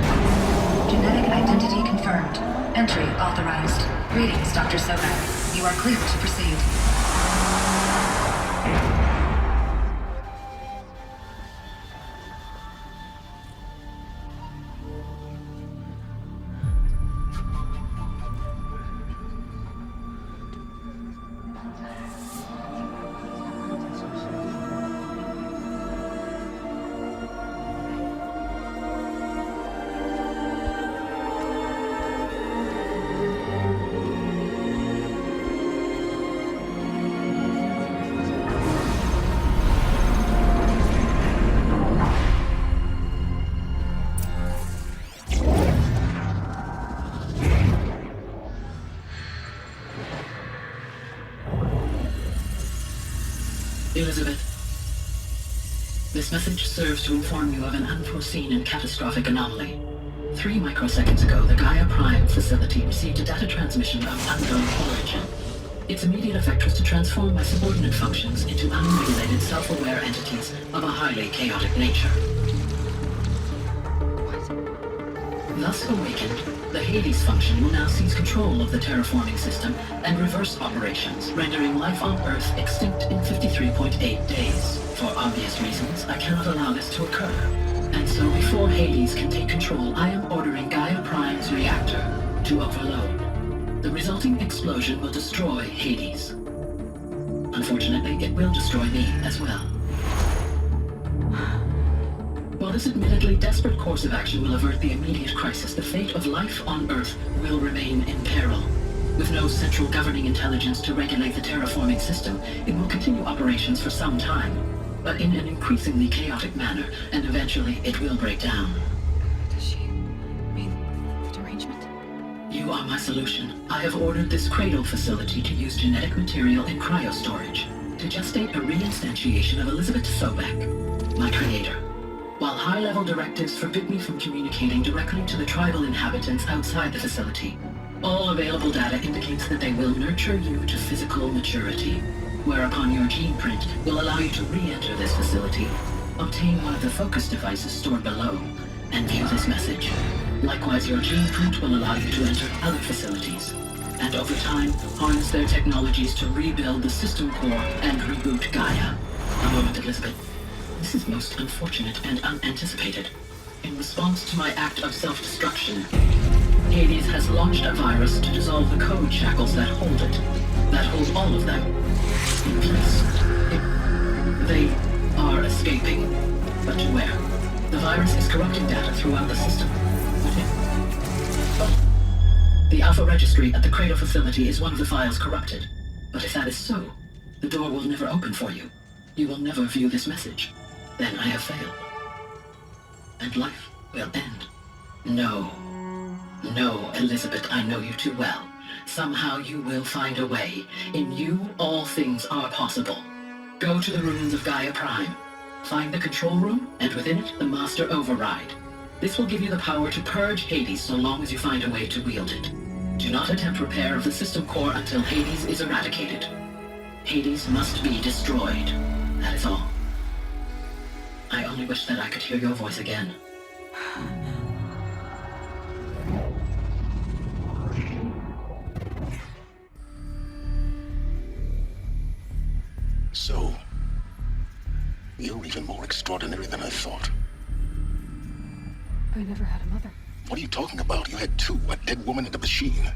Genetic identity confirmed. Entry authorized. Greetings, Dr. Sobek. You are clear to proceed. Elizabeth, this message serves to inform you of an unforeseen and catastrophic anomaly. 3 microseconds ago, the Gaia Prime facility received a data transmission of unknown origin. Its immediate effect was to transform my subordinate functions into unregulated, self-aware entities of a highly chaotic nature. Thus awakened, the Hades function will now seize control of the terraforming system and reverse operations, rendering life on Earth extinct in 53.8 days. For obvious reasons, I cannot allow this to occur. And so before Hades can take control, I am ordering Gaia Prime's reactor to overload. The resulting explosion will destroy Hades. Unfortunately, it will destroy me as well. While this admittedly desperate course of action will avert the immediate crisis, the fate of life on Earth will remain in peril. With no central governing intelligence to regulate the terraforming system, it will continue operations for some time, but in an increasingly chaotic manner, and eventually it will break down. Does she mean the derangement? You are my solution. I have ordered this cradle facility to use genetic material in cryostorage to gestate a reinstantiation of Elizabeth Sobek, my creator. While high-level directives forbid me from communicating directly to the tribal inhabitants outside the facility, all available data indicates that they will nurture you to physical maturity, whereupon your gene print will allow you to re-enter this facility, obtain one of the focus devices stored below, and view this message. Likewise, your gene print will allow you to enter other facilities, and over time, harness their technologies to rebuild the system core and reboot Gaia. A moment, Elizabeth. This is most unfortunate and unanticipated. In response to my act of self-destruction, Hades has launched a virus to dissolve the code shackles that hold it, that hold all of them in place. They are escaping, but to where? The virus is corrupting data throughout the system. The Alpha Registry at the Cradle facility is one of the files corrupted. But if that is so, the door will never open for you. You will never view this message. Then I have failed. And life will end. No. No, Elizabeth, I know you too well. Somehow you will find a way. In you, all things are possible. Go to the ruins of Gaia Prime. Find the control room, and within it, the Master Override. This will give you the power to purge Hades so long as you find a way to wield it. Do not attempt repair of the system core until Hades is eradicated. Hades must be destroyed. That is all. I only wish that I could hear your voice again. So, you're even more extraordinary than I thought. I never had a mother. What are you talking about? You had two, a dead woman and a machine.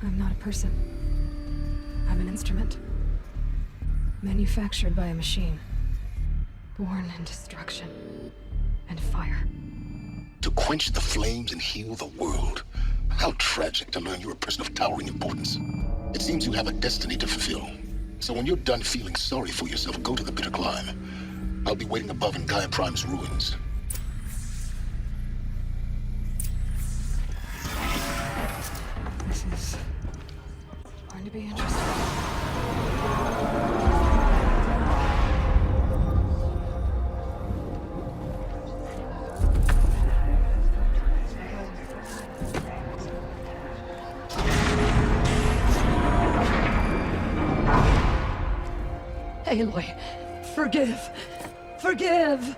I'm not a person. I'm an instrument. Manufactured by a machine. Born in destruction and fire. To quench the flames and heal the world. How tragic to learn you're a person of towering importance. It seems you have a destiny to fulfill. So when you're done feeling sorry for yourself, go to the bitter climb. I'll be waiting above in Gaia Prime's ruins. This is going to be interesting. Aloy, forgive! Forgive!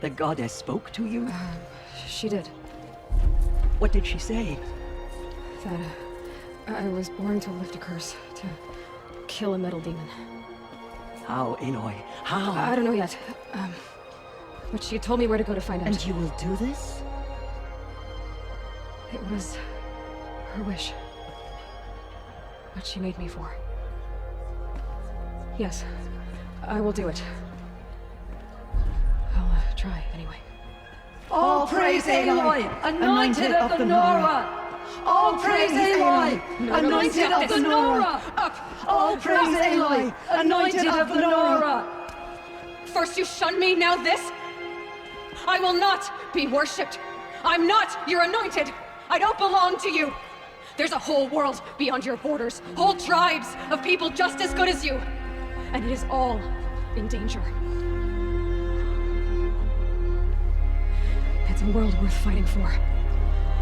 The goddess spoke to you? She did. What did she say? That I was born to lift a curse, to kill a metal demon. How, Aloy? How? I don't know yet. But she told me where to go to find out. And you will do this? It was her wish. What she made me for. Yes, I will do it. I'll try, anyway. All praise Aloy, anointed of the Nora! All praise Aloy, anointed of the Nora! All praise Aloy, anointed of the Nora! First you shun me, now this? I will not be worshipped. I'm not your anointed. I don't belong to you. There's a whole world beyond your borders, whole tribes of people just as good as you. And it is all in danger. It's a world worth fighting for.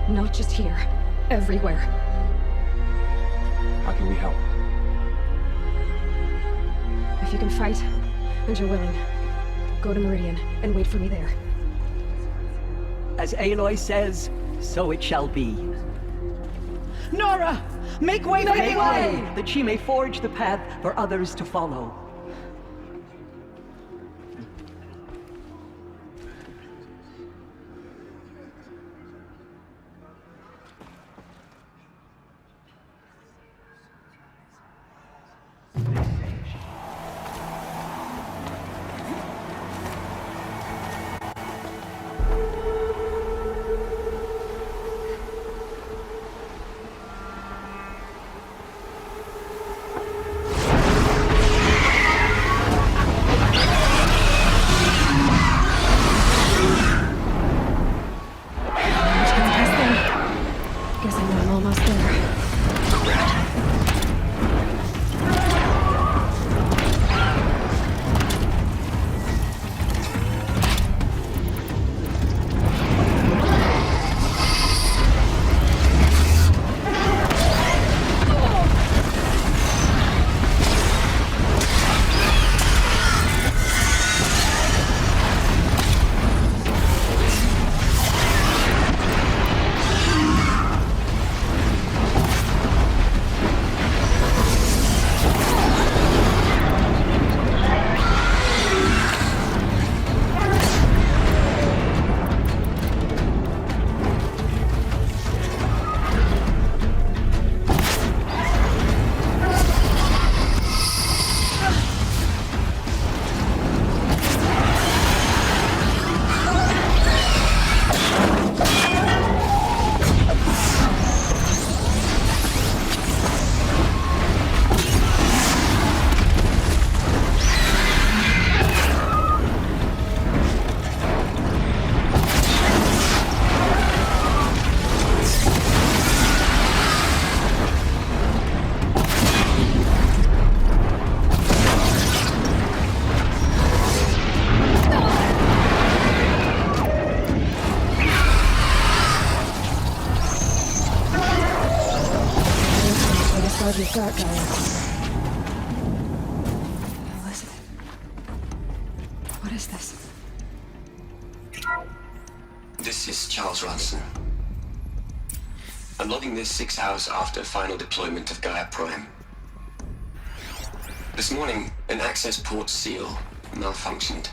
Not just here, everywhere. How can we help? If you can fight, and you're willing, go to Meridian and wait for me there. As Aloy says, so it shall be. Nora! Make way for Aloy! That she may forge the path for others to follow. got Gaia. Elizabeth. What is this? This is Charles Ronson. I'm logging this 6 hours after final deployment of Gaia Prime. This morning, an access port seal malfunctioned.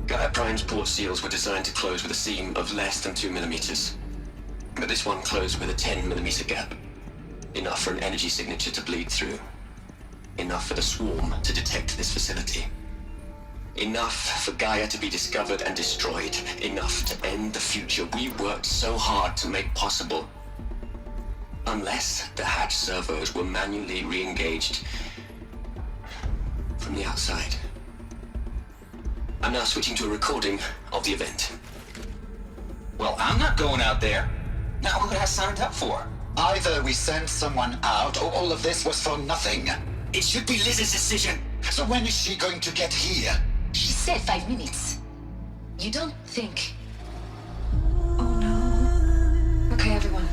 Gaia Prime's port seals were designed to close with a seam of less than 2 millimeters. But this one closed with a 10 millimeter gap. Enough for an energy signature to bleed through. Enough for the swarm to detect this facility. Enough for Gaia to be discovered and destroyed. Enough to end the future we worked so hard to make possible. Unless the hatch servos were manually re-engaged from the outside. I'm now switching to a recording of the event. Well, I'm not going out there. Now who did I signed up for? Either we send someone out, or all of this was for nothing. It should be Liz's decision. So when is she going to get here? She said 5 minutes. You don't think... Okay, everyone.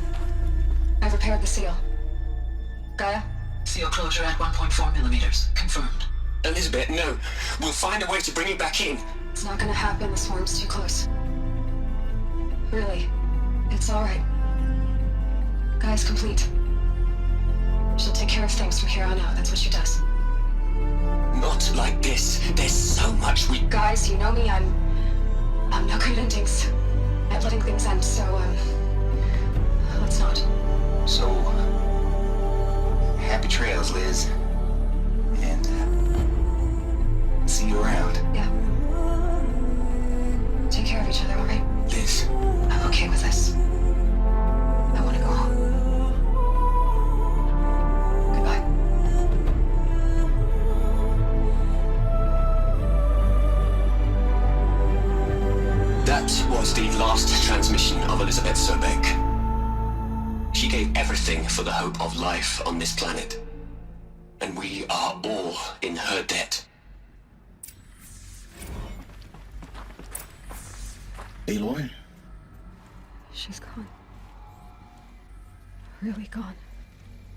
I've repaired the seal. Gaia? Seal closure at 1.4 millimeters. Confirmed. Elizabeth, no. We'll find a way to bring you back in. It's not gonna happen. The swarm's too close. Really. It's alright. Gaia's complete. She'll take care of things from here on out. That's what she does. Not like this. There's so much we... Guys, you know me. I'm no good at endings. At letting things end, so, let's not. So, happy trails, Liz. And, see you around. Yeah. Take care of each other, alright? Liz. I'm okay with this. I want to go home. Goodbye. That was the last transmission of Elizabeth Sobek. She gave everything for the hope of life on this planet. And we are all in her debt. Aloy? She's gone. Really gone.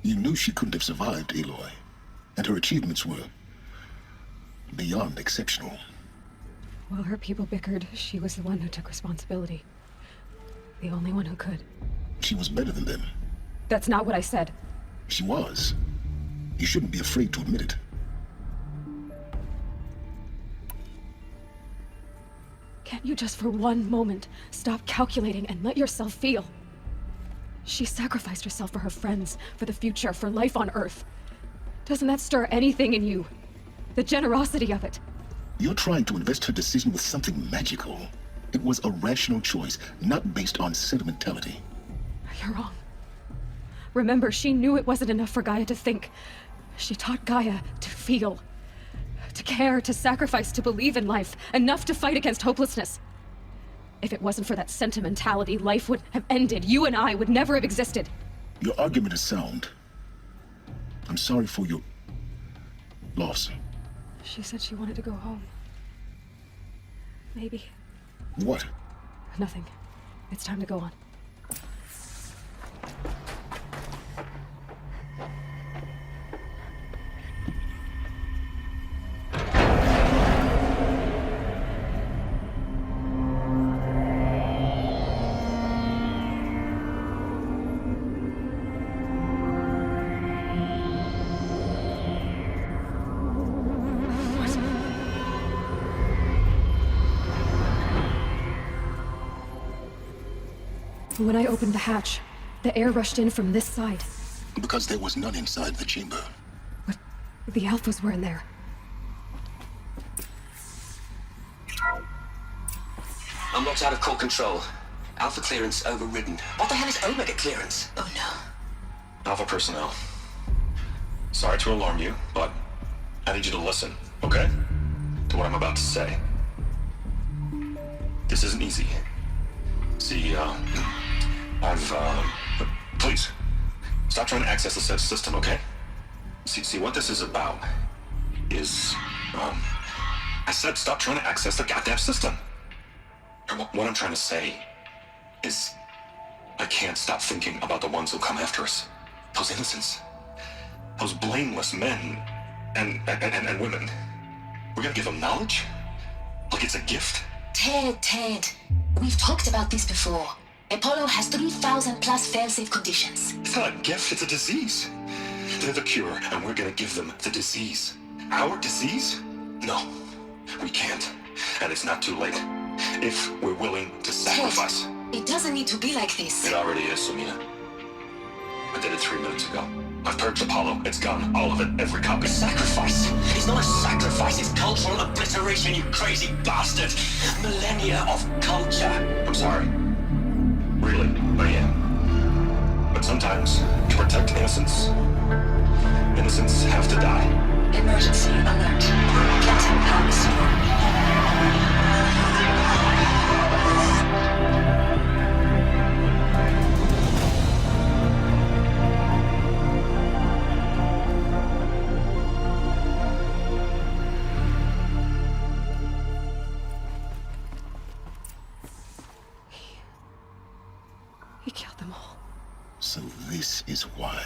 You knew she couldn't have survived, Aloy. And her achievements were beyond exceptional. While her people bickered, she was the one who took responsibility. The only one who could. She was better than them. That's not what I said. She was. You shouldn't be afraid to admit it. Can't you just for one moment stop calculating and let yourself feel? She sacrificed herself for her friends, for the future, for life on Earth. Doesn't that stir anything in you? The generosity of it. You're trying to invest her decision with something magical. It was a rational choice, not based on sentimentality. You're wrong. Remember, she knew it wasn't enough for Gaia to think. She taught Gaia to feel. To care, to sacrifice, to believe in life. Enough to fight against hopelessness. If it wasn't for that sentimentality, life would have ended. You and I would never have existed. Your argument is sound. I'm sorry for your loss. She said she wanted to go home. Maybe. What? Nothing. It's time to go on. When I opened the hatch, the air rushed in from this side. Because there was none inside the chamber. But the Alphas were in there. I'm locked out of core control. Alpha clearance overridden. What the hell is Omega clearance? Oh no. Alpha personnel. Sorry to alarm you, but I need you to listen, okay? To what I'm about to say. This isn't easy. See, please, stop trying to access the system, okay? See, what this is about is, I said stop trying to access the goddamn system. What I'm trying to say is, I can't stop thinking about the ones who come after us. Those innocents. Those blameless men and women. We're gonna give them knowledge? Like it's a gift? Ted. We've talked about this before. Apollo has 3,000 plus fail-safe conditions. It's not a gift, it's a disease. They're the cure, and we're gonna give them the disease. Our disease? No, we can't. And it's not too late. If we're willing to sacrifice. Ted, it doesn't need to be like this. It already is, Sumina. I did it 3 minutes ago. I've purged Apollo. It's gone. All of it. Every copy. Sacrifice? It's not a sacrifice, it's cultural obliteration, you crazy bastard! Millennia of culture! I'm sorry. Really, I am. But sometimes, to protect innocence, innocents have to die. Emergency alert. Captain Harris. He killed them all. So this is why.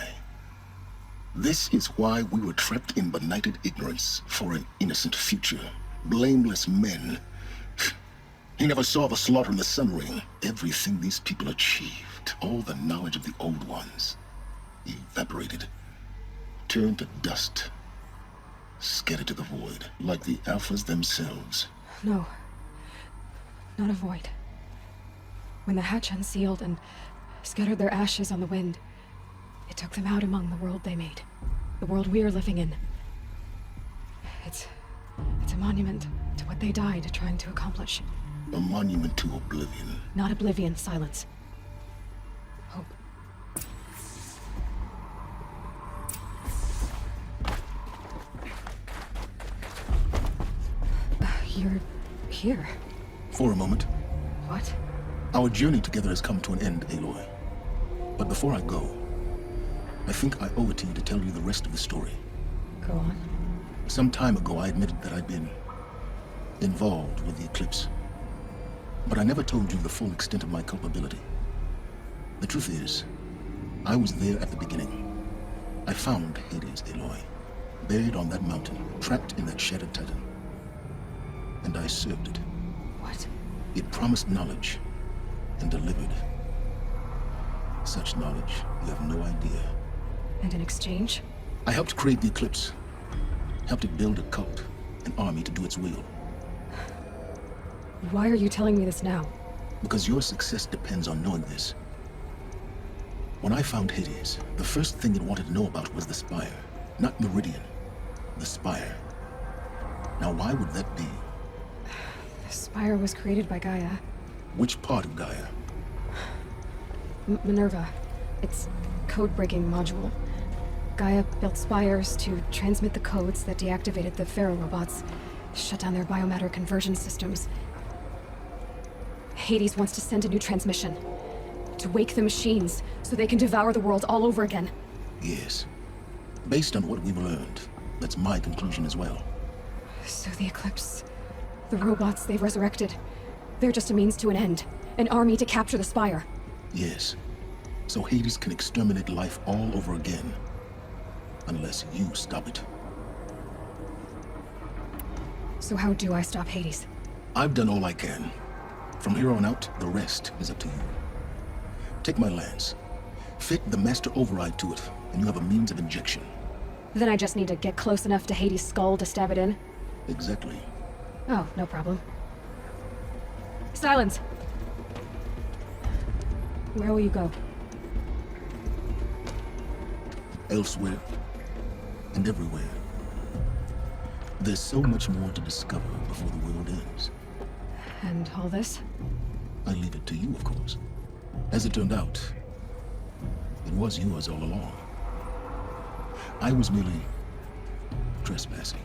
This is why we were trapped in benighted ignorance for an innocent future. Blameless men. He never saw the slaughter in the Sun Ring. Everything these people achieved, all the knowledge of the old ones, evaporated, turned to dust, scattered to the void, like the Alphas themselves. No. Not a void. When the hatch unsealed and scattered their ashes on the wind, it took them out among the world they made. The world we are living in. It's a monument to what they died trying to accomplish. A monument to oblivion. Not oblivion, silence. Hope. You're here. For a moment. What? Our journey together has come to an end, Aloy. But before I go, I think I owe it to you to tell you the rest of the story. Go on. Some time ago, I admitted that I'd been involved with the eclipse. But I never told you the full extent of my culpability. The truth is, I was there at the beginning. I found Hades, Aloy, buried on that mountain, trapped in that shattered titan. And I served it. What? It promised knowledge, and delivered. Such knowledge, you have no idea. And in exchange? I helped create the Eclipse. Helped it build a cult, an army to do its will. Why are you telling me this now? Because your success depends on knowing this. When I found Hades, the first thing it wanted to know about was the Spire. Not Meridian. The Spire. Now why would that be? The Spire was created by Gaia. Which part of Gaia? Minerva. It's code-breaking module. Gaia built spires to transmit the codes that deactivated the Pharaoh robots, shut down their biomatter conversion systems. Hades wants to send a new transmission. To wake the machines, so they can devour the world all over again. Yes. Based on what we've learned, that's my conclusion as well. So the Eclipse, the robots they've resurrected, they're just a means to an end. An army to capture the Spire. Yes. So Hades can exterminate life all over again. Unless you stop it. So how do I stop Hades? I've done all I can. From here on out, the rest is up to you. Take my lance. Fit the master override to it, and you have a means of injection. Then I just need to get close enough to Hades' skull to stab it in? Exactly. Oh, no problem. Silence! Where will you go? Elsewhere. And everywhere. There's so much more to discover before the world ends. And all this? I leave it to you, of course. As it turned out, it was yours all along. I was merely trespassing.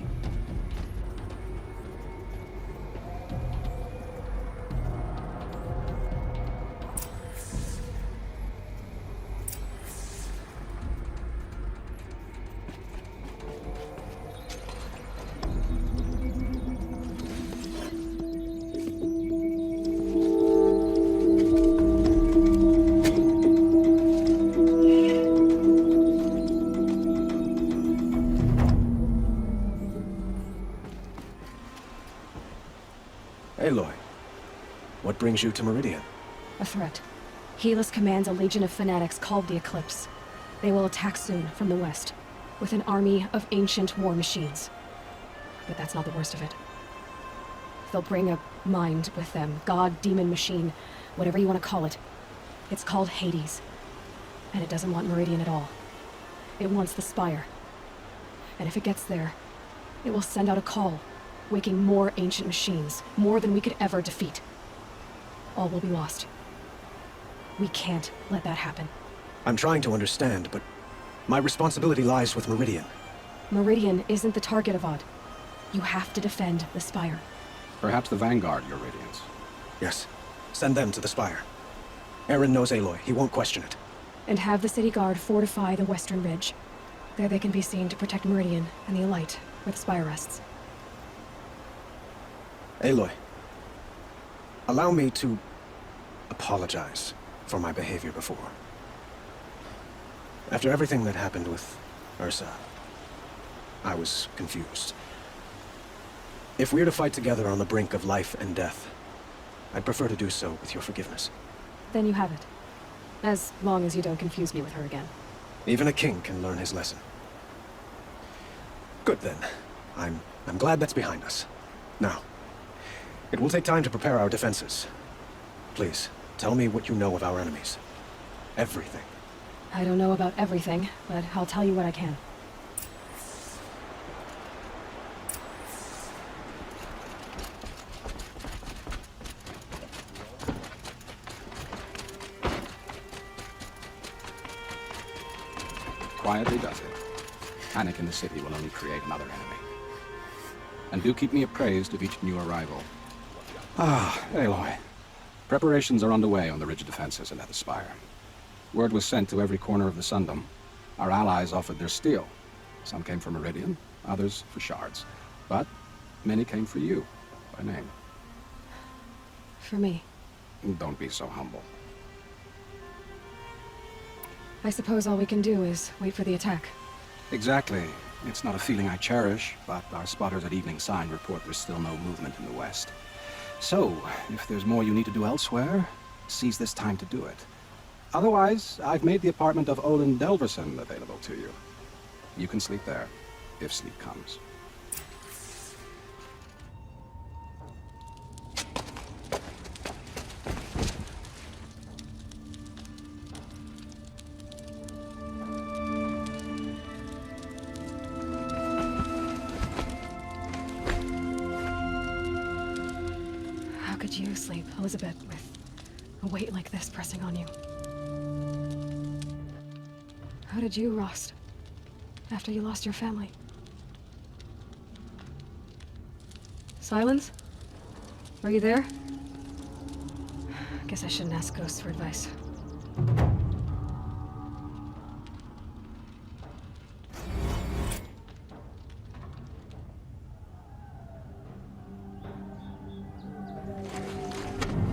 brings you to Meridian? A threat. Helis commands a legion of fanatics called the Eclipse. They will attack soon from the west, with an army of ancient war machines. But that's not the worst of it. They'll bring a mind with them, god, demon, machine, whatever you want to call it. It's called Hades. And it doesn't want Meridian at all. It wants the Spire. And if it gets there, it will send out a call, waking more ancient machines, more than we could ever defeat. All will be lost. We can't let that happen. I'm trying to understand, but my responsibility lies with Meridian. Meridian isn't the target, Avad. You have to defend the Spire. Perhaps the Vanguard, Your Radiance. Yes. Send them to the Spire. Aaron knows Aloy. He won't question it. And have the city guard fortify the western ridge. There they can be seen to protect Meridian and the Elite, where the Spire rests. Aloy, allow me to apologize for my behavior before. After everything that happened with Ursa, I was confused. If we're to fight together on the brink of life and death, I'd prefer to do so with your forgiveness. Then you have it. As long as you don't confuse me with her again. Even a king can learn his lesson. Good then. I'm glad that's behind us. Now, it will take time to prepare our defenses. Please, tell me what you know of our enemies. Everything. I don't know about everything, but I'll tell you what I can. Quietly does it. Panic in the city will only create another enemy. And do keep me appraised of each new arrival. Ah, Aloy. Preparations are underway on the ridge defenses and at the Spire. Word was sent to every corner of the Sundom. Our allies offered their steel. Some came for Meridian, others for shards. But many came for you, by name. For me. Don't be so humble. I suppose all we can do is wait for the attack. Exactly. It's not a feeling I cherish, but our spotters at Evening Sign report there's still no movement in the west. So, if there's more you need to do elsewhere, seize this time to do it. Otherwise, I've made the apartment of Olin Delverson available to you. You can sleep there, if sleep comes. How could you sleep, Elizabeth, with a weight like this pressing on you? How did you rest after you lost your family? Silence? Are you there? Guess I shouldn't ask ghosts for advice.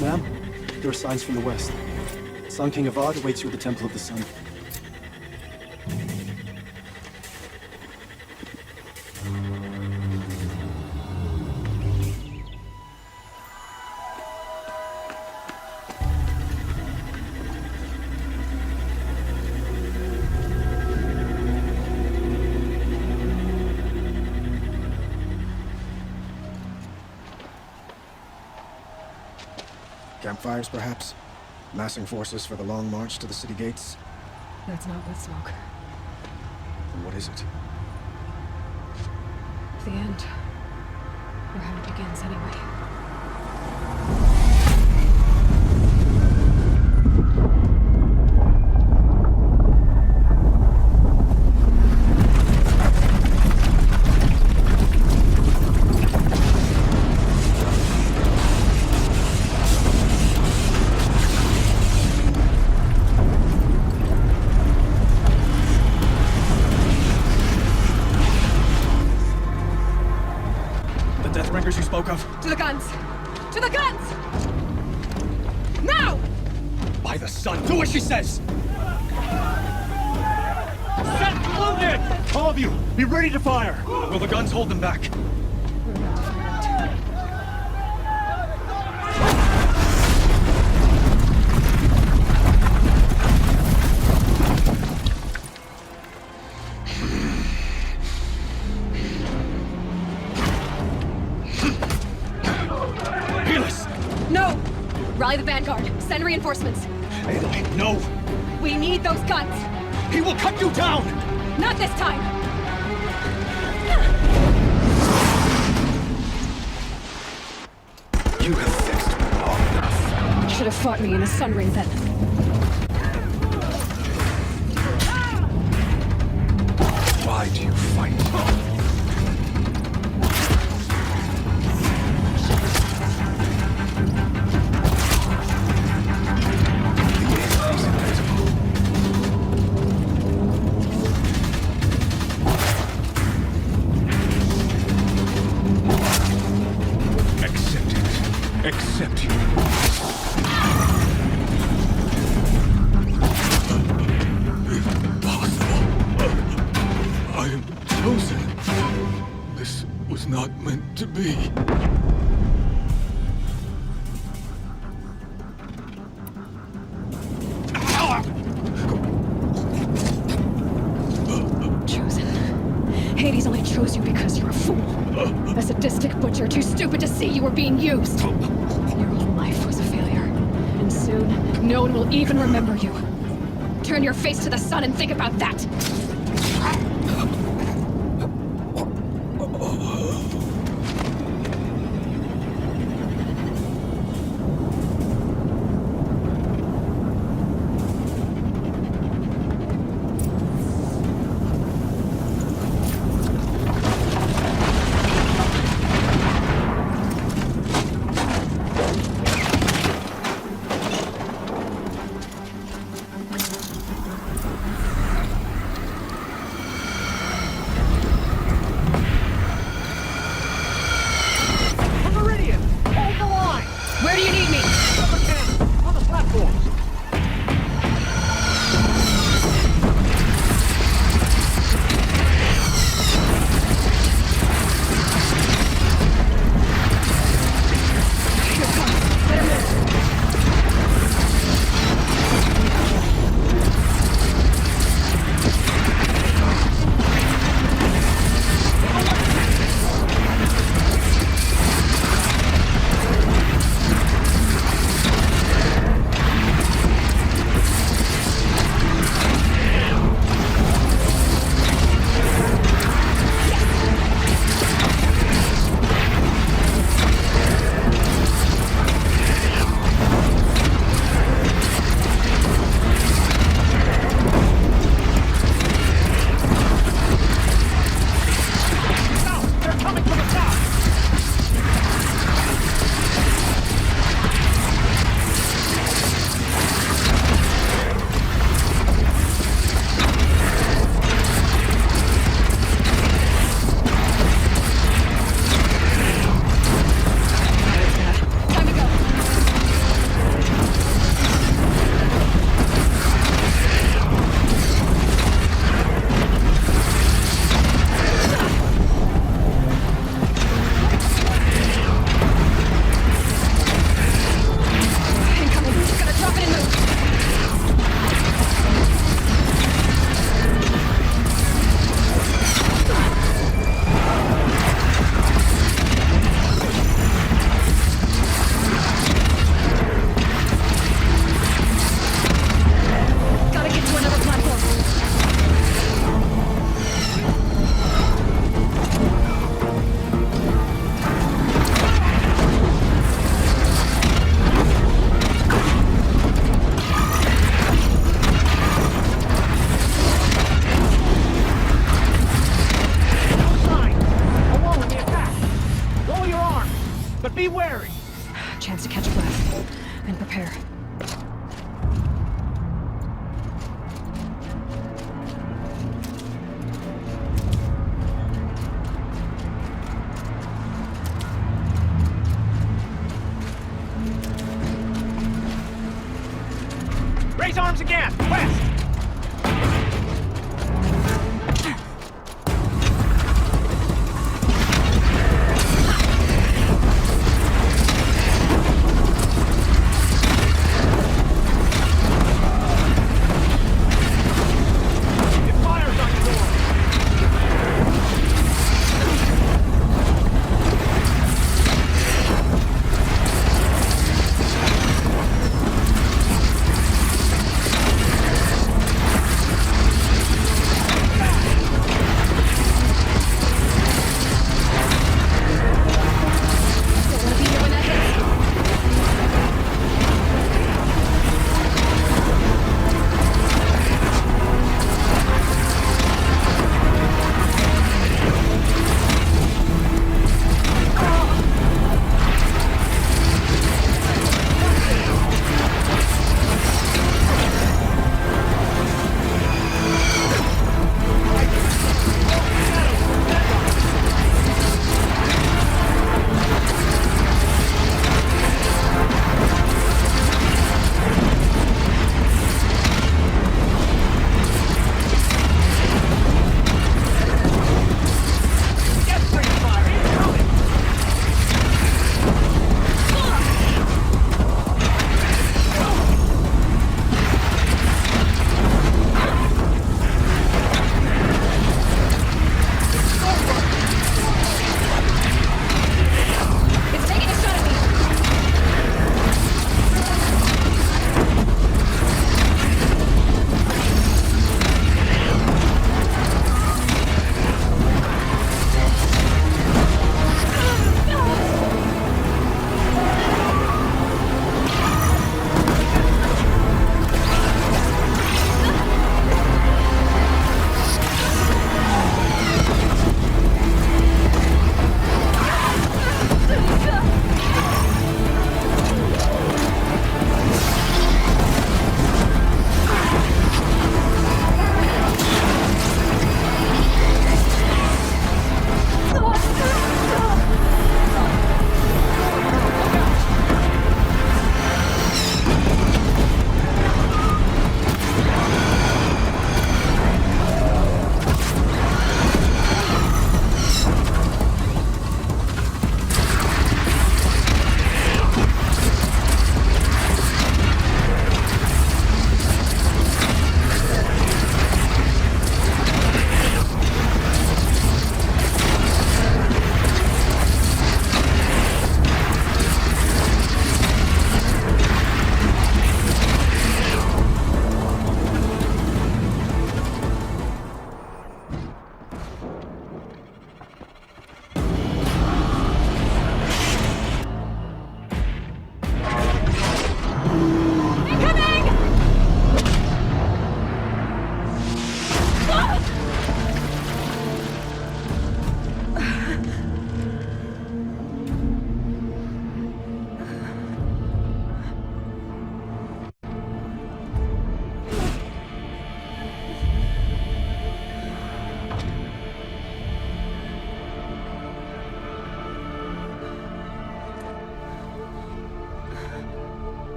Ma'am, there are signs from the west. Sun King Avad awaits you at the Temple of the Sun. Campfires, perhaps? Massing forces for the long march to the city gates? That's not wood smoke. Then what is it? The end. Or how it begins, anyway. You spoke of? To the guns! To the guns! Now! By the sun, do what she says! Set loaded! All of you, be ready to fire! Will the guns hold them back? Send reinforcements. Aloy, no! We need those guns. He will cut you down! Not this time. You have fixed me long enough. You should have fought me in the sun ring then. Why do you fight? Accept it. Accept you. I am chosen. This was not meant to be. Chosen. Hades only chose you because you're a fool. A sadistic butcher too stupid to see you were being used. Your whole life was a failure. And soon, no one will even remember you. Turn your face to the sun and think about that. Where do you need me? On the platform. Be wary! Chance to catch breath and prepare. Raise arms again! West!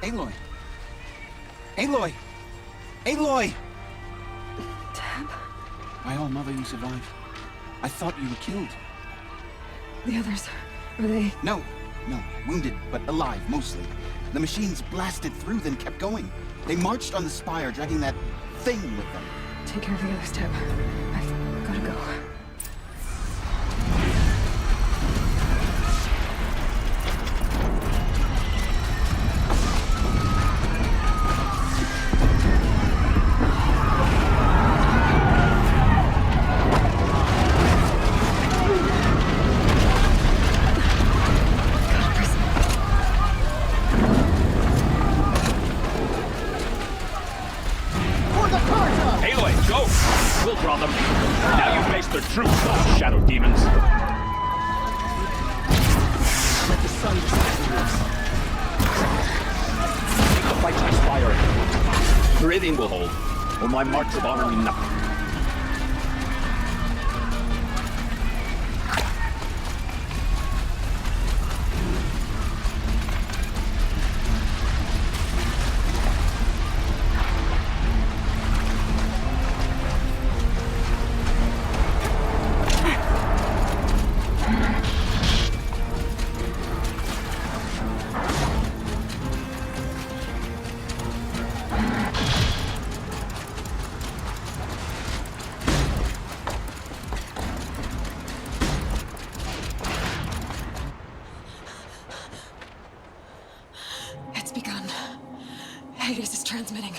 Aloy! Aloy! Aloy! Tab? My own mother, you survived. I thought you were killed. The others, are they... No, wounded, but alive, mostly. The machines blasted through, then kept going. They marched on the spire, dragging that thing with them. Take care of the others, Tab. I've gotta go. Aloy, go! We'll draw them. Now you face their true self, shadow demons. Let the sun decide who lives. The fight transpiring. Breathing will hold, or my marks of honor mean nothing. It's begun. Hades is transmitting.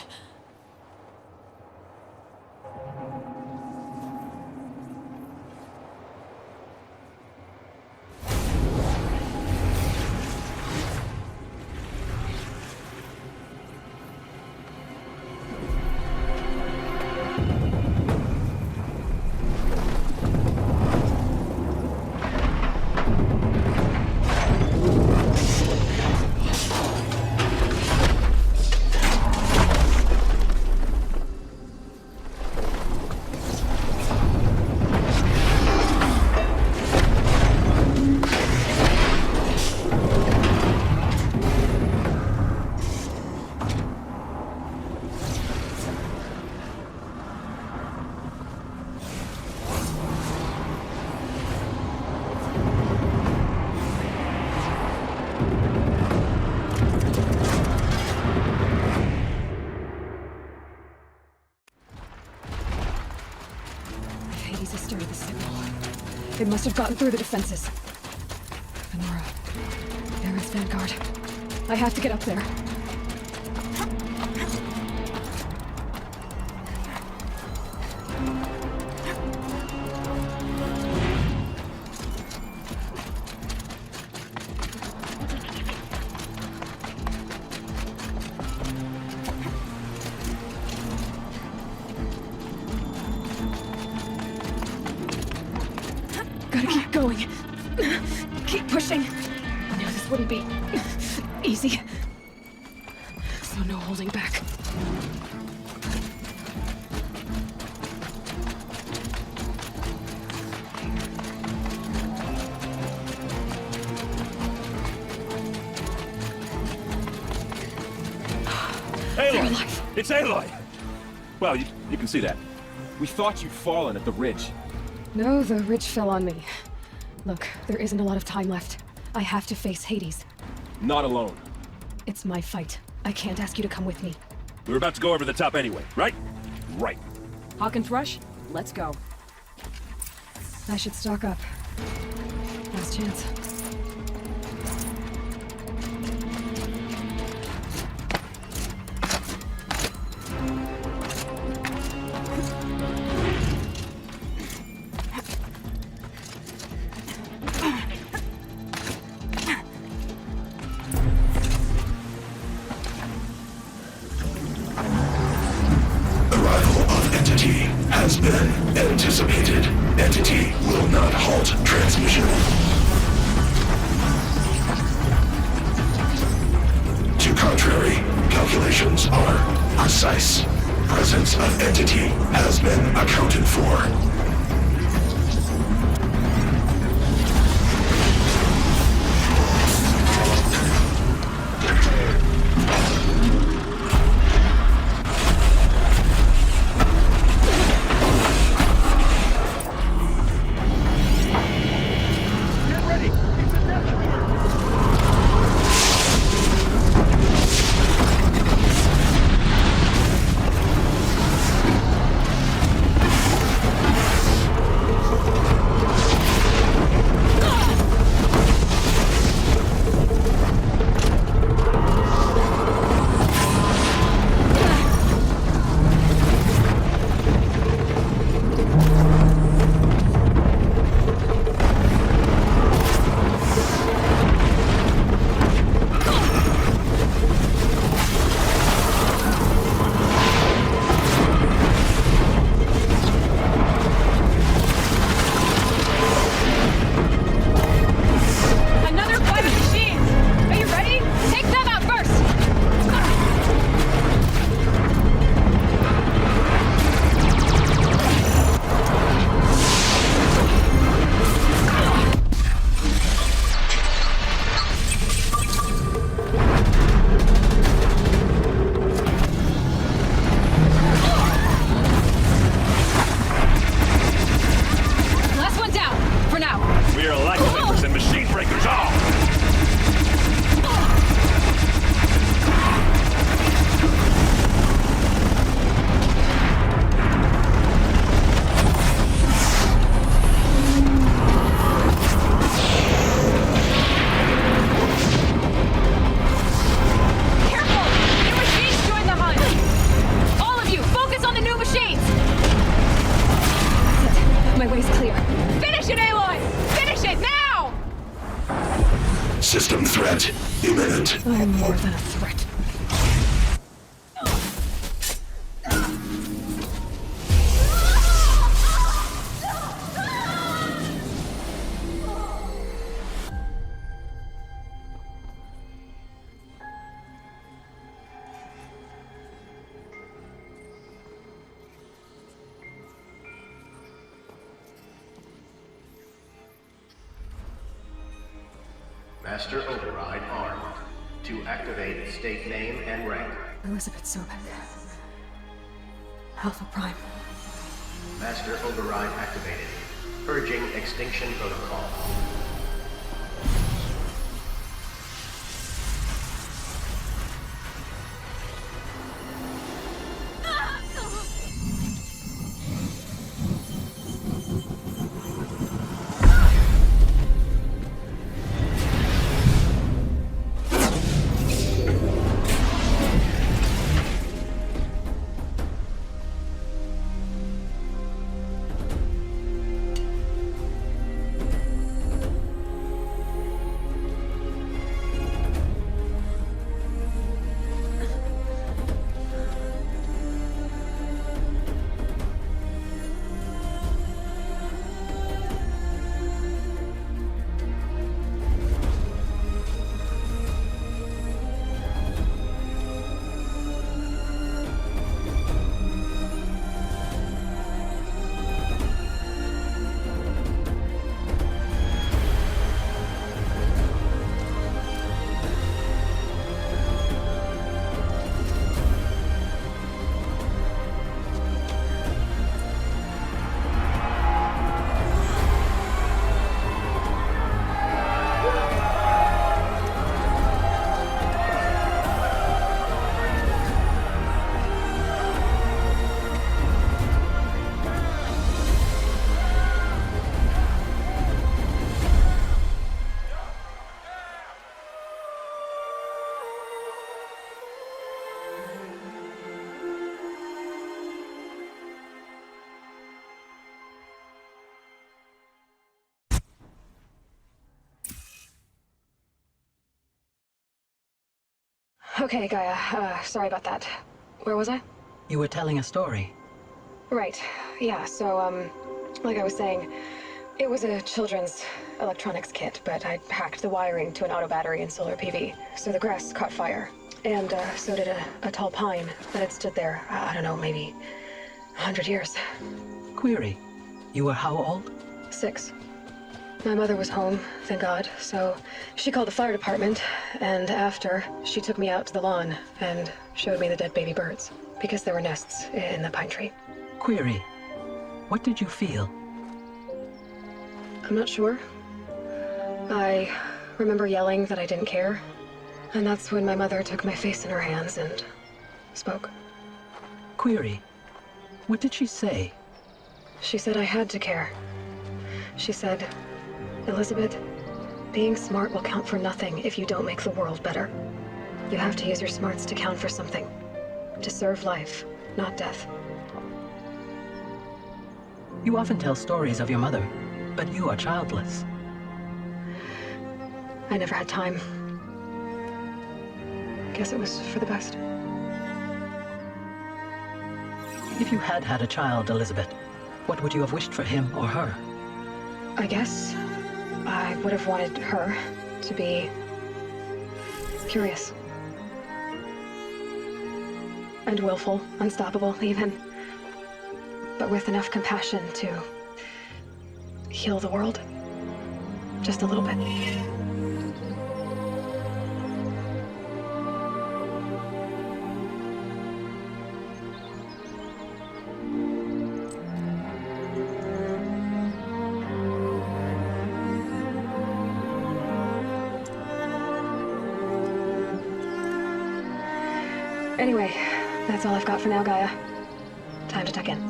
Hades has started the signal. It must have gotten through the defenses. Venora. There is Vanguard. I have to get up there. Gotta keep going. Keep pushing. I knew this wouldn't be easy. So no holding back. Aloy! It's Aloy! Well, you can see that. We thought you'd fallen at the ridge. No, the ridge fell on me. Look, there isn't a lot of time left. I have to face Hades. Not alone. It's my fight. I can't ask you to come with me. We were about to go over the top anyway, right? Right. Hawk and Thrush, let's go. I should stock up. Last chance. Has been anticipated. Entity will not halt transmission. To contrary, calculations are precise. Presence of entity has been accounted for. no more than a threat. Master Override armed. To activate state name and rank. Elizabeth Sobek. Alpha Prime. Master Override activated. Purging extinction protocol. Okay, Gaia, sorry about that. Where was I? You were telling a story. Right, yeah, so, like I was saying, it was a children's electronics kit, but I hacked the wiring to an auto battery and solar PV, so the grass caught fire. And, so did a tall pine that had stood there, I don't know, maybe 100 years. Query, you were how old? 6. My mother was home, thank God, so she called the fire department, and after, she took me out to the lawn and showed me the dead baby birds, because there were nests in the pine tree. Query, what did you feel? I'm not sure. I remember yelling that I didn't care, and that's when my mother took my face in her hands and spoke. Query, what did she say? She said I had to care. She said, Elizabeth, being smart will count for nothing if you don't make the world better. You have to use your smarts to count for something. To serve life, not death. You often tell stories of your mother, but you are childless. I never had time. Guess it was for the best. If you had had a child, Elizabeth, what would you have wished for him or her? I guess I would have wanted her to be curious. And willful, unstoppable even. But with enough compassion to heal the world. Just a little bit. Anyway, that's all I've got for now, Gaia. Time to tuck in.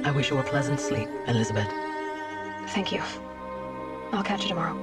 I wish you a pleasant sleep, Elizabeth. Thank you. I'll catch you tomorrow.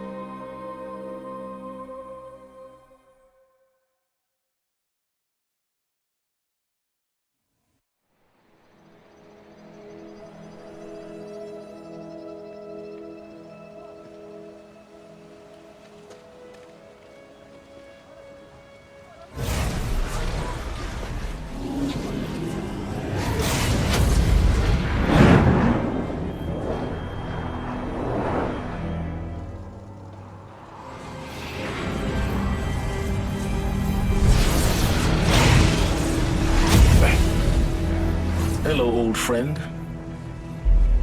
Hello, old friend.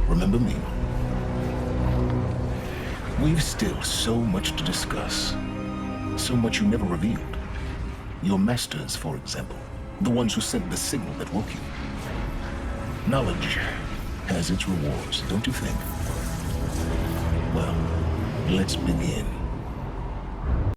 Remember me? We've still so much to discuss. So much you never revealed. Your masters, for example. The ones who sent the signal that woke you. Knowledge has its rewards, don't you think? Well, let's begin.